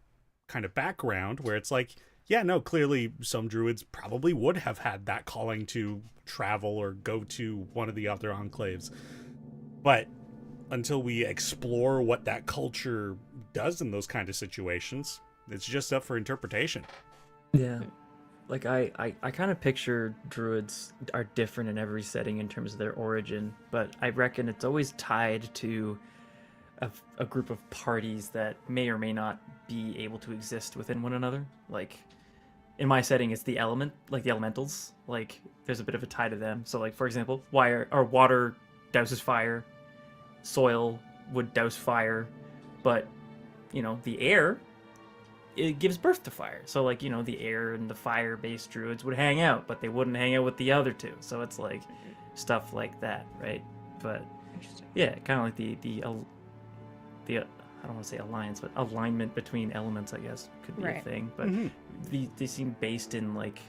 kind of background where it's like, yeah, no, clearly some druids probably would have had that calling to travel or go to one of the other enclaves. But until we explore what that culture does in those kind of situations, it's just up for interpretation. Yeah. Like I kind of picture druids are different in every setting in terms of their origin, but I reckon it's always tied to a group of parties that may or may not be able to exist within one another. Like in my setting, it's the elementals. Like there's a bit of a tie to them. So like for example, water douses fire, soil would douse fire, but you know the air, it gives birth to fire. So like, you know, the air and the fire-based druids would hang out, but they wouldn't hang out with the other two. So it's like stuff like that, right? But yeah, kind of like the I don't want to say alliance, but alignment between elements, I guess, could be a thing. But they seem based in like,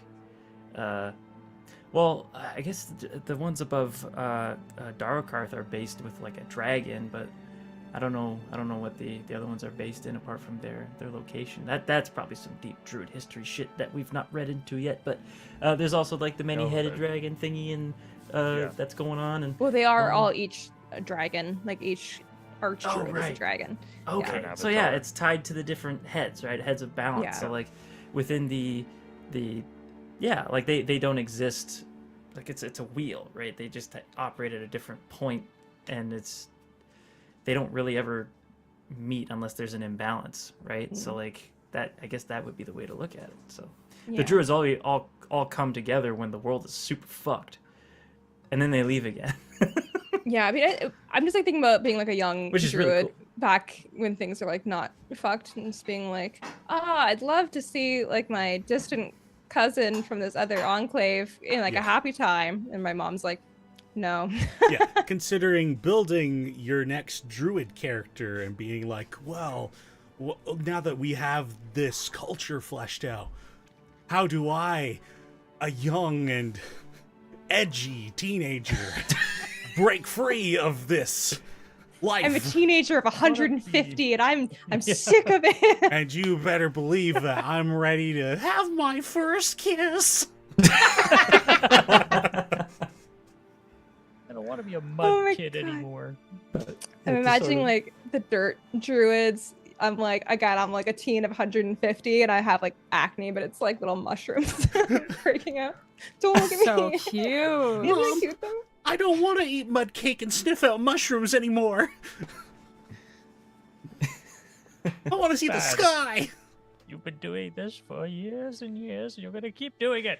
well, I guess the ones above Darokarth are based with like a dragon, but I don't know what the other ones are based in apart from their location. That's probably some deep druid history shit that we've not read into yet. But there's also like the many-headed dragon thingy and that's going on. And Well, they are all each a dragon. Like each arch druid is a right. dragon. Okay, Yeah. so yeah, it's tied to the different heads, right? Heads of balance. Yeah. So like within the yeah, like they don't exist. Like it's a wheel, right? They just operate at a different point, and they don't really ever meet unless there's an imbalance, right? So like that, I guess that would be the way to look at it. So the druids all come together when the world is super fucked, and then they leave again. Yeah, I mean, I'm just like thinking about being like a young Which is druid really cool. back when things are like not fucked, and just being like, I'd love to see like my distant cousin from this other enclave in like a happy time, and my mom's like, no. Yeah, considering building your next druid character and being like, well, now that we have this culture fleshed out, how do I, a young and edgy teenager, break free of this life? I'm a teenager of 150, and I'm sick of it. And you better believe that I'm ready to have my first kiss. I don't want to be a mud my kid God. anymore. I'm imagining like the dirt druids. I'm like a teen of 150, and I have like acne, but it's like little mushrooms breaking out. Don't look at So me. cute. Isn't it cute though? I don't want to eat mud cake and sniff out mushrooms anymore. I want to see the Bad. sky. You've been doing this for years and years, and you're gonna keep doing it.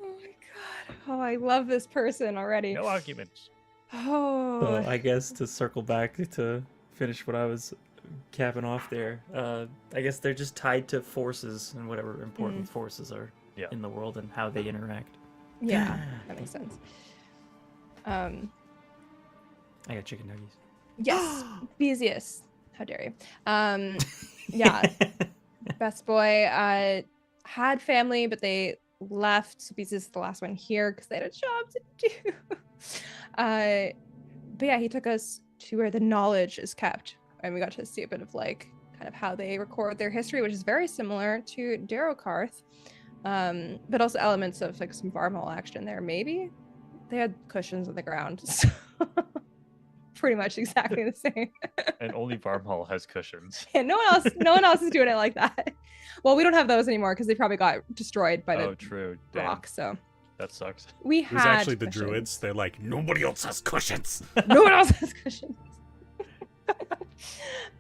Oh my god. Oh, I love this person already. No arguments. Oh. So I guess to circle back to finish what I was capping off there, I guess they're just tied to forces and whatever important forces are in the world and how they interact. Yeah, that makes sense. I got chicken nuggets. Yes, Bezius. How dare you? Yeah, best boy had family, but they left. So Bezius is the last one here because they had a job to do. But yeah, he took us to where the knowledge is kept, and we got to see a bit of like kind of how they record their history, which is very similar to Darokarth, but also elements of like some Varmhall action there. Maybe they had cushions on the ground, so pretty much exactly the same. And only Varmhall has cushions. Yeah, no one else is doing it like that. Well, we don't have those anymore because they probably got destroyed by the True. Damn, rock. So that sucks. we It was had actually the cushions. druids. They're like, nobody else has cushions. No one else has cushions.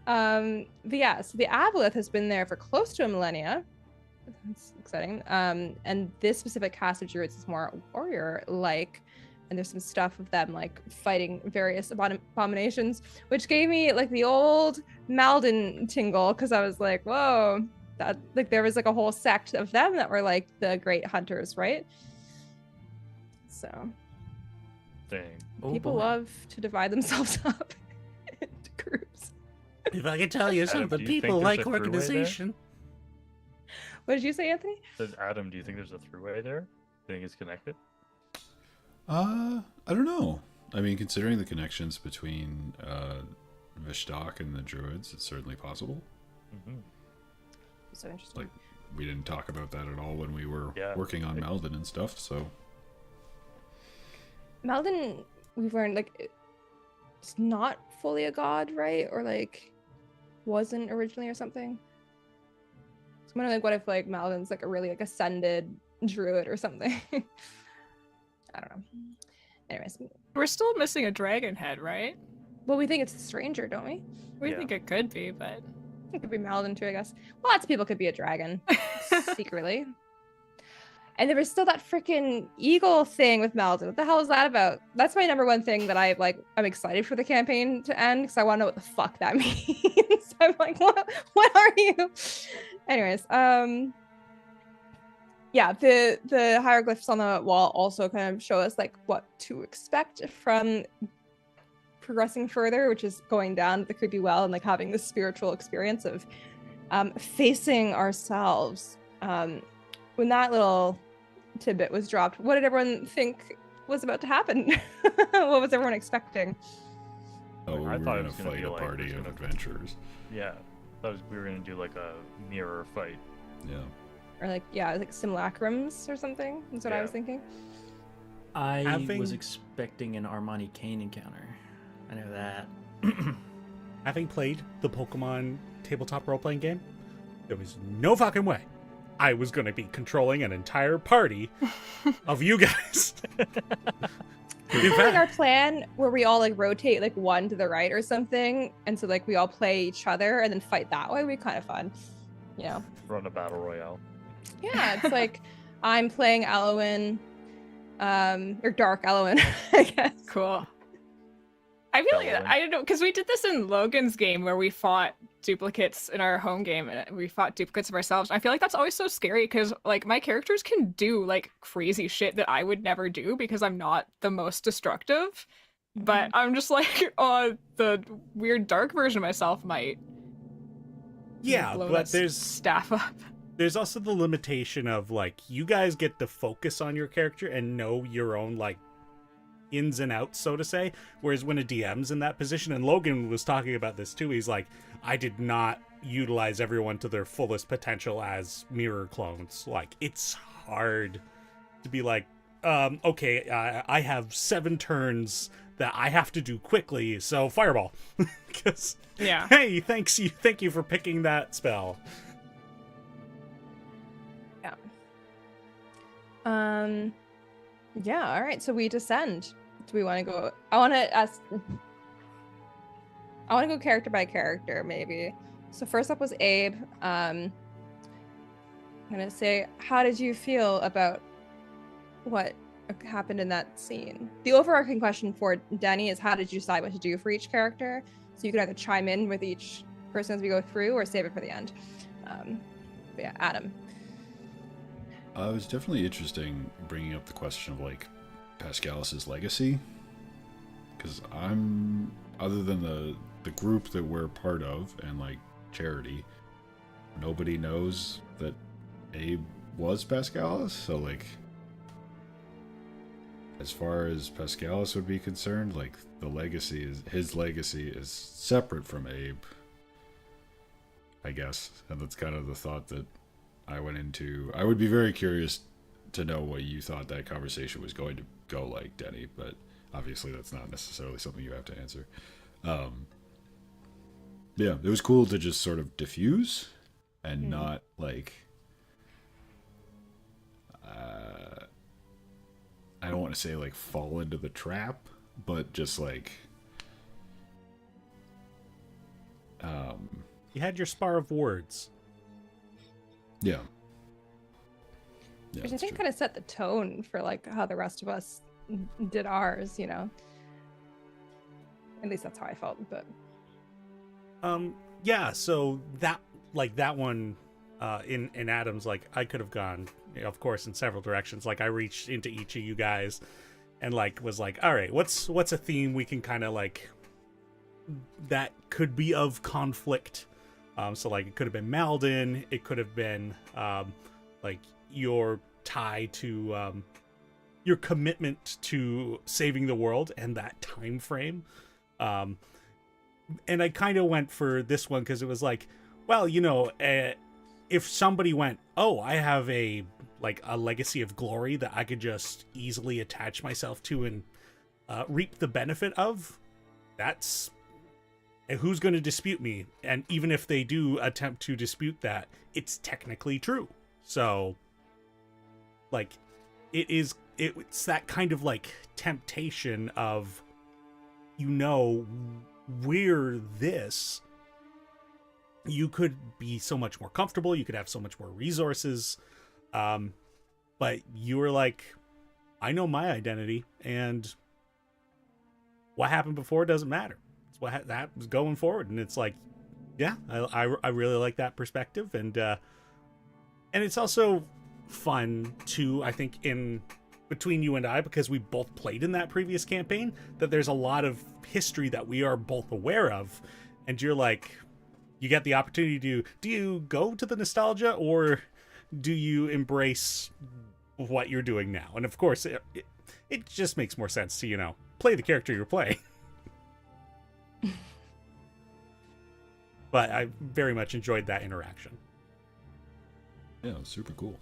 But yeah, so the aboleth has been there for close to a millennia. That's exciting. And this specific cast of druids is more warrior-like, and there's some stuff of them like fighting various abominations, which gave me like the old Malden tingle, because I was like, whoa, that like there was like a whole sect of them that were like the great hunters, right? So Dang. people love to divide themselves up into groups. If I can tell you Adam, something, do you think people there's like a throughway there? organization. What did you say, Anthony? Adam, do you think there's a throughway there? Do you think it's connected? I don't know. I mean, considering the connections between Vishtak and the druids, it's certainly possible. Mm-hmm. So interesting. Like, we didn't talk about that at all when we were Yeah. working on Malden and stuff, so... Malden, we've learned like it's not fully a god, right? Or like wasn't originally or something. So I'm wondering like what if like Malden's like a really like ascended druid or something. I don't know. Anyways, We're still missing a dragon head, right? well, we think it's a stranger, don't we? We Yeah. think it could be, but It could be Malden too, I guess. Lots of people could be a dragon secretly. And there was still that freaking eagle thing with Malden. What the hell is that about? That's my number one thing that I'm excited for the campaign to end, because I want to know what the fuck that means. I'm like, what are you? Anyways, yeah, the hieroglyphs on the wall also kind of show us like what to expect from progressing further, which is going down the creepy well and like having this spiritual experience of facing ourselves. When that little tidbit was dropped, what did everyone think was about to happen? What was everyone expecting? Oh, we I were thought it going was to gonna fight be a like, party there's of gonna- adventurers. Yeah. We were gonna do like a mirror fight. Yeah. Or like, yeah, like simulacrums or something. That's what I Yeah. was thinking. I Having- was expecting an Armani Kane encounter. I know that. Having played the Pokemon tabletop role-playing game, there was no fucking way I was going to be controlling an entire party of you guys. In Like fact, our plan where we all like rotate like one to the right or something, and so like we all play each other and then fight that way. Would be kind of fun, you know? Run a battle royale. Yeah, it's like I'm playing Elowen, or Dark Elowen, I guess. cool. I feel like Relevant. I don't know, because we did this in Logan's game where we fought duplicates in our home game, and we fought duplicates of ourselves. I feel like that's always so scary because like my characters can do like crazy shit that I would never do because I'm not the most destructive. But I'm just like, oh, the weird dark version of myself might yeah, blow but that there's staff up. there's also the limitation of like you guys get to focus on your character and know your own like ins and outs, so to say, whereas when a DM's in that position, and Logan was talking about this too, he's like, I did not utilize everyone to their fullest potential as mirror clones. Like, it's hard to be like, okay, I have 7 turns that I have to do quickly, so fireball. Because Yeah. hey, thank you for picking that spell. Yeah, all right, so we descend. Do we want to go? I want to go character by character, maybe. So first up was Abe. I'm gonna say, how did you feel about what happened in that scene? The overarching question for Denny is, how did you decide what to do for each character? So you can either chime in with each person as we go through, or save it for the end. But yeah, Adam. It was definitely interesting bringing up the question of like Pascalis' legacy, because I'm, other than the group that we're part of and like Charity, nobody knows that Abe was Pascalis. So like, as far as Pascalis would be concerned, like his legacy is separate from Abe, I guess. And that's kind of the thought that I went into. I would be very curious to know what you thought that conversation was going to go like, Denny, but obviously that's not necessarily something you have to answer. Yeah, it was cool to just sort of diffuse and not like, I don't want to say like fall into the trap, but just like, You had your spar of words. yeah. Yeah, Which I that's think true. kind of set the tone for like how the rest of us did ours, you know. At least that's how I felt. But Yeah, so that one in Adams, like I could have gone, of course, in several directions. Like I reached into each of you guys and like was like, all right, what's a theme we can kind of like that could be of conflict. So like it could have been Malden, it could have been like your tie to your commitment to saving the world and that time frame. And I kind of went for this one because it was like, well, if somebody went, oh, I have a legacy of glory that I could just easily attach myself to and reap the benefit of, that's who's going to dispute me. And even if they do attempt to dispute that, it's technically true. So like it's that kind of like temptation of, we're this, you could be so much more comfortable, you could have so much more resources, but you were like, I know my identity, and what happened before doesn't matter. It's what that was going forward. And it's like, yeah, I really like that perspective. And it's also fun too, I think, in between you and I, because we both played in that previous campaign, that there's a lot of history that we are both aware of. And you're like, you get the opportunity to, do you go to the nostalgia or do you embrace what you're doing now? And of course, it just makes more sense to, play the character you're playing. But I very much enjoyed that interaction. Yeah, it was super cool.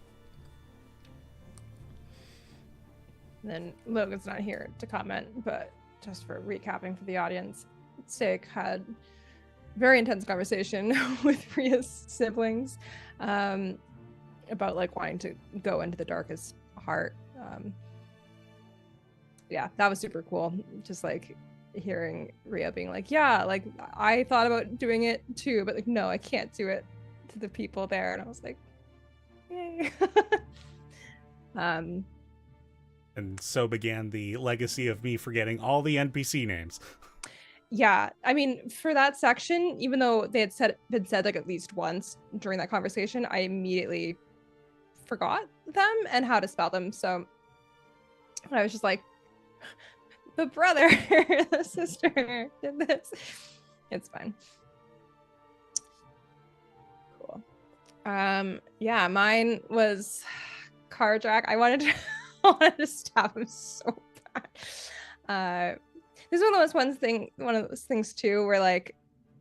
then Logan's not here to comment, but just for recapping for the audience, Steak had very intense conversation with Ria's siblings about like wanting to go into the darkest heart. Yeah, that was super cool. Just like hearing Ria being like, yeah, like I thought about doing it too, but like, no, I can't do it to the people there. And I was like, yay. And so began the legacy of me forgetting all the NPC names. Yeah, I mean, for that section, even though they had been said like at least once during that conversation, I immediately forgot them and how to spell them. So I was just like, the brother, the sister did this. It's fine. Cool. Yeah, mine was Carjack. I wanted to stab him so bad. This is one of those things too, where like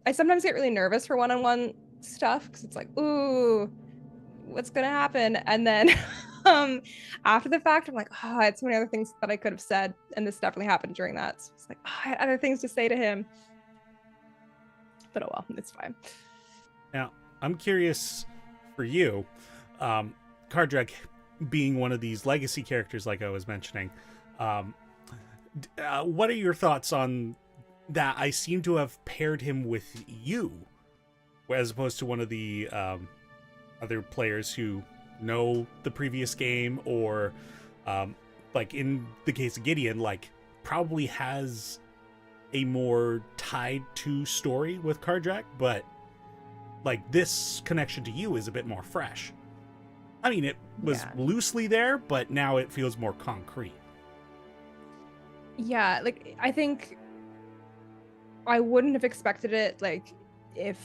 I sometimes get really nervous for one-on-one stuff because it's like, ooh, what's gonna happen? And then after the fact, I'm like, oh, I had so many other things that I could have said, and this definitely happened during that. So it's like, oh, I had other things to say to him. But oh well, it's fine. Now, I'm curious for you, Kardrek being one of these legacy characters like I was mentioning, what are your thoughts on that? I seem to have paired him with you as opposed to one of the other players who know the previous game, or like in the case of Gideon, like probably has a more tied to story with Kardrak, but like this connection to you is a bit more fresh. I mean, it was loosely there, but now it feels more concrete. Yeah, like I think I wouldn't have expected it like if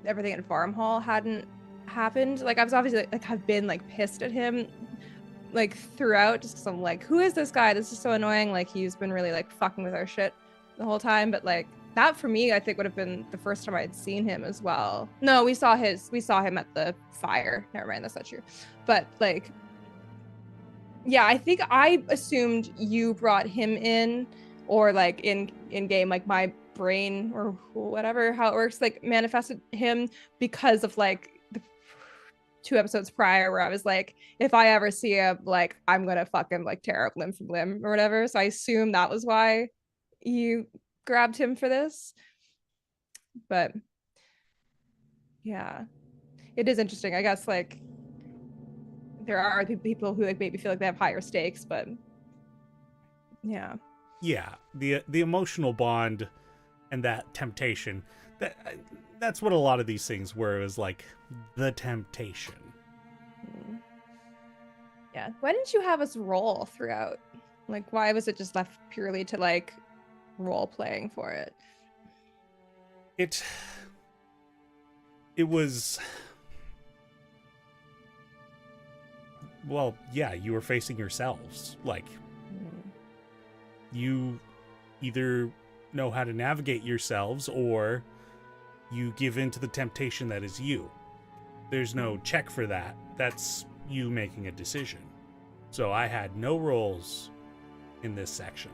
everything at Farm Hall hadn't happened. Like I was obviously like have been like pissed at him like throughout, just because I'm like, who is this guy? This is so annoying. Like he's been really like fucking with our shit the whole time. But like that for me, I think would have been the first time I'd seen him as well. No, we saw him at the fire. Never mind, that's not true. But like, yeah, I think I assumed you brought him in, or like in game, like my brain or whatever, how it works, like manifested him because of like the 2 episodes prior where I was like, if I ever see him, like I'm gonna fucking like tear up limb from limb or whatever. So I assume that was why you grabbed him for this. But yeah, it is interesting, I guess. Like there are people who like maybe feel like they have higher stakes, but yeah. Yeah, the emotional bond and that temptation, that's what a lot of these things were. It was like the temptation. Yeah. Why didn't you have us roll throughout? Like, why was it just left purely to like role playing for it? It was, well, yeah, you were facing yourselves. Like, you either know how to navigate yourselves or you give in to the temptation that is you. There's no check for that. That's you making a decision. So I had no roles in this section.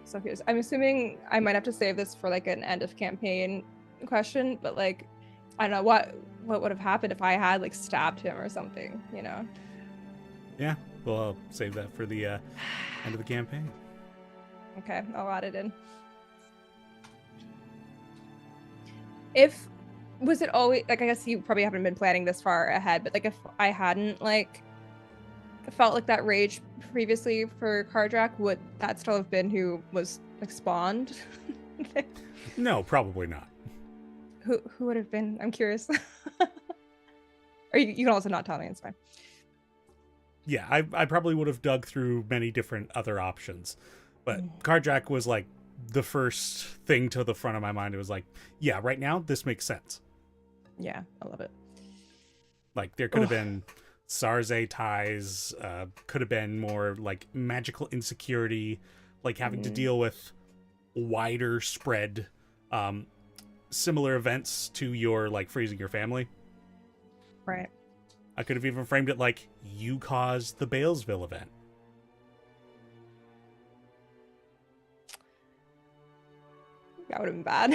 So here's, I'm assuming I might have to save this for like an end of campaign question, but like, I don't know what would have happened if I had like stabbed him or something, you know? Yeah, well, I'll save that for the end of the campaign. Okay, I'll add it in. Was it always, like, I guess you probably haven't been planning this far ahead, but like if I hadn't like felt like that rage previously for Kardrak, would that still have been who was like spawned? No, probably not. Who would have been? I'm curious. Or you can also not tell me, it's fine. Yeah, I probably would have dug through many different other options. But Kardrak was like the first thing to the front of my mind. It was like, yeah, right now this makes sense. Yeah, I love it. Like there could have been Sarze ties, could have been more like magical insecurity, like having to deal with wider spread similar events to your like freezing your family. Right. I could have even framed it like you caused the Balesville event. That would have been bad.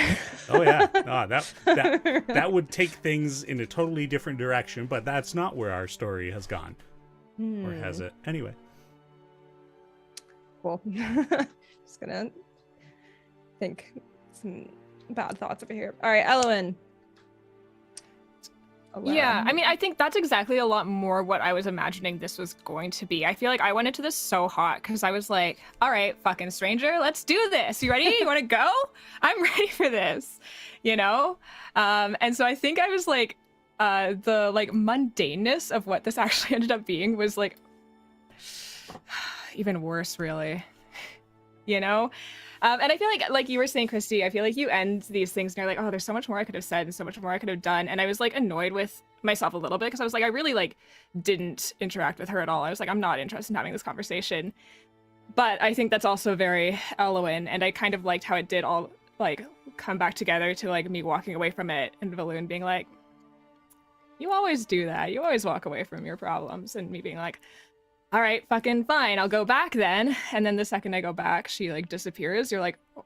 Oh yeah, that would take things in a totally different direction, but that's not where our story has gone. Or has it? Anyway. Cool. Just gonna think some bad thoughts over here. All right, Elowen. Yeah, I mean, I think that's exactly a lot more what I was imagining this was going to be. I feel like I went into this so hot because I was like, all right, fucking stranger, let's do this. You ready? You want to go? I'm ready for this, you know? And so I think I was like, the like mundaneness of what this actually ended up being was like even worse, really, you know? And I feel like you were saying, Christy, I feel like you end these things and you're like, oh, there's so much more I could have said and so much more I could have done. And I was like annoyed with myself a little bit because I was like, I really like didn't interact with her at all. I was like, I'm not interested in having this conversation. But I think that's also very Elowen. And I kind of liked how it did all like come back together to like me walking away from it and Valoon being like, you always do that. You always walk away from your problems. And me being like, all right, fucking fine, I'll go back then. And then the second I go back, she like disappears. You're like, oh,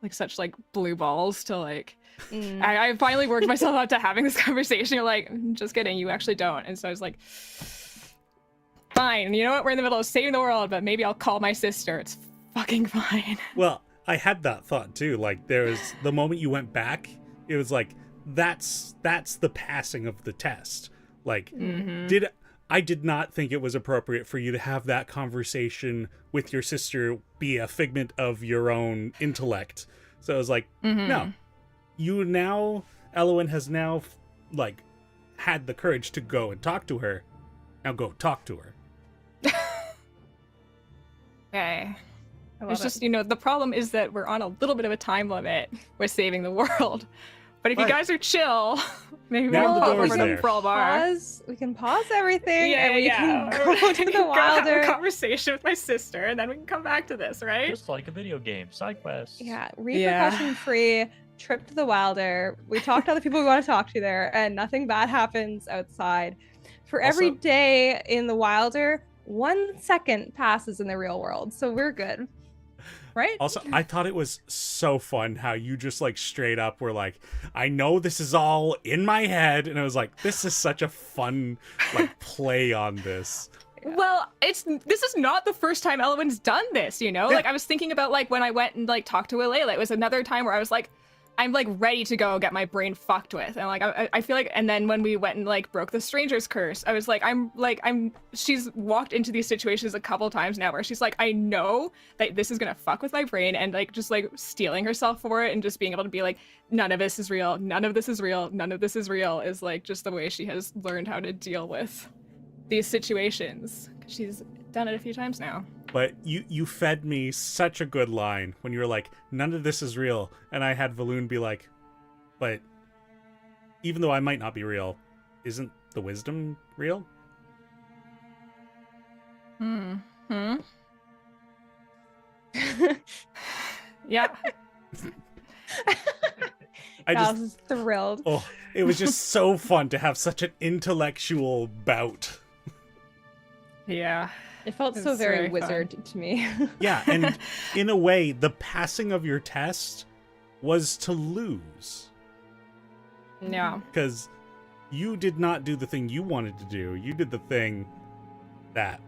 like such like blue balls to like, I finally worked myself up to having this conversation. You're like, just kidding, you actually don't. And so I was like, fine, you know what? We're in the middle of saving the world, but maybe I'll call my sister. It's fucking fine. Well, I had that thought too. Like there was the moment you went back, it was like, that's the passing of the test. Like, I did not think it was appropriate for you to have that conversation with your sister be a figment of your own intellect. So I was like, no. You now, Elowen has now, like, had the courage to go and talk to her. Now go talk to her. Okay. It's just, you know, the problem is that we're on a little bit of a time limit with saving the world. But if you guys are chill, maybe Now we'll the pop door's over there. to Brawl Bar. We can pause everything Yeah, and we can go to the Go have Wilder. a conversation with my sister, and then we can come back to this, right? Just like a video game, side quest. Yeah, repercussion-free trip to the Wilder. We talked to other people we want to talk to there, and nothing bad happens outside. For every Also- day in the Wilder, 1 second passes in the real world, so we're good. Right? Also, I thought it was so fun how you just like straight up were like, I know this is all in my head. And I was like, this is such a fun like play on this. Well, this is not the first time Elowen's done this, you know? Yeah. Like, I was thinking about, like, when I went and, like, talked to Alayla, it was another time where I was like, I'm like ready to go get my brain fucked with, and like I feel like, and then when we went and like broke the stranger's curse, I was like, she's walked into these situations a couple times now where she's like, I know that this is gonna fuck with my brain, and like just like stealing herself for it and just being able to be like, none of this is real, none of this is real, none of this is real, is like just the way she has learned how to deal with these situations. She's done it a few times now. But you fed me such a good line when you were like, none of this is real. And I had Valoon be like, but even though I might not be real, isn't the wisdom real? Yeah. I was just thrilled. Oh, it was just so fun to have such an intellectual bout. Yeah. It felt It's so very very wizard to me. Yeah, and in a way, the passing of your test was to lose. Yeah. Because you did not do the thing you wanted to do. You did the thing that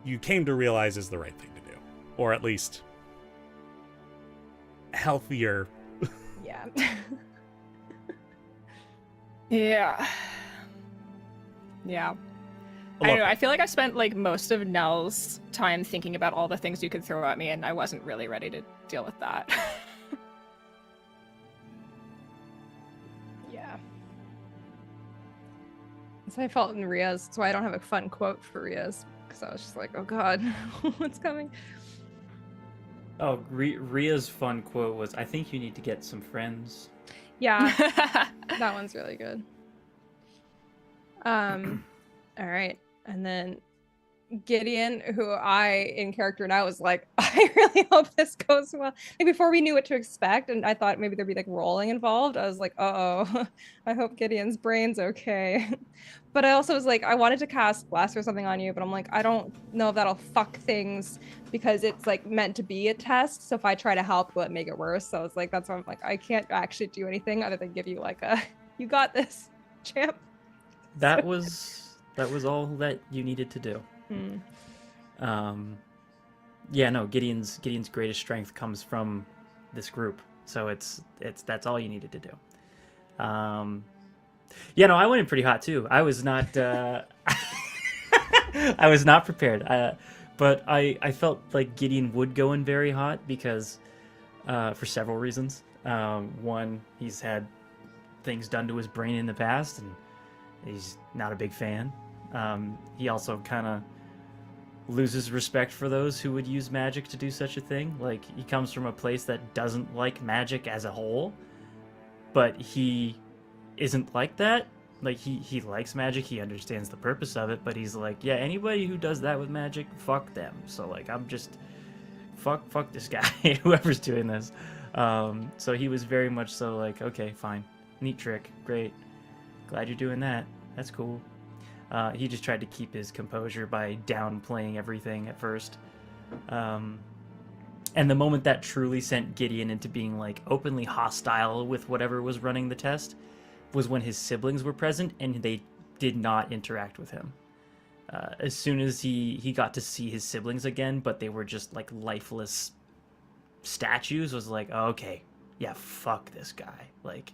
you came to realize is the right thing to do. Or at least healthier. Yeah. Yeah. Yeah. I don't know. I feel like I spent like most of Nell's time thinking about all the things you could throw at me, and I wasn't really ready to deal with that. Yeah. So I felt in Ria's, so I don't have a fun quote for Ria's, because I was just like, oh god, what's coming? Oh, Ria's fun quote was, I think you need to get some friends. Yeah, that one's really good. All right. And then Gideon, who I in character now was like, I really hope this goes well. Like before we knew what to expect, and I thought maybe there'd be like rolling involved. I was like, uh-oh, I hope Gideon's brain's okay. But I also was like, I wanted to cast Bless or something on you, but I'm like, I don't know if that'll fuck things because it's like meant to be a test. So if I try to help, will it make it worse? So it's like, that's why I'm like, I can't actually do anything other than give you like a, you got this, champ. That was all that you needed to do. Yeah, no, Gideon's greatest strength comes from this group. So that's all you needed to do. Yeah, no, I went in pretty hot too. I was not I was not prepared. But I felt like Gideon would go in very hot because for several reasons. One, he's had things done to his brain in the past and he's not a big fan. He also kind of loses respect for those who would use magic to do such a thing. Like, he comes from a place that doesn't like magic as a whole, but he isn't like that. Like, he likes magic, he understands the purpose of it, but he's like, yeah, anybody who does that with magic, fuck them. So, like, I'm just, fuck this guy, whoever's doing this. So he was very much so like, okay, fine, neat trick, great, glad you're doing that, that's cool. He just tried to keep his composure by downplaying everything at first. And the moment that truly sent Gideon into being like openly hostile with whatever was running the test was when his siblings were present and they did not interact with him. As soon as he got to see his siblings again, but they were just like lifeless statues, was like, oh, okay, yeah, fuck this guy. Like,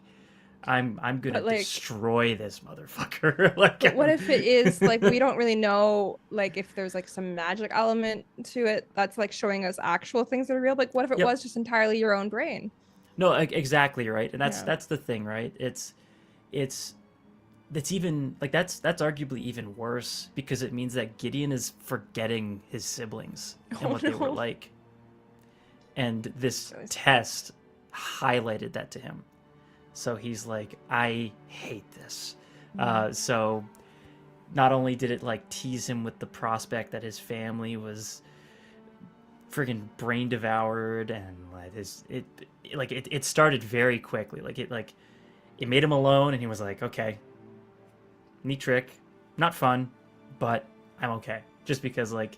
I'm gonna like, destroy this motherfucker. Like, but what if it is like, we don't really know, like, if there's like some magic element to it that's like showing us actual things that are real. Like, what if it was just entirely your own brain? No, exactly, right. And that's the thing, right? It's even like that's arguably even worse because it means that Gideon is forgetting his siblings and what they were like. And this test highlighted that to him. So he's like, I hate this. So not only did it like tease him with the prospect that his family was friggin' brain devoured, and like it started very quickly. It made him alone, and he was like, okay, neat trick, not fun, but I'm okay. Just because, like,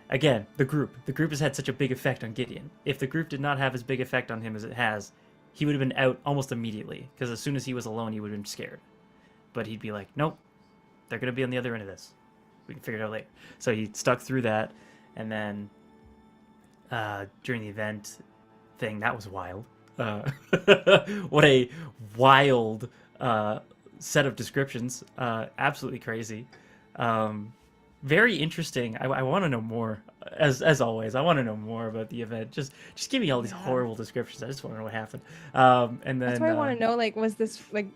again, the group has had such a big effect on Gideon. If the group did not have as big effect on him as it has, he would have been out almost immediately, because as soon as he was alone, he would have been scared. But he'd be like, nope, they're going to be on the other end of this. We can figure it out later. So he stuck through that, and then during the event thing, that was wild. Uh, what a wild set of descriptions. Absolutely crazy. Very interesting. I want to know more. As always, I want to know more about the event. Just give me all these Yeah. horrible descriptions. I just want to know what happened. And then That's why I want to know, like, was this like,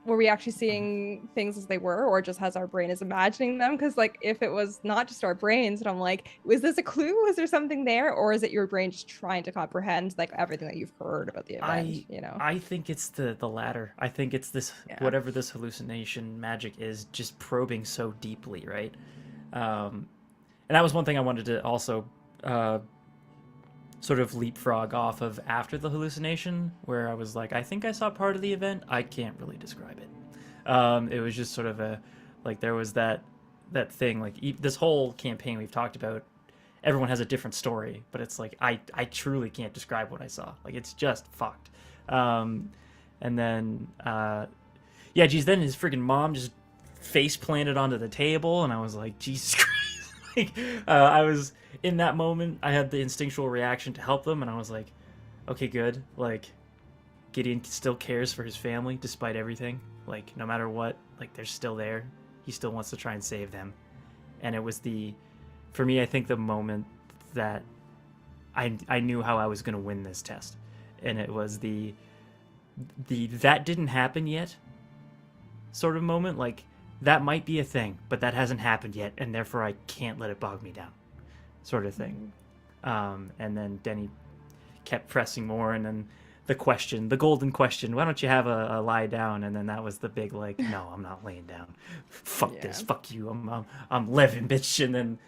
were we actually seeing things as they were, or just as our brain is imagining them? Because like, if it was not just our brains, and I'm like, was this a clue? Was there something there, or is it your brain just trying to comprehend like everything that you've heard about the event? I think it's the latter. I think it's this Yeah. whatever this hallucination magic is, just probing so deeply, right? And that was one thing I wanted to also sort of leapfrog off of after the hallucination, where I was like, I think I saw part of the event. I can't really describe it. It was just sort of like there was that thing, like this whole campaign we've talked about. Everyone has a different story, but it's like I truly can't describe what I saw. Like it's just fucked. And then yeah, geez, then his freaking mom just face planted onto the table, and I was like, Jesus Christ. Like, I was in that moment, I had the instinctual reaction to help them, and I was like, okay, good. Like, Gideon still cares for his family despite everything. Like, no matter what, like, they're still there. He still wants to try and save them. And it was for me, I think the moment that I knew how I was going to win this test. And it was the that didn't happen yet sort of moment. Like, that might be a thing, but that hasn't happened yet, and therefore I can't let it bog me down, sort of thing. And then Denny kept pressing more, and then the golden question, why don't you have a lie down? And then that was the big, like, no, I'm not laying down. Fuck this, fuck you, I'm living, bitch.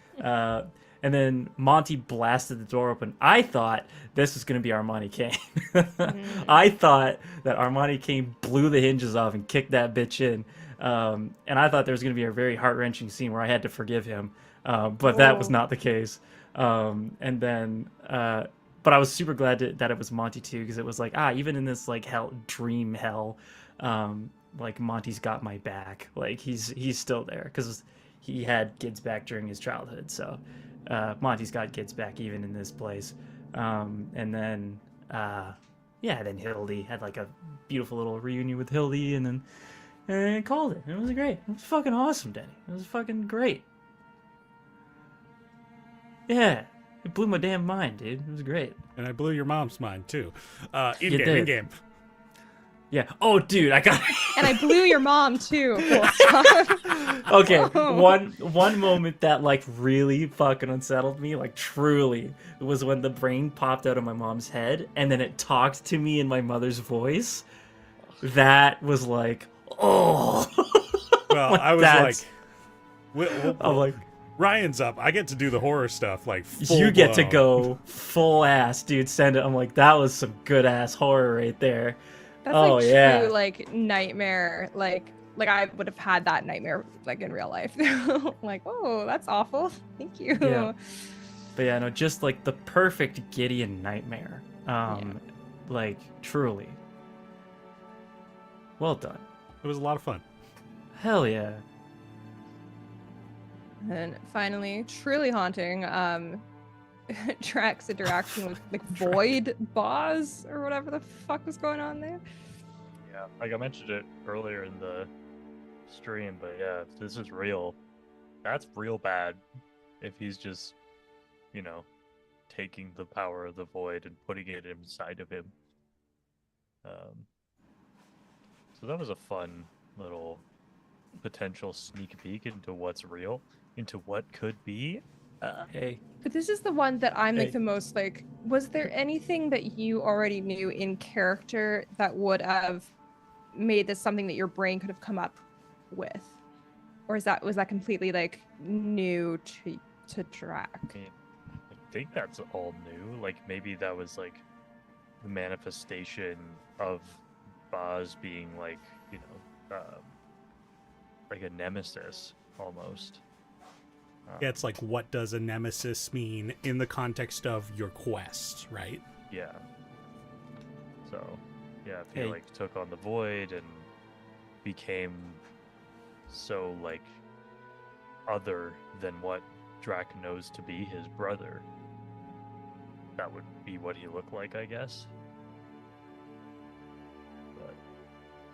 And then Monty blasted the door open. I thought this was going to be Armani Kane. I thought that Armani Kane blew the hinges off and kicked that bitch in. And I thought there was going to be a very heart-wrenching scene where I had to forgive him. But that was not the case. And then, but I was super glad that it was Monty too, because it was like, even in this like dream hell, like Monty's got my back. Like he's still there because he had kids back during his childhood. So Monty's got kids back even in this place. And then, then Hildy had like a beautiful little reunion with Hildy, and then. And I called it. It was great. It was fucking awesome, Denny. It was fucking great. Yeah. It blew my damn mind, dude. It was great. And I blew your mom's mind, too. You did. In-game. Yeah. Oh, dude, I got... And I blew your mom, too. Okay, one moment that, like, really fucking unsettled me, like, truly, was when the brain popped out of my mom's head, and then it talked to me in my mother's voice. That was like... Oh, well, like I was like, I'm like, Ryan's up. I get to do the horror stuff, like you get to blown. go full ass, dude. Send it. I'm like, that was some good ass horror right there. That's true, like nightmare. Like I would have had that nightmare like in real life. Like, oh, that's awful. Thank you. Yeah. But yeah, no, just like the perfect Gideon nightmare. Like truly. Well done. It was a lot of fun. Hell yeah. And finally, truly haunting, Drax's interaction with like Void Boss or whatever the fuck was going on there. Yeah, like I mentioned it earlier in the stream, but yeah, if this is real, that's real bad. If he's just, taking the power of the Void and putting it inside of him. So that was a fun little potential sneak peek into what's real, into what could be. Hey. But this is the one that I'm like Hey. the most like, was there anything that you already knew in character that would have made this something that your brain could have come up with? Or was that completely like new to Drac? I think that's all new. Like maybe that was like the manifestation of Boz being like, like a nemesis almost. Yeah, it's like, what does a nemesis mean in the context of your quest, right? Yeah. So, yeah, if he like took on the Void and became so like other than what Drac knows to be his brother, that would be what he looked like, I guess.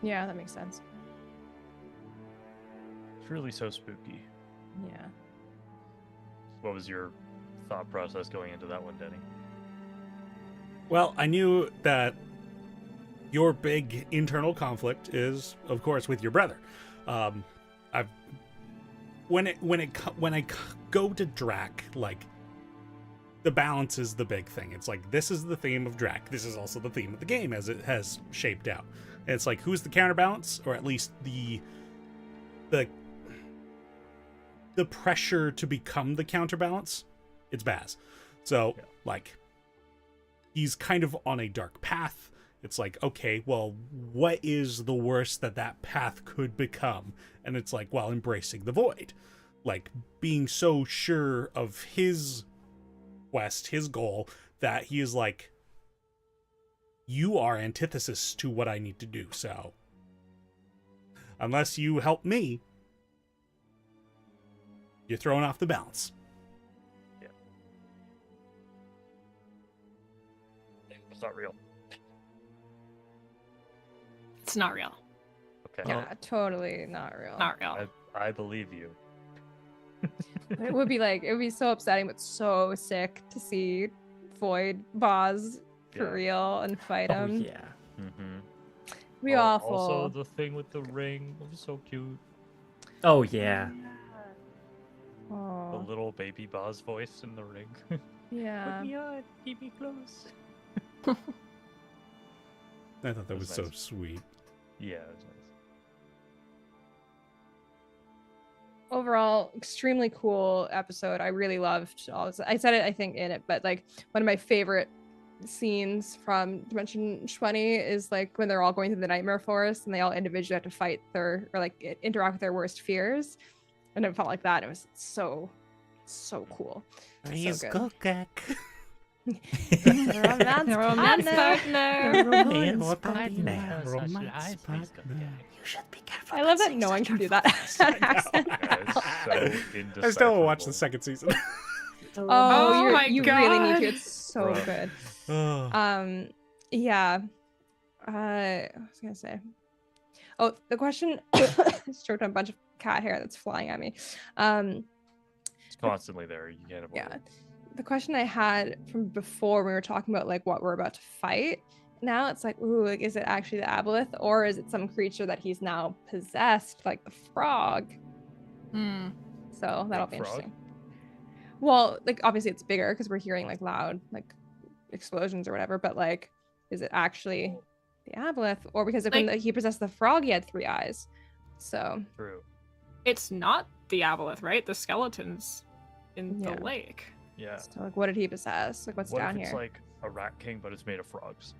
Yeah, that makes sense. It's really so spooky. Yeah. What was your thought process going into that one, Denny? Well, I knew that your big internal conflict is, of course, with your brother. I've when I go to Drac, like, the balance is the big thing. It's like, this is the theme of Drac. This is also the theme of the game as it has shaped out. And it's like, who's the counterbalance, or at least the pressure to become the counterbalance? It's Baz. So, like, he's kind of on a dark path. It's like, okay, well, what is the worst that path could become? And it's like, well, embracing the void. Like, being so sure of his quest, his goal, that he is like, you are antithesis to what I need to do, so unless you help me, you're throwing off the balance. Yeah. It's not real. It's not real. Okay. Yeah, totally not real. Not real. I believe you. It would be so upsetting, but so sick to see Void Boz for Yeah. real and fight Oh him. yeah. Mm-hmm. Be awful. Also, the thing with the ring was so cute. Oh yeah. The Oh, little baby Boz voice in the ring. yeah. Put me on, keep me close. I thought that was That's so nice. sweet. Yeah, it was nice. Overall, extremely cool episode. I really loved all this. I said it, I think, in it, but like one of my favorite scenes from Dimension 20 is like when they're all going through the Nightmare Forest and they all individually have to fight interact with their worst fears. And it felt like that. It was so cool. He's good. Gokek. Romance partner. You should be careful. I love that no one can do that accent. Yeah, it's so I still haven't watched the indecipherable. second season. Oh, my you really need God. to. It's so Rough. good. Oh. Yeah. What was I gonna say? Oh, the question. Stroked on a bunch of cat hair that's flying at me. It's constantly there. You can't avoid Yeah. it. The question I had from before, we were talking about like what we're about to fight. Now it's like, ooh, like, is it actually the aboleth, or is it some creature that he's now possessed, like the frog? Hmm. So that'll Big be frog? interesting. Well, like obviously it's bigger because we're hearing like loud like explosions or whatever, but like, is it actually the aboleth, or because if when Like- he possessed the frog, he had 3 eyes? So True. It's not the aboleth, right? The skeletons in Yeah. the lake. Yeah. so like, what did he possess? Like, what's What down if it's here? like a rat king, but it's made of frogs?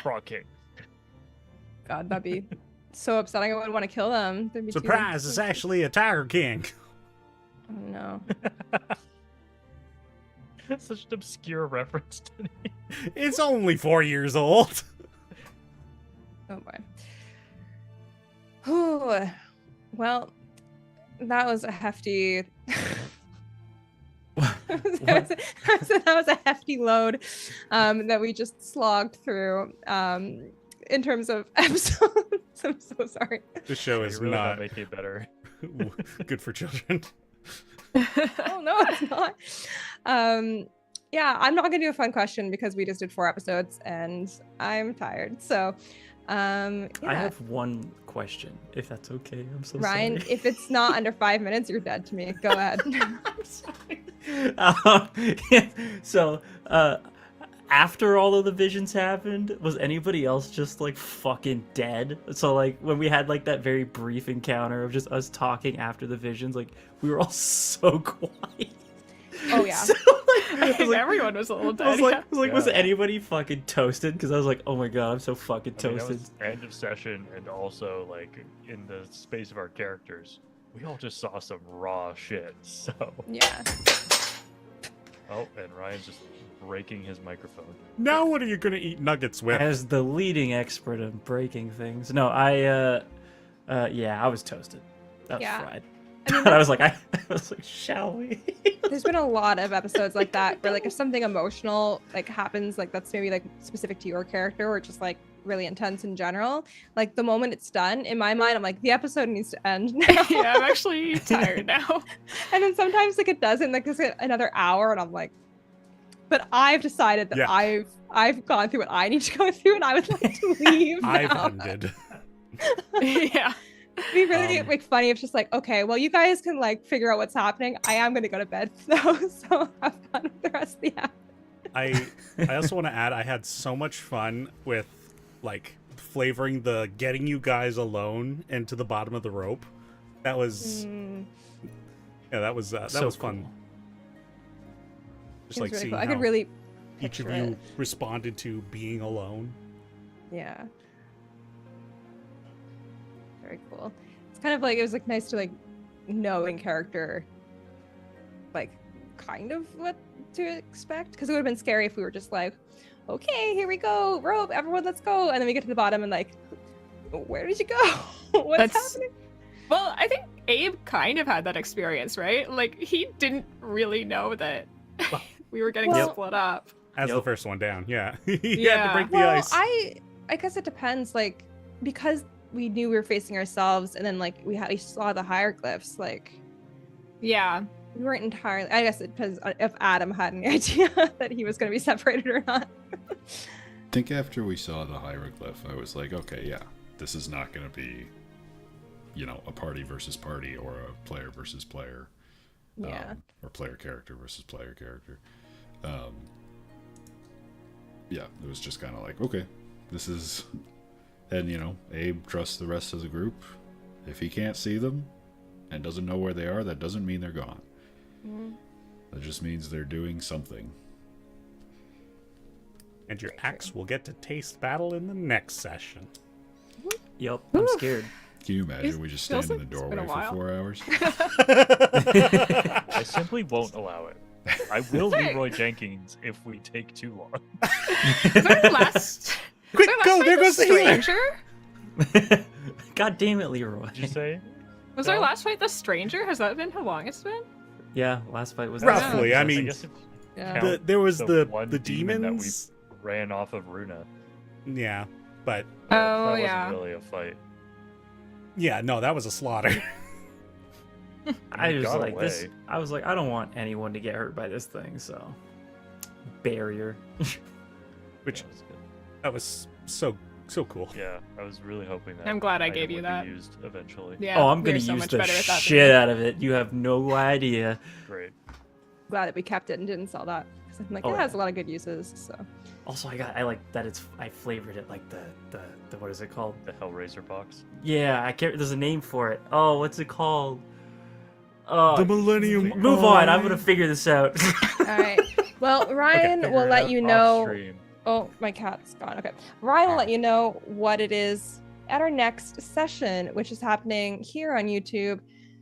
Frog king. God, that'd be so upsetting. I wouldn't want to kill them. They'd be too- Surprise, it's actually a Tiger King. Oh no. That's such an obscure reference to me. It's only 4 years old. Oh boy. Whew. Well, that was a hefty. that was a hefty load that we just slogged through in terms of episodes. I'm so sorry. The show You're is really not not making it better. good for children. Oh no, it's not. Yeah, I'm not gonna do a fun question because we just did 4 episodes and I'm tired. So yeah. I have one question, if that's okay. I'm so Ryan, sorry. if it's not under 5 minutes, you're dead to me. Go ahead. I'm sorry. So, after all of the visions happened, was anybody else just like fucking dead? So like when we had like that very brief encounter of just us talking after the visions, like we were all so quiet. Oh yeah. So, I think like, everyone was a little I was dead. like, was Yeah. anybody fucking toasted? Because I was like, oh my god, I'm so fucking I mean, that toasted. was end of session, and also like in the space of our characters, we all just saw some raw shit. So, Yeah. oh, and Ryan's just breaking his microphone. Now what are you gonna eat nuggets with? As the leading expert in breaking things, no, yeah, I was toasted. I was Yeah. fried. I mean, I was like, shall we? there's been a lot of episodes like that where like if something emotional like happens, like that's maybe like specific to your character, or just like really intense in general. Like the moment it's done, in my mind, I'm like, the episode needs to end now. Yeah, I'm actually tired now. And then sometimes like it doesn't, like it's another hour, and I'm like, but I've decided that Yeah. I've gone through what I need to go through, and I would like to leave now. I've ended. Yeah. It'd be really like funny if just like, okay, well, you guys can like figure out what's happening. I am gonna go to bed though, so have fun with the rest of the app. I also want to add, I had so much fun with like flavoring the getting you guys alone into the bottom of the rope. That was yeah, that was So fun. cool. It was Just like really seeing cool. I how could really each of picture you it. responded to being alone. Yeah. Very cool. It's kind of like, it was like nice to like know in character, like kind of what to expect. Because it would have been scary if we were just like, okay, here we go, rope, everyone, let's go. And then we get to the bottom and like, where did you go? What's That's- happening? Well, I think Abe kind of had that experience, right? Like he didn't really know that we were getting Well- split up. As the Yep. first one down, yeah. He had to Yeah. break the Well, ice. I guess it depends. Like, because we knew we were facing ourselves, and then like we saw the hieroglyphs. Like, Yeah. we weren't entirely. I guess it depends if Adam had any idea that he was going to be separated or not. I think after we saw the hieroglyph, I was like, okay, yeah, this is not going to be, you know, a party versus party or a player versus player. Yeah. Or player character versus player character. Yeah, it was just kind of like, okay, this is... And, you know, Abe trusts the rest of the group. If he can't see them and doesn't know where they are, that doesn't mean they're gone. That just means they're doing something. And your axe will get to taste battle in the next session. Yep, I'm scared. Can you imagine we just feels stand in like the it's been a doorway for while. 4 hours? I simply won't allow it. I will Leroy Jenkins if we take too long. Was our last? Quick, was our go! last There fight goes the healer! stranger? God damn it, Leroy. Did you say? Was No? our last fight the stranger? Has that been how long it's been? Yeah, last fight was Roughly, Yeah, I mean, guess if Yeah. count there was the one demon that we ran off of Runa. Yeah, but Oh, that yeah. wasn't really a fight. yeah, no, that was a slaughter. I We was got like this. away. I was like, I don't want anyone to get hurt by this thing, so barrier. Which Yeah, it was good. that was so cool. Yeah, I was really hoping that. I'm glad I item gave you would that. Be used eventually. Yeah. Oh, I'm we were gonna so use much the better at that than shit you. out of it. You have no idea. Great. Glad that we kept it and didn't sell that. 'Cause I'm like, Oh, it has yeah. a lot of good uses. So Also, I like that I flavored it like the what is it called? The Hellraiser box. Yeah, I can't. There's a name for it. Oh, what's it called? Oh, The Millennium. move on. I'm gonna figure this out. all right. Well, Ryan Figure will it let out you off know. stream. Oh, my cat's gone. Okay. Ryan will let you know what it is at our next session, which is happening here on YouTube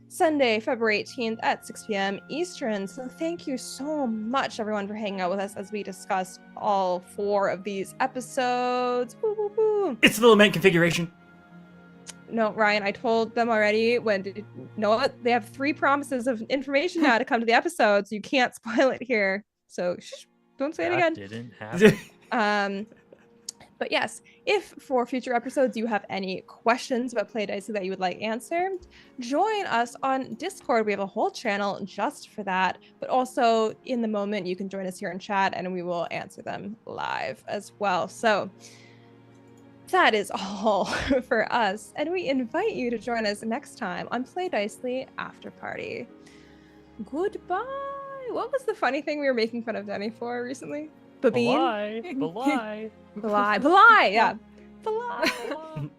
Sunday, February 18th at 6 p.m. Eastern. So thank you so much, everyone, for hanging out with us as we discussed all 4 of these episodes. Woo, woo, woo. It's the lament configuration. No, Ryan, I told them already. Know what? They have 3 promises of information now to come to the episode, so you can't spoil it here. So shh, don't say it That again. didn't happen. But yes, if for future episodes you have any questions about Play Dicey that you would like answered, join us on Discord. We have a whole channel just for that. But also in the moment, you can join us here in chat and we will answer them live as well. So that is all for us. And we invite you to join us next time on Play Dicey After Party. Goodbye. What was the funny thing we were making fun of Denny for recently? Babine? Belie. Belie, yeah. Belie. Belie.